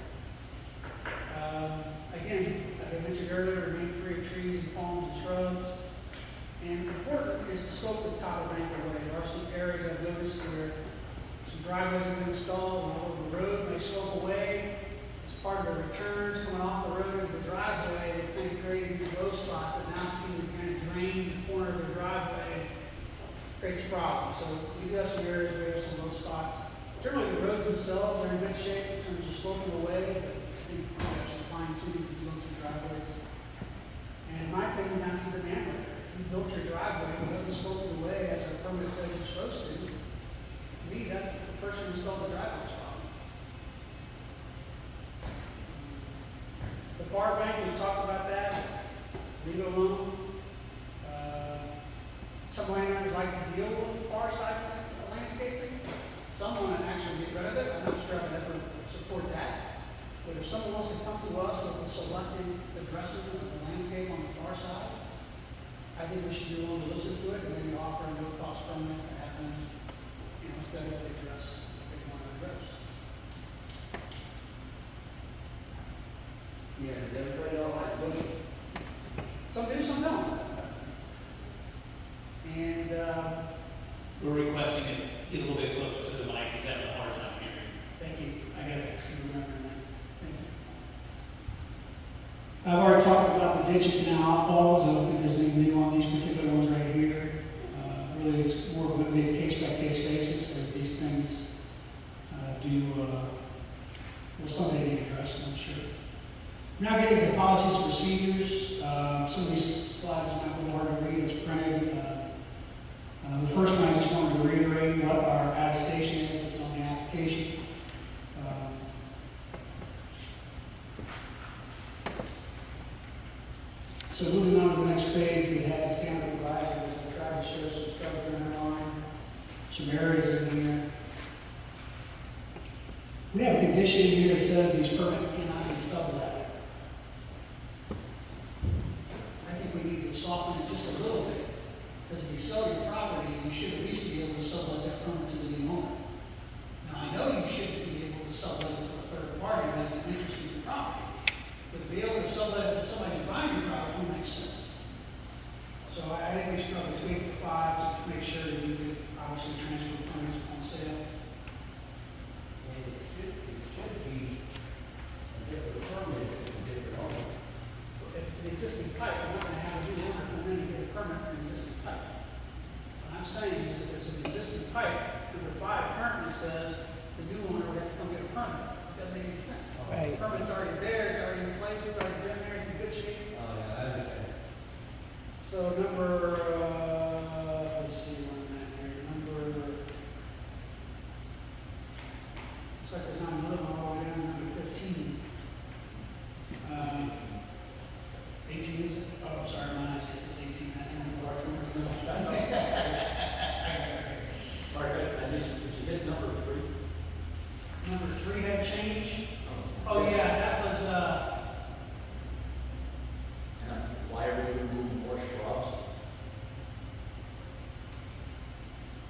Again, as I mentioned earlier, remain free of trees and palms and shrubs. And important is to slope the top of bank away. There are some areas I've noticed where some driveways have been installed and all over the road, they slope away. As part of the returns coming off the road to the driveway, they kind of created these low spots that now seem to kind of drain the corner of the driveway, creates problems. So we do have some areas where there's some low spots. Generally, the roads themselves are in good shape in terms of sloping away, but I think we have some fine tuning to do on some driveways. And in my opinion, that's the demand right there. You built your driveway, you haven't sloped away as our permit says you're supposed to. To me, that's the person who installed the driveway's problem. The far bank, we talked about that. Leave it alone. Some landowners like to deal with the far side landscaping. Some want to actually get rid of it. I'm not sure I would ever support that. But if someone wants to come to us with a selected addressing of the landscape on the far side, I think we should be willing to listen to it and maybe offer a no-cost permit to have them, instead of the address they want to address. Yeah, does everybody all like bushel? Some do, some don't. And, We're requesting it get a little bit closer to the mic, because that's a hard time hearing. thank you. I got it. Remember that. Thank you. I've already talked about the ditch and canal outfalls. I don't think there's anything new on these particular ones right here. Really, it's more of a case-by-case basis as these things will someday be addressed, I'm sure. Now getting to policies and procedures. Some of these slides are not really hard to read. It's printed. The first one, I just wanted to reiterate what our attestation is. It's on the application. So moving on to the next page, it has the standard flags. I tried to show some structure in our line, some areas in here. We have a condition here that says these permits cannot be sublet. I think we need to soften it just a little bit, because if you sell your property, you should at least be able to sublet that permit to the new owner. Now, I know you shouldn't be able to sublet it to a third party who has an interest in your property, but to be able to sublet it to somebody buying your property makes sense. So I think we should probably tweak the 5 to make sure that you could obviously transfer the permits on sale. And it should be a different permit if it's a different owner. If it's an existing pipe, I'm not going to have a new owner come in and get a permit for an existing pipe. What I'm saying is if it's an existing pipe, number 5 currently says the new owner would have to come get a permit. It doesn't make any sense. Right. The permit's already there, it's already in place, it's already been there, it's in good shape. Oh, yeah, I understand. So number, let's see,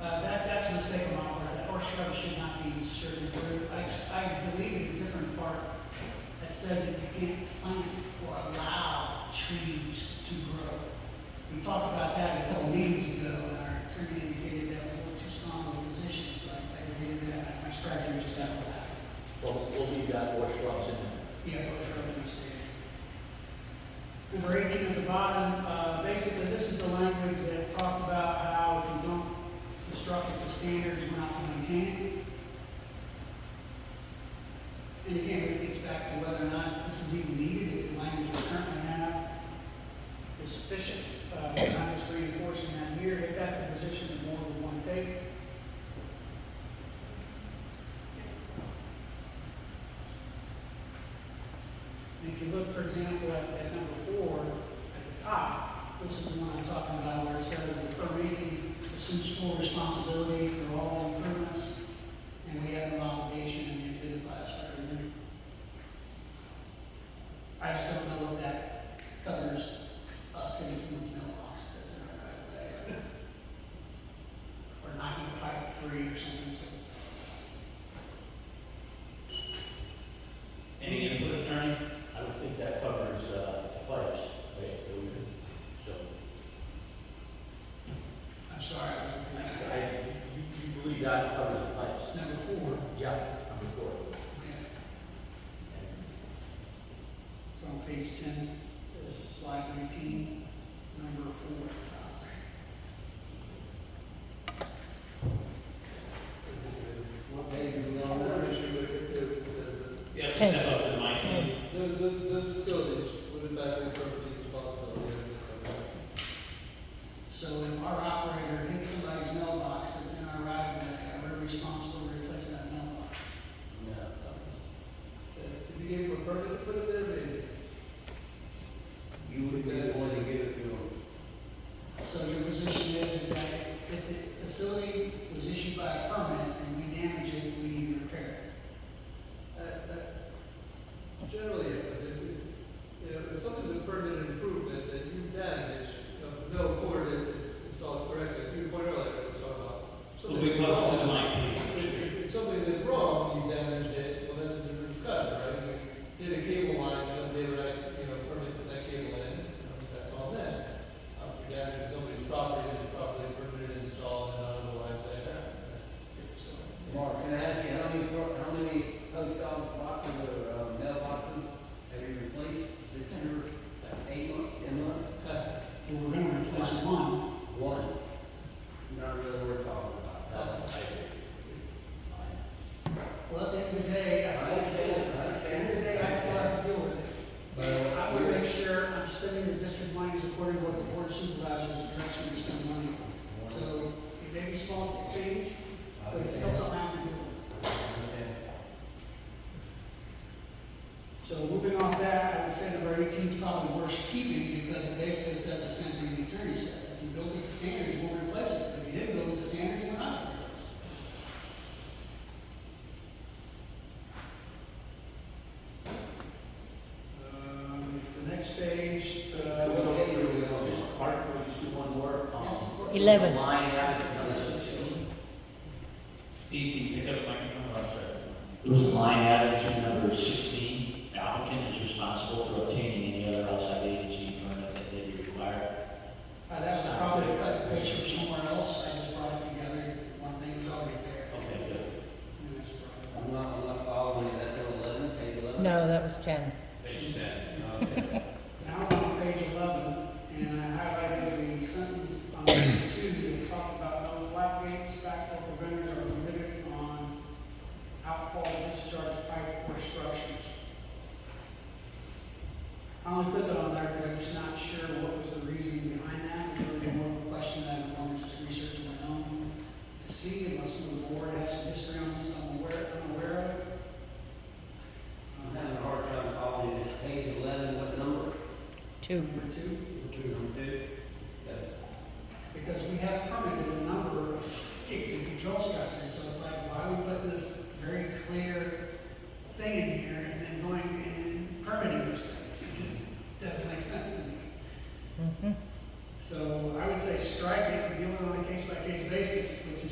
That's a mistake on my part. That horse shrubs should not be disturbed through. I deleted a different part that said that you can't plant or allow trees to grow. We talked about that a couple meetings ago, and our attorney indicated that was a little too strong of a position, so I deleted that. My strategy just got to that. We'll leave that or shrubs in there. Yeah, horse shrub in the state. Number 18 at the bottom, basically this is the language that talked about how if you don't construct it to standards, we're not going to maintain it. And again, this gets back to whether or not this is even needed, if the language we currently have is sufficient. I'm just reinforcing that here, if that's the position the board would want to take. And if you look, for example, at number 4, at the top, this is the one I'm talking about where it says the permitting assumes full responsibility for all improvements, and we have no obligation and it identifies for everything. I just don't know if that covers us getting someone's mailbox that's in our right of way. Or knocking a pipe free or something. Any input, attorney? I would think that covers pipes, right? So, I'm sorry, I was looking at that. you believe that covers the pipes? Number 4. Yeah, number 4. Yeah. So on page 10, slide 19, number 4. What page are we on now? Yeah, Ten. step up to the mic. The facilities, would in fact be perfectly responsibility. So if our operator hits somebody's mailbox that's in our right of way, are we responsible to replace that mailbox? If you gave them a permit to put it there, maybe. You would be the one to give it to them. So your position is that if the facility was issued by a permit and we damage it, we need to repair it? Generally, yes. If something's a permanent improvement that you damage, no court installed correctly, you pointed out like we were talking about. A little bit closer to the mic, please. If something's in wrong, you damaged it, well, that's a different discussion, right? You hit a cable line, they were right, permit put that cable in, that's on them. If you're damaging somebody's property, it's properly permitted and installed, and not otherwise like that. Mark, can I ask you, how many post office boxes or mailboxes have you replaced since you were 8 months, 10 months? Well, we're going to replace one. One. Not really what we're talking about. Well, at the end of the day, I understand. at the end of the day, I still have to deal with it. But I want to make sure I'm spending the district monies according to what the board of supervisors direction to spend money on. So it may be small change, but it's still something I have to do. So moving off that, I would say number 18 is probably worth keeping because it basically says the same thing the attorney says. If you built it to standards, we'll replace it. If you didn't build it to standards, we're not going to replace it. The next page, Just part, can we just do one more? 11. Line average, number 16. Steve, can you pick up the microphone? Oh, I'm sorry. It was line average number 16. The applicant is responsible for obtaining any other outside agency permit that they require. that was probably a page from somewhere else. I just brought it together. One thing was already there. Okay, good. And I just brought it up. I'm not following you, that's on 11, page 11? No, that was 10. Page 10. Okay. Now I'm on page 11, and I highlighted the sentence on page 2 that talked about no flat gates, backflow preventers are permitted on outfall discharge pipe or structures. I only put that on there because I'm just not sure what was the reasoning behind that. It's really more of a question that I want to just research on my own to see, unless the board has some history on this I'm unaware of. I'm having a hard time following this, page 11, what number? 2. Number 2. Number 2. Because we have permitted a number of gates and control structures, so it's like, why we put this very clear thing in here and then going and permitting those things? It just doesn't make sense to me. Mm-hmm. So I would say strike it and deal with it on a case-by-case basis, which is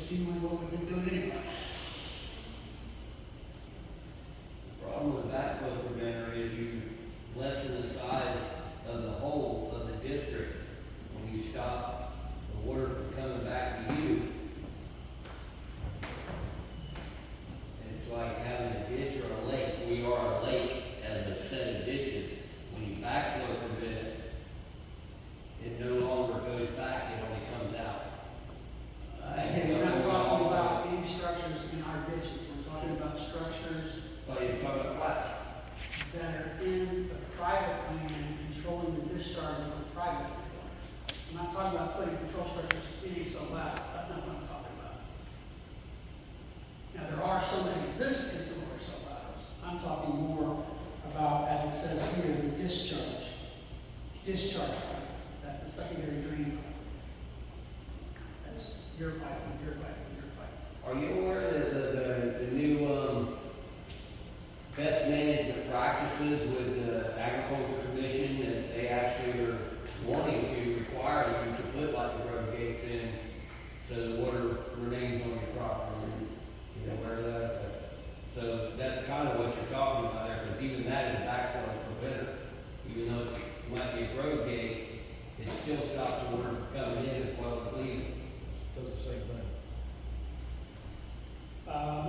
your pipe, and your pipe, and your pipe. Are you aware of the new, best management practices with the agriculture commission that they actually are wanting to require you to put like the road gates in so the water remains on your property? You know, aware of that? So that's kind of what you're talking about there, because even that is backflow preventer. Even though it might be a road gate, it still stops the water from coming in as well as leaving. Does the same thing.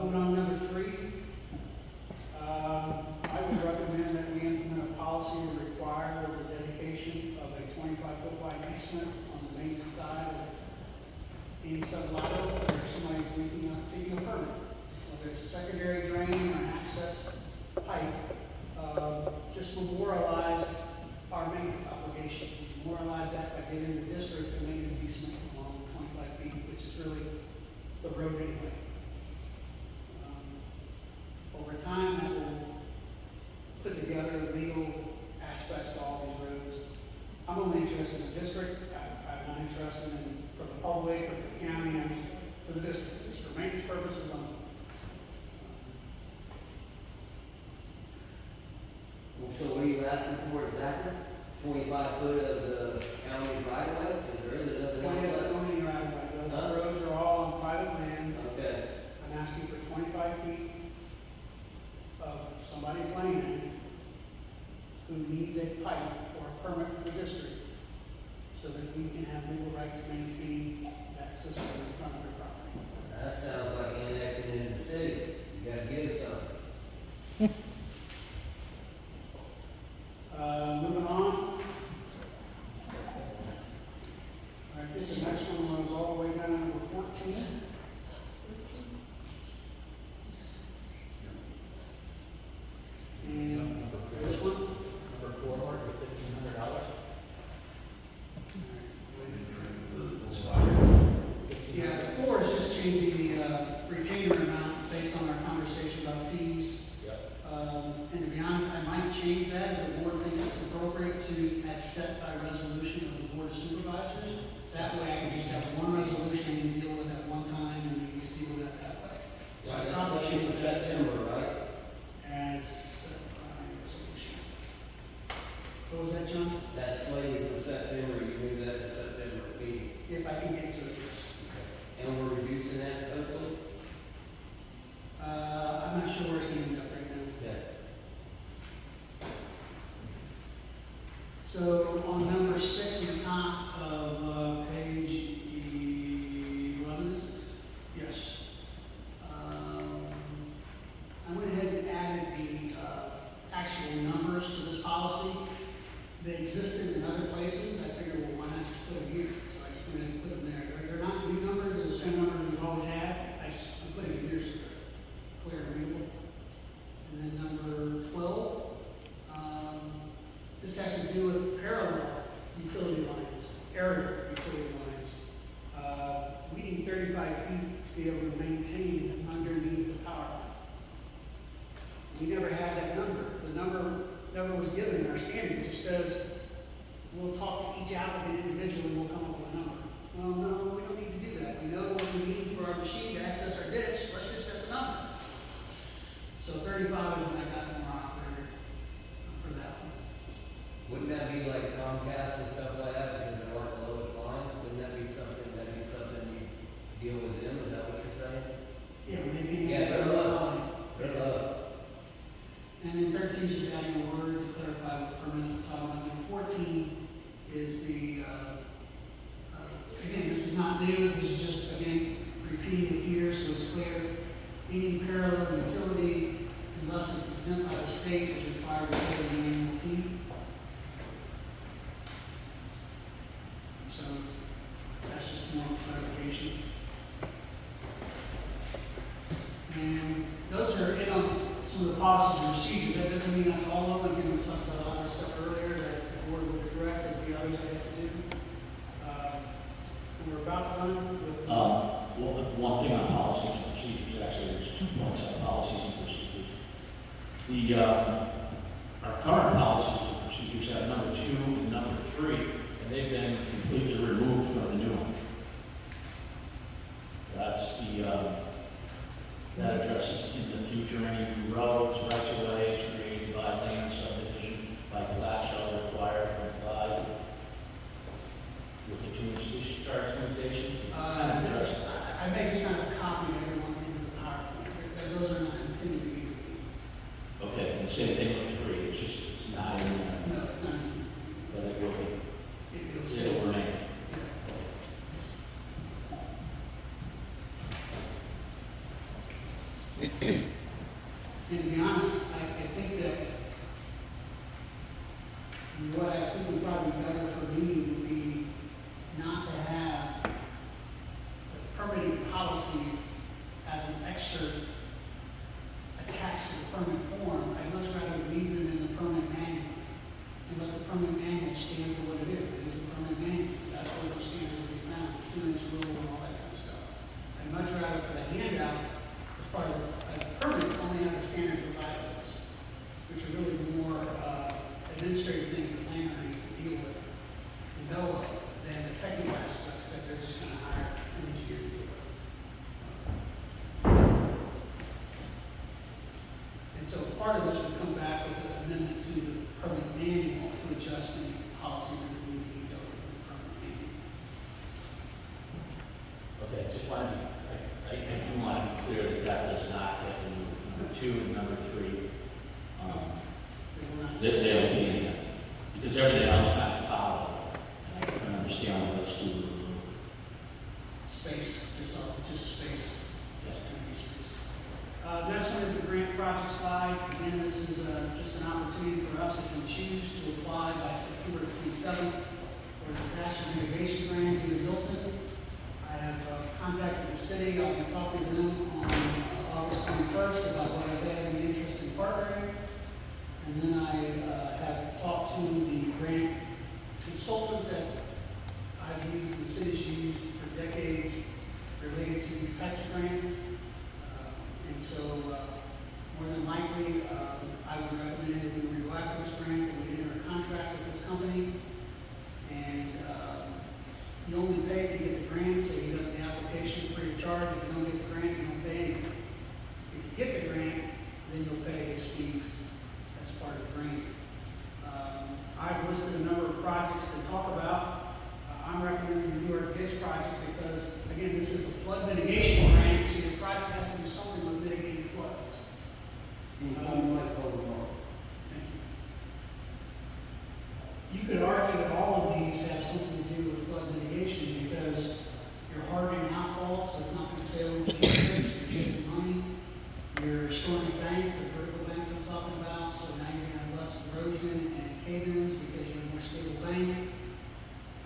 Moving on to number 3. I would recommend that we implement a policy to require the dedication of a 25-foot wide easement on the main side of any sub-lateral where somebody's leaking out, seeking a permit. Whether it's a secondary drain or an access pipe, just memorialize our maintenance obligation. Memorialize that by giving the district a maintenance easement along 25 feet, which is really the road anyway. Over time, that will put together the legal aspects to all these roads. I'm only interested in the district. I'm not interested in for the public or the county. I'm just for the district. Just for maintenance purposes only. Well, so what are you asking for exactly? 25 foot of the county right of way? Is there nothing else? Only right of way. Those roads are all on private land. Okay. I'm asking for 25 feet of somebody's land who needs a pipe or a permit from the district so that we can have legal right to maintain that system in front of their property. That sounds like annexing it in the city. You gotta give something. Moving on. I think the next one was all the way down to number 14. And this one? Number 4, for $1,500. Yeah, the 4 is just changing the retainer amount based on our conversation about fees. Yep. And to be honest, I might change that if the board thinks it's appropriate to, as set by resolution of the board of supervisors. That way I can just have one resolution and deal with it at one time and we can just deal with it that way. So I Right, probably that's should for September, right? as set by resolution. What was that, John? That's slated for September, you move that to September meeting. If I can get to it, yes. And we're reducing that hopefully? I'm not sure where it's going to end up right now. Okay. So on number 6 at the top of page 11, yes. I went ahead and added the actual numbers to this policy. They existed in other places. I figured, well, why not just put them here? So I just went ahead and put them there. They're not new numbers. They're the same numbers we've always had. I'm putting them here so they're clear and readable. And then number 12. This has to do with parallel utility lines, aerial utility lines. We need 35 feet to be able to maintain underneath the power line. We never had that number. The number never was given in our standard. It just says, we'll talk to each applicant individually and we'll come up with a number. Well, no, we don't need to do that. We know what we need for our machine to access our ditch. Let's just set the number. So 35 is what I got from our operator for that one. Wouldn't that be like Comcast and stuff like that, because they're like the lowest line? Wouldn't that be something you deal with them? Is that what you're saying? Yeah, maybe. Yeah, they're low. They're low. And then 13 is just adding a word to clarify what permits we're talking about. And 14 is the, again, this is not new, this is just, again, repeating it here so it's clear. Any parallel utility, unless it's exempt by the state, is required to pay an annual fee. So that's just more clarification. And those are in on some of the policies and procedures. That doesn't mean that's all of them. Again, we talked about a lot of stuff earlier that the board would direct and the others they have to do. We're about done with. Well, the one thing on policies and procedures, actually, there's 2 points on policies and procedures. Our current policies and procedures have number 2 and number 3, and they've been completely removed from the new one. that addresses in the future any new roads, rights of ways created by land subdivision, like that shall require to comply with the two-inch discharge limitation. I may just kind of copy everyone into the PowerPoint, those are not intended to be. Okay, and the same thing with 3, it's just, it's not in there, No, it's not. but it will be, It'll stay. it'll remain. And to be honest, I think that what I think would probably be better for me would be not to have the permitting policies as an excerpt attached to the permit form. I'd much rather leave them in the permit manual and let the permit manual stand for what it is. It is a permit manual. That's where those standards will be found, 2-inch rule and all that kind of stuff. I'd much rather for the handout, as part of the permit, only have the standard provisos, which are really more administrative things that landowner needs to deal with and know of than the technical aspects that they're just going to hire an engineer to deal with. And so part of this would come back with an amendment to the permit manual to adjust any policies that we need to be dealt with in the permit manual. Okay, just want to be, I do want to be clear that that does not get removed. Number 2 and number 3, they'll be in there. Because everything else kind of follow. I can understand what those 2 were removed. Space, just space. The next one is the grant project slide. Again, this is just an opportunity for us if we choose to apply by September 27th for a disaster mitigation grant here in Milton. I have contacted the city. I'll be talking to them on August 21st about whether they have any interest in partnering. And then I have talked to the grant consultant that I've used, the city's used for decades related to these types of grants. And so, more than likely, I would recommend that we go after this grant and we enter a contract with this company. And you only pay if you get the grant, so he does the application free of charge. If you don't get the grant, you don't pay anything. If you get the grant, then you'll pay his fees as part of the grant. I've listed a number of projects to talk about. I'm recommending the New York Ditch project because, again, this is a flood mitigation grant, so your project has to do something with mitigating floods. Thank you. You could argue that all of these have something to do with flood mitigation because you're hardening outfalls, so it's not going to fail in the future. You're saving money. You're restoring a bank, the vertical banks I'm talking about, so now you're going to have less erosion and cave-ins because you have a more stable bank.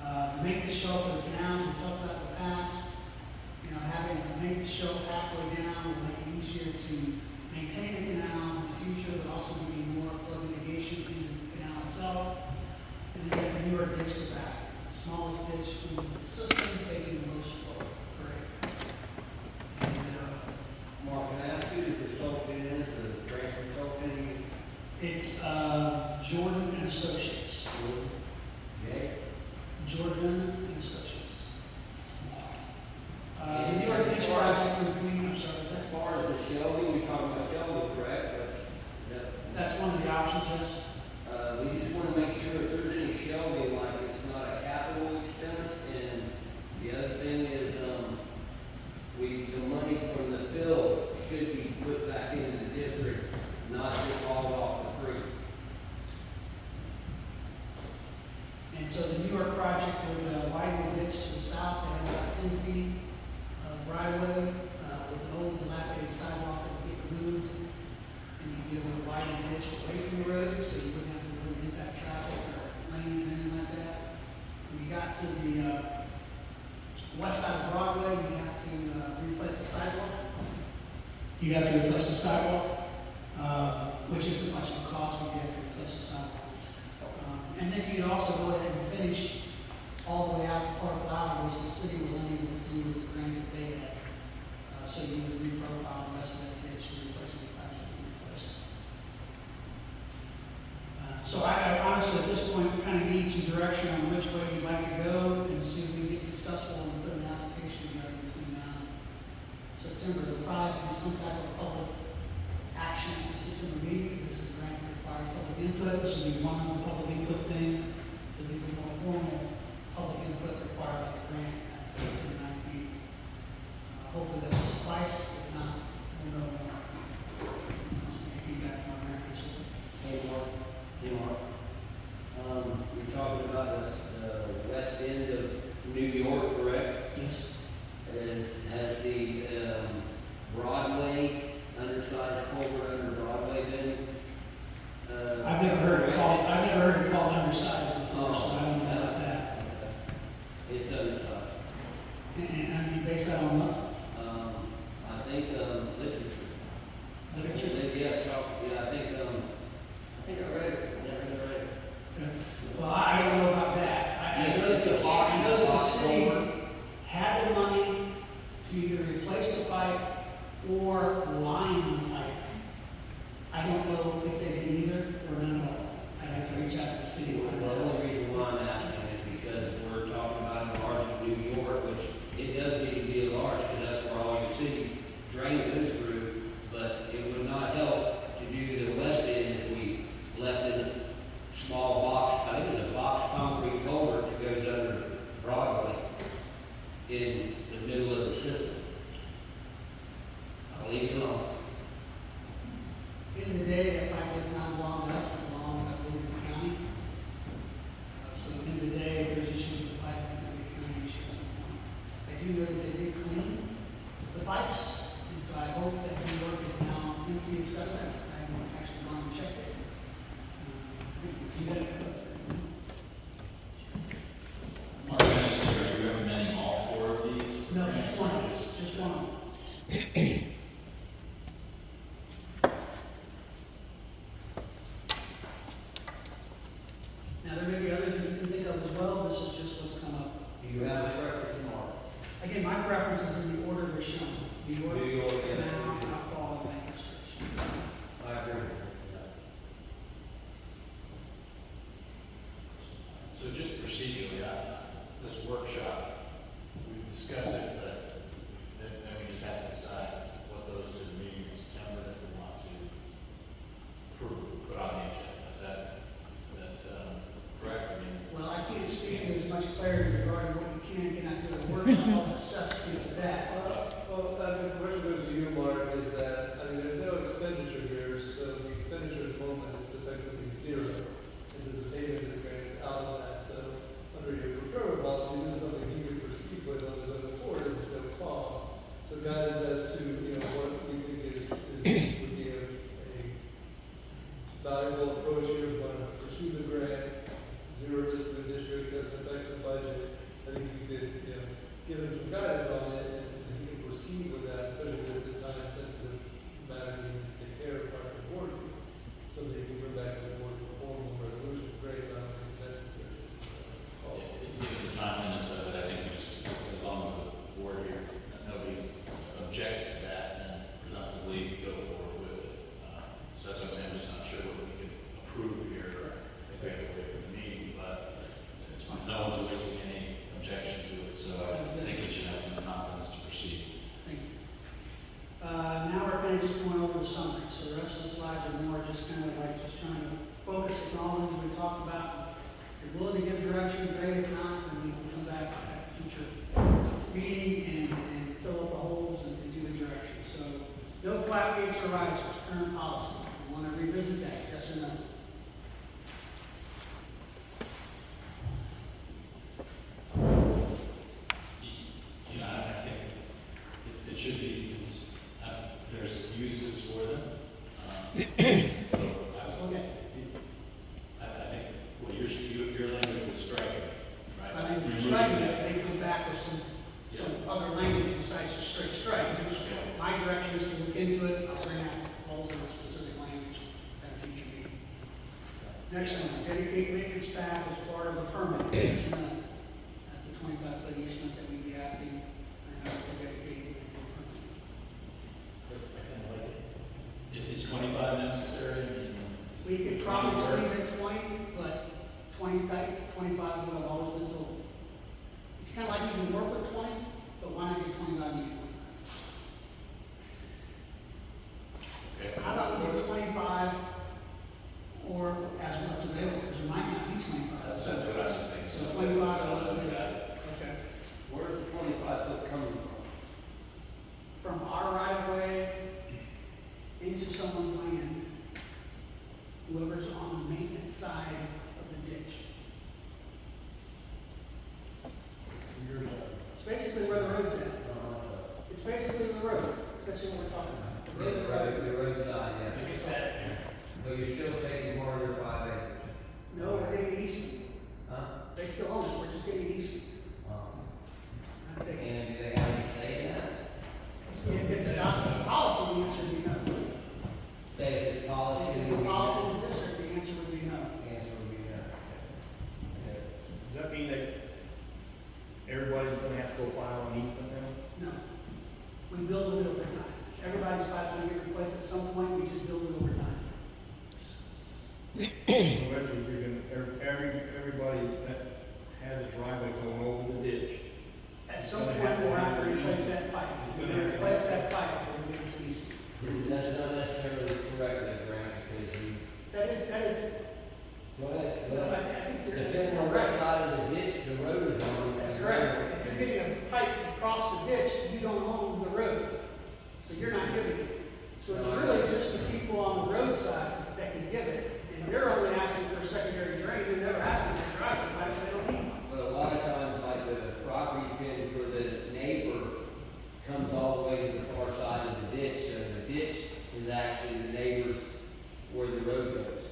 The maintenance shelf of the canals, we talked about in the past. You know, having a maintenance shelf halfway down will make it easier to maintain the canals in the future, but also give you more flood mitigation into the canal itself. And then you have the New York ditch capacity, the smallest ditch in the system, taking the most flow. Great. And, Mark, can I ask you the consultant is, the grant consultant? it's Jordan and Associates. Jay? Jordan and Associates. The New York ditch project would be, I'm sorry, is that? As far as the shelving, we talked about shelving, correct? But That's one of the options, yes. we just want to make sure if there's any shelving, like it's not a capital expense. And the other thing is, the money from the fill should be put back into the district, not just hauled off for free. And so the New York project would widen the ditch to the south, they have about 10 feet of right of way with an old dilapidated sidewalk that would get removed. And you'd be able to widen the ditch away from the road, so you wouldn't have to really impact traffic or lanes or anything like that. When you got to the west side of Broadway, you have to replace the sidewalk. You have to replace the sidewalk, which isn't much of a cost, but you have to replace the sidewalk. And then you'd also go ahead and finish all the way out to Park Lowry, which the city was unable to do with the grant that they had. So you would reprofile the rest of that ditch and replace the pipe that you replaced. So I honestly, at this point, kind of need some direction on which way you'd like to go and see if we can get successful in putting an application together between now and hopefully that will suffice, if not, we'll know more. Feedback from our records. Hey, Mark. You're talking about the west end of New York, correct? Yes. Has the Broadway, undersized culvert under Broadway been? I've never heard it called undersized before, so I don't know about that. It's undersized. And I mean, based that on what? I think, literature. Literature? Yeah, I think I read it. I read it. Well, I don't know about that. I know that It's a box, I know that the box city culvert. had the money to either replace the pipe or line the pipe. I don't know if they did either or none at all. I'd have to reach out to the city. The only reason why I'm asking is because we're talking about enlarging New York, which it does need to be enlarged, because that's where all your city drain goes through, but it would not help to do the west end if we left it a small box, I think it's a box concrete culvert that goes under Broadway in the middle of the system. I'll leave it alone. At the end of the day, that pipe does not belong to us, it belongs, I believe, to the county. So at the end of the day, if there's issues with the pipe, it's going to be a county issue at some point. I do know that they did clean the pipes, and so I hope that New York is now empty of sediment. I haven't actually gone and checked it. Mark, are you recommending all 4 of these? No, just one, just one. Now, there may be others that you can think of as well, this is just what's come up. Do you have a preference, Mark? Again, my preference is in the order they're shown. New York, New York, yes. now, Outfall, and Lancaster. I agree. So just procedurally, this workshop, we discussed it, but then we just have to decide what goes to the meeting in September that we want to approve, put on the agenda. Is that correct? I mean, Well, I can't speak to as much clarity regarding what you can and cannot do at a workshop, I'll let Seth speak to that. The question goes to you, Mark, is that, I mean, there's no expenditure here, so the expenditure at the moment is effectively zero. This is a payment that grants out of that, so under your procurement policy, this is something you could proceed with on his own accord, there's no cost. So guidance as to, what we think would be a valuable approach here, we want to pursue the grant, zero risk to the district, doesn't affect the budget. I think we could, give him some guidance on it, and he can proceed with that, especially if it's a time-sensitive matter that he needs to take care of prior to the board. So that he can bring back to the board with a formal resolution, great, I don't think it's necessary. given the timeliness of it, I think we just, as long as the board here, nobody objects to that, then presumptively go forward with it. So that's what I'm saying, I'm just not sure what we could approve here. I think we have to wait for the meeting, but it's fine. No one's voicing any objection to it, so I think we should have some confidence to proceed. Thank you. Now we're kind of just going over the summary, so the rest of the slides are more just kind of like just trying to focus on all the things we talked about. If you're willing to give direction, great, if not, then we can come back at a future meeting and fill up the holes and do the direction. So no flat gates or risers, current policy. You want to revisit that, yes or no? I think it should be, there's uses for them. So Okay. I think, well, your language was striking, right? I mean, Removing striking that. it, they go back with some other language besides just straight strike. My direction is to look into it, I'll bring out holes in the specific language at a future meeting. Next one, dedicate maintenance staff as part of the permit. Yes or no? That's the 25-foot easement that we'd be asking, and how to dedicate it to the permit. I kind of like it. Is 25 necessary? I mean, We could probably squeeze at 20, but 20's tight, 25 would have always been told. It's kind of like you can work with 20, but why not get 25 and get 25? Okay. How about we do 25 or as what's available, because you might not be 25. That's what I was just thinking. So 25 I was is looking good. at it. Okay. Where for the road, especially when we're talking about. The road, Right, the roadside, yes. Fix that. But you're still taking part of their 5 acres. no, we're getting an easement. Huh? They still own it, we're just getting an easement. Not taking it. And do they have any say in that? If it's adopted as policy, the answer would be no. Say if it's policy. If it's a policy in the district, the answer would be no. The answer would be no. Okay. Does that mean that everybody's gonna have to go file an easement now? No. We build it over time. Everybody's pipe's gonna get replaced at some point, we just build it over time. Eventually, you're gonna, everybody that has a driveway going over the ditch. At some point, we'll have to replace that pipe. We're gonna replace that pipe, we're gonna get some easement. That's not necessarily correct, then, Grant, because you, That is, go ahead, go I ahead. think you're. Depending on what side of the ditch the road is on. That's correct. If you're getting a pipe to cross the ditch, you don't own the road. So you're not giving it. So it's really just the people on the roadside that can give it. And they're only asking for a secondary drain, they're never asking for a driveway pipe, they don't need one. But a lot of times, like the property pin for the neighbor comes all the way to the far side of the ditch, so the ditch is actually the neighbor's where the road goes.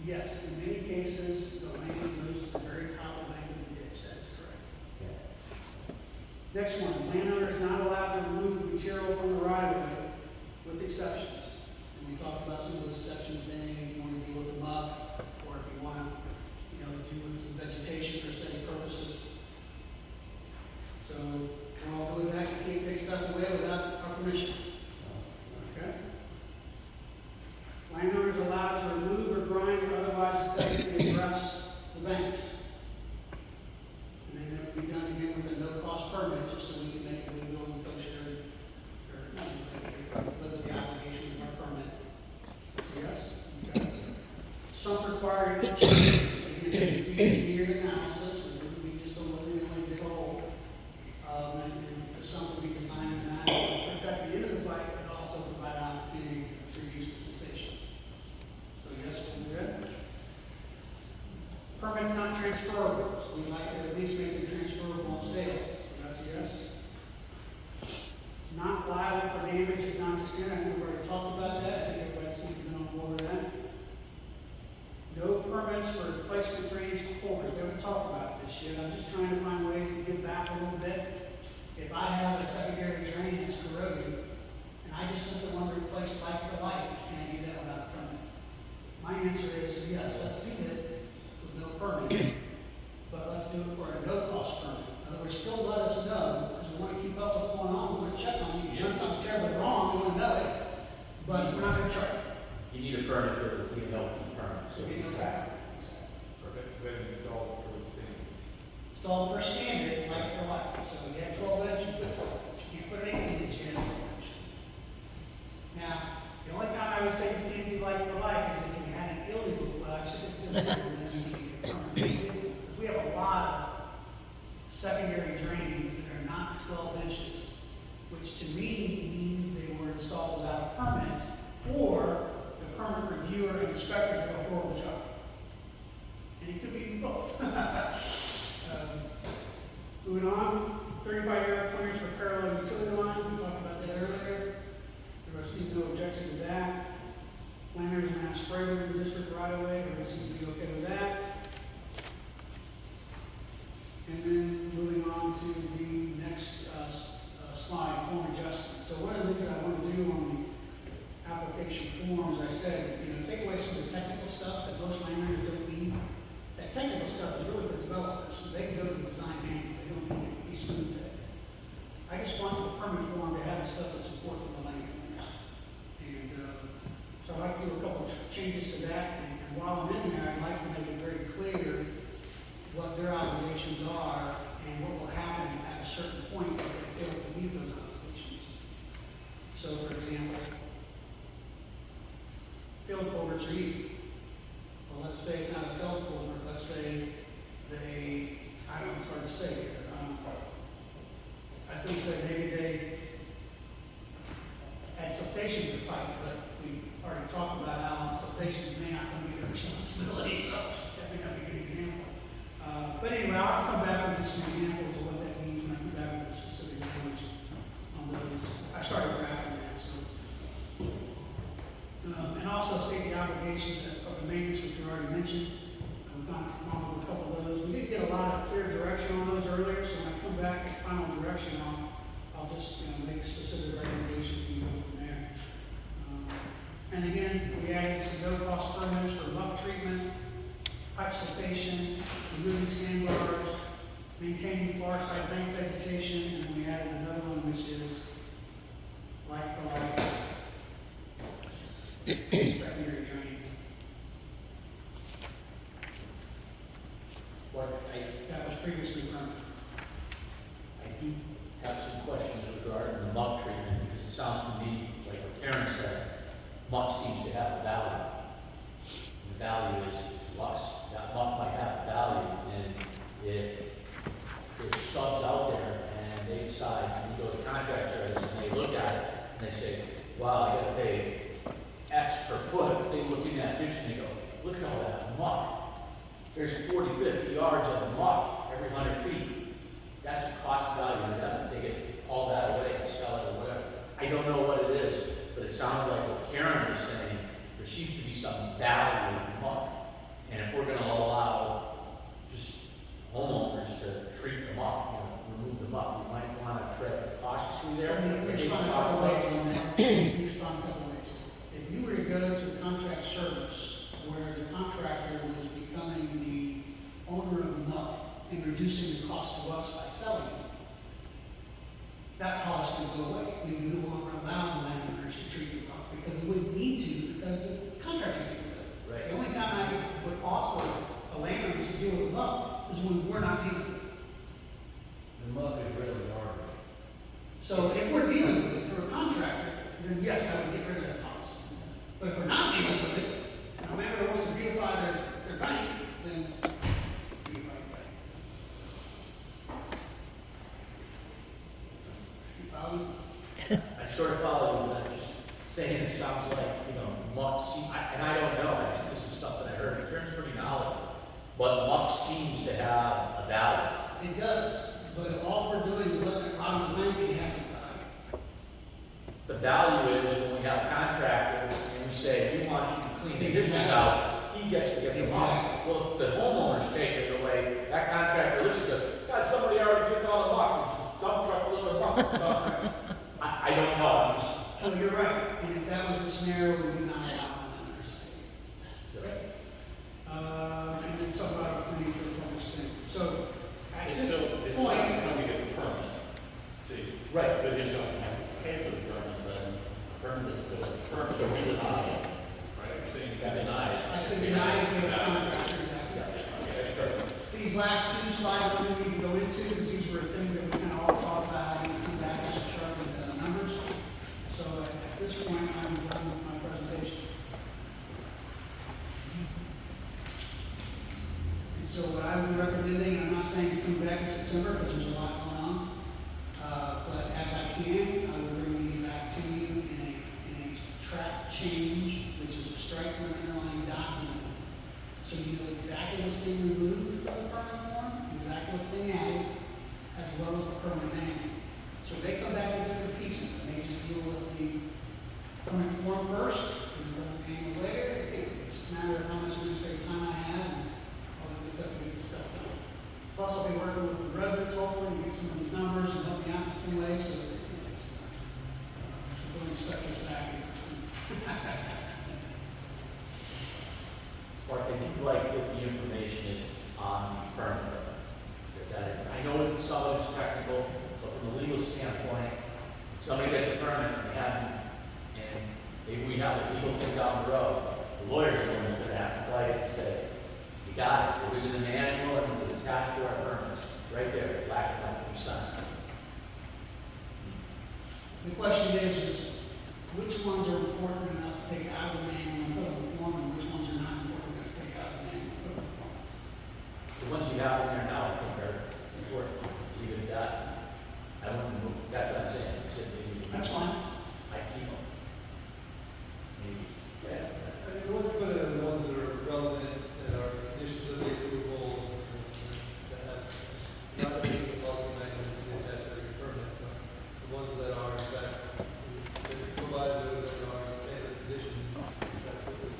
Yes, in many cases, the land goes to the very top of the bank of the ditch, that is correct. Next one, landowners not allowed to remove material from the right of way with exceptions. And we talked about some of those exceptions being, if you want to deal with the muck, or if you want to, deal with some vegetation for aesthetic purposes. So, we're all good with that, you can't take stuff away without our permission. Okay? Landowners allowed to remove or grind or otherwise aesthetically address the banks. And they have to be done again with a no-cost permit, just so we can make it legal and kosher, or, live with the obligations of our permit. So yes? Okay. Some require each, again, this would be a year analysis, it would be just a little dig a hole. And some would be designed in that to protect the end of the pipe, but also provide opportunity to reduce the sensation. So yes, we'll do that. Permits not transferable, so we like to at least make them transferable on sale, so that's a yes. Not liable for damage if not discounted, I think we've already talked about that, I think everybody seems to be on board with that. No permits for replacement drainage culverts, we haven't talked about this yet, I'm just trying to find ways to give back a little bit. If I have a secondary drain that's corroded, and I just simply want to replace like for like, can I do that without a permit? My answer is yes, let's do that with no permit, but let's do it for a no-cost permit. In other words, still let us know, because we want to keep up what's going on, we want to check on you. You've done something terribly wrong, we want to know it, but we're not going to try it. You need a permit with a clean healthy permit, so. So we know that. But installed for the same. Installed per standard, like for like. So we have 12 inch, you put 12 inch. You can't put an 18 inch in 12 inch. Now, the only time I would say you can't do like for like is if you had an illegal, well, actually, it's illegal, then you need to get a permit. Because we have a lot of secondary drains that are not 12 inches, which to me means they were installed without a permit, or the permit reviewer and inspector did a horrible job. And it could be both. Moving on, 35-yard clearance for parallel utility lines, we talked about that earlier. There seems no objection to that. Planners and have spray in the district right away, everyone seems to be okay with that. And then moving on to the next slide, form adjustment. So one of the things I want to do on the application forms, I said, take away some of the technical stuff that most landowners don't need. That technical stuff is really for developers, so they can go to the design manual, they don't need it to be smooth there. I just want the permit form to have the stuff that's important to the landowners. And so I'd like to do a couple of changes to that, and while I'm in there, I'd like to make it very clear what their obligations are and what will happen at a certain point if they fail to meet those obligations. So for example, field culverts are easy. Well, let's say it's not a field culvert, let's say they, I don't know, it's hard to say here. I was going to say maybe they had siltation to the pipe, but we already talked about how siltation may not be their responsibility, so that may not be a good example. But anyway, I'll come back with some examples of what that means when I come back with the specifics. have some questions regarding the muck treatment, because it sounds to me, like what Karen said, muck seems to have a value. The value is to us, that muck might have a value, and if there's subs out there and they decide, and you go to contract service and they look at it and they say, wow, I gotta pay X per foot, they look in that ditch and they go, look at all that muck. There's 40, 50 yards of muck every 100 feet. That's a cost value to them. They get to haul that away and sell it or whatever. I don't know what it is, but it sounded like what Karen was saying. There seems to be some value in muck. And if we're going to allow just homeowners to treat the muck, remove the muck, we might want to tread cautiously there. Respond a couple ways on that. Respond a couple ways. If you were to go to contract service where the contractor was becoming the owner of the muck and reducing the cost to us by selling it, that cost would go away. We would no longer allow the landowners to treat the muck because we wouldn't need to because the contractors do it. Right. The only time I would offer a landowner to deal with muck is when we're not dealing with it. The muck is really large. So if we're dealing with it through a contractor, then yes, I would get rid of that policy. But if we're not dealing with it, and a landowner wants to beautify their bank, then beautify your bank. You follow me? I sort of follow you, but just saying it sounds like, muck and I don't know, this is something I heard, Karen's pretty knowledgeable, but muck seems to have a value. It does, but if all we're doing is letting it rot on the bank, it has a value. The value is when we have a contractor and we say, we want you to clean the ditches out, he gets to get the muck. Well, if the homeowners take it away, that contractor looks at us, God, somebody already took all the muck, there's a dump truck load of muck. I don't know, I'm just. Oh, you're right, and if that was the scenario, we would not allow landowners to take it. And then some about cleaning for the public thing. So, at It's this still, it's point, not coming to get the permit. See, Right. they just don't have to pay for the permit, but the permit is still a permit, so we deny it, right? You're saying you deny it. I could deny it to the contractor, exactly. Okay, that's perfect. These last two slides we need to go into, because these were things that we kind of all talked about, and come back to some sharpened numbers. So at this point, I'm done with my presentation. And so what I would be recommending, I'm not saying it's coming back in September, because there's a lot going on, but as I can, I will bring these back to you in a track change, which is a strike through an underlying document. So you know exactly what's being removed from the permit form, exactly what's being added, as well as the permit name. So they come back in different pieces, and they just deal with the permit form first, and the permit name later. It's just a matter of how much administrative time I have, and all that good stuff to get this stuff done. Plus, I'll be working with the residents, hopefully, and get some of these numbers and help me out in some way, so that it's going to take some time. So don't expect this back in September. Or I think like what the information is on the permit. I know it's some of it's technical, but from a legal standpoint, if somebody gets a permit and they haven't, and maybe we have a legal thing down the road, the lawyer's the one who's going to have to fight it and say, you got it. It was in the manual and it was attached to our permits, right there, black and white, you signed. The question is which ones are important enough to take out of the manual and put on the form, and which ones are not important enough to take out of the manual and put on the form? The ones you have in there now, I think are important. Leave it at that. I wouldn't move, that's what I'm saying. I said maybe. That's fine. I keep them. Maybe. Yeah. I mean, we'll put in the ones that are relevant, that are conditions of the approval, that have not been the policy manual, that are permanent, but the ones that are, in fact, that provide those that are standard conditions, that's what we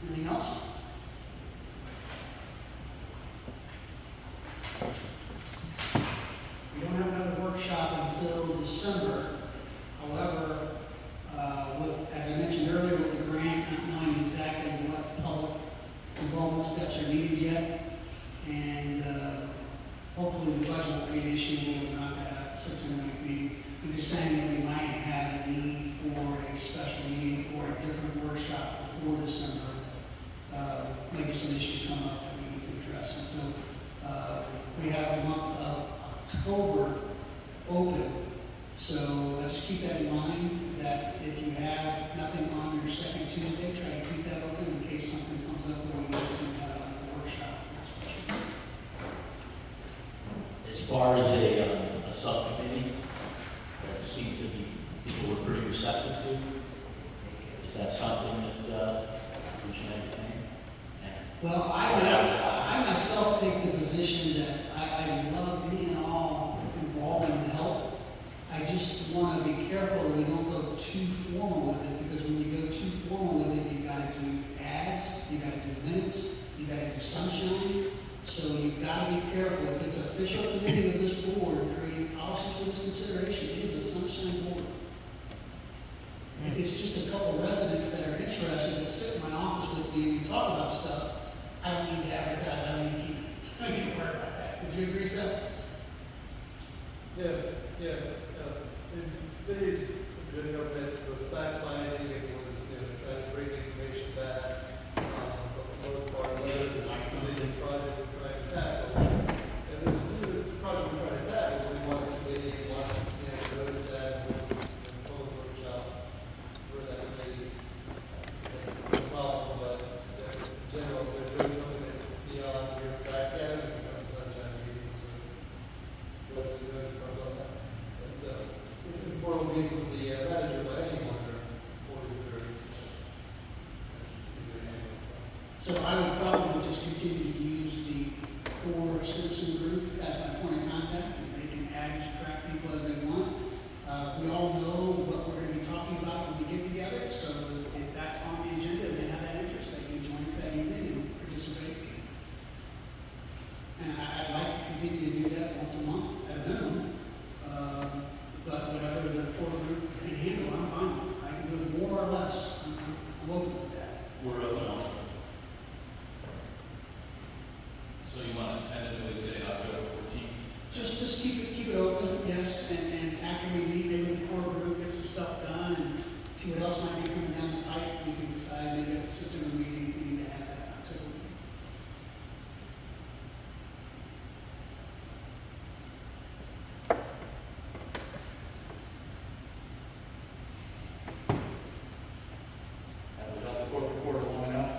Anything else? We don't have another workshop until December. However, as I mentioned earlier, with the grant, not knowing exactly what public involvement steps are needed yet, and hopefully the budget will be an issue, we will not have a September 9th meeting. I'm just saying that we might have a need for a special meeting or a different workshop before December. Maybe some issues come up that we need to address. And so we have the month of October open. So just keep that in mind, that if you have nothing on your second Tuesday, try to keep that open in case something comes up where we need to have a workshop. As far as a subcommittee, that seemed to be, people were pretty receptive to, is that something that we should entertain? Well, I myself take the position that I love any and all involvement and help. I just want to be careful that we don't go too formal with it, because when you go too formal with it, you got to do ads, you got to do minutes, you got to do sunshine. So you've got to be careful. If it's official committee of this board creating policies for this consideration, it is a sunshine board. If it's just a couple residents that are interested that sit in my office with me and we talk about stuff, I don't need to advertise, I don't need to keep it. So I don't need to worry about that. Would you agree, Seth? Yeah. It is good government, it was fact finding, it was, trying to bring information back, but for the most part, whether it's like something project we're trying to tackle. And this is a project we're trying to tackle, we want the committee, we want, notice that, and close workshop for that committee. It's possible, but in general, if they're doing something that's beyond your fact gathering, it becomes sunshine meeting, so what's the good part about that? And so, informal meeting with the manager, but anyone or their So I would probably just continue to use the core citizen group as my point of contact, and they can add and subtract people as they want. We all know what we're going to be talking about when we get together, so if that's on the agenda and they have that interest, they can join us that evening and participate. And I'd like to continue to do that once a month at a minimum. But whatever the core group can handle, I'm fine with. I can do it more or less. I'm open with that. We're open also. So you want to tentatively say October 14th? Just keep it open, yes, and after we meet, maybe the core group, get some stuff done and see what else might be coming down the pipe. We can decide maybe at the September meeting, we need to have that October meeting. Have we got the court report long enough?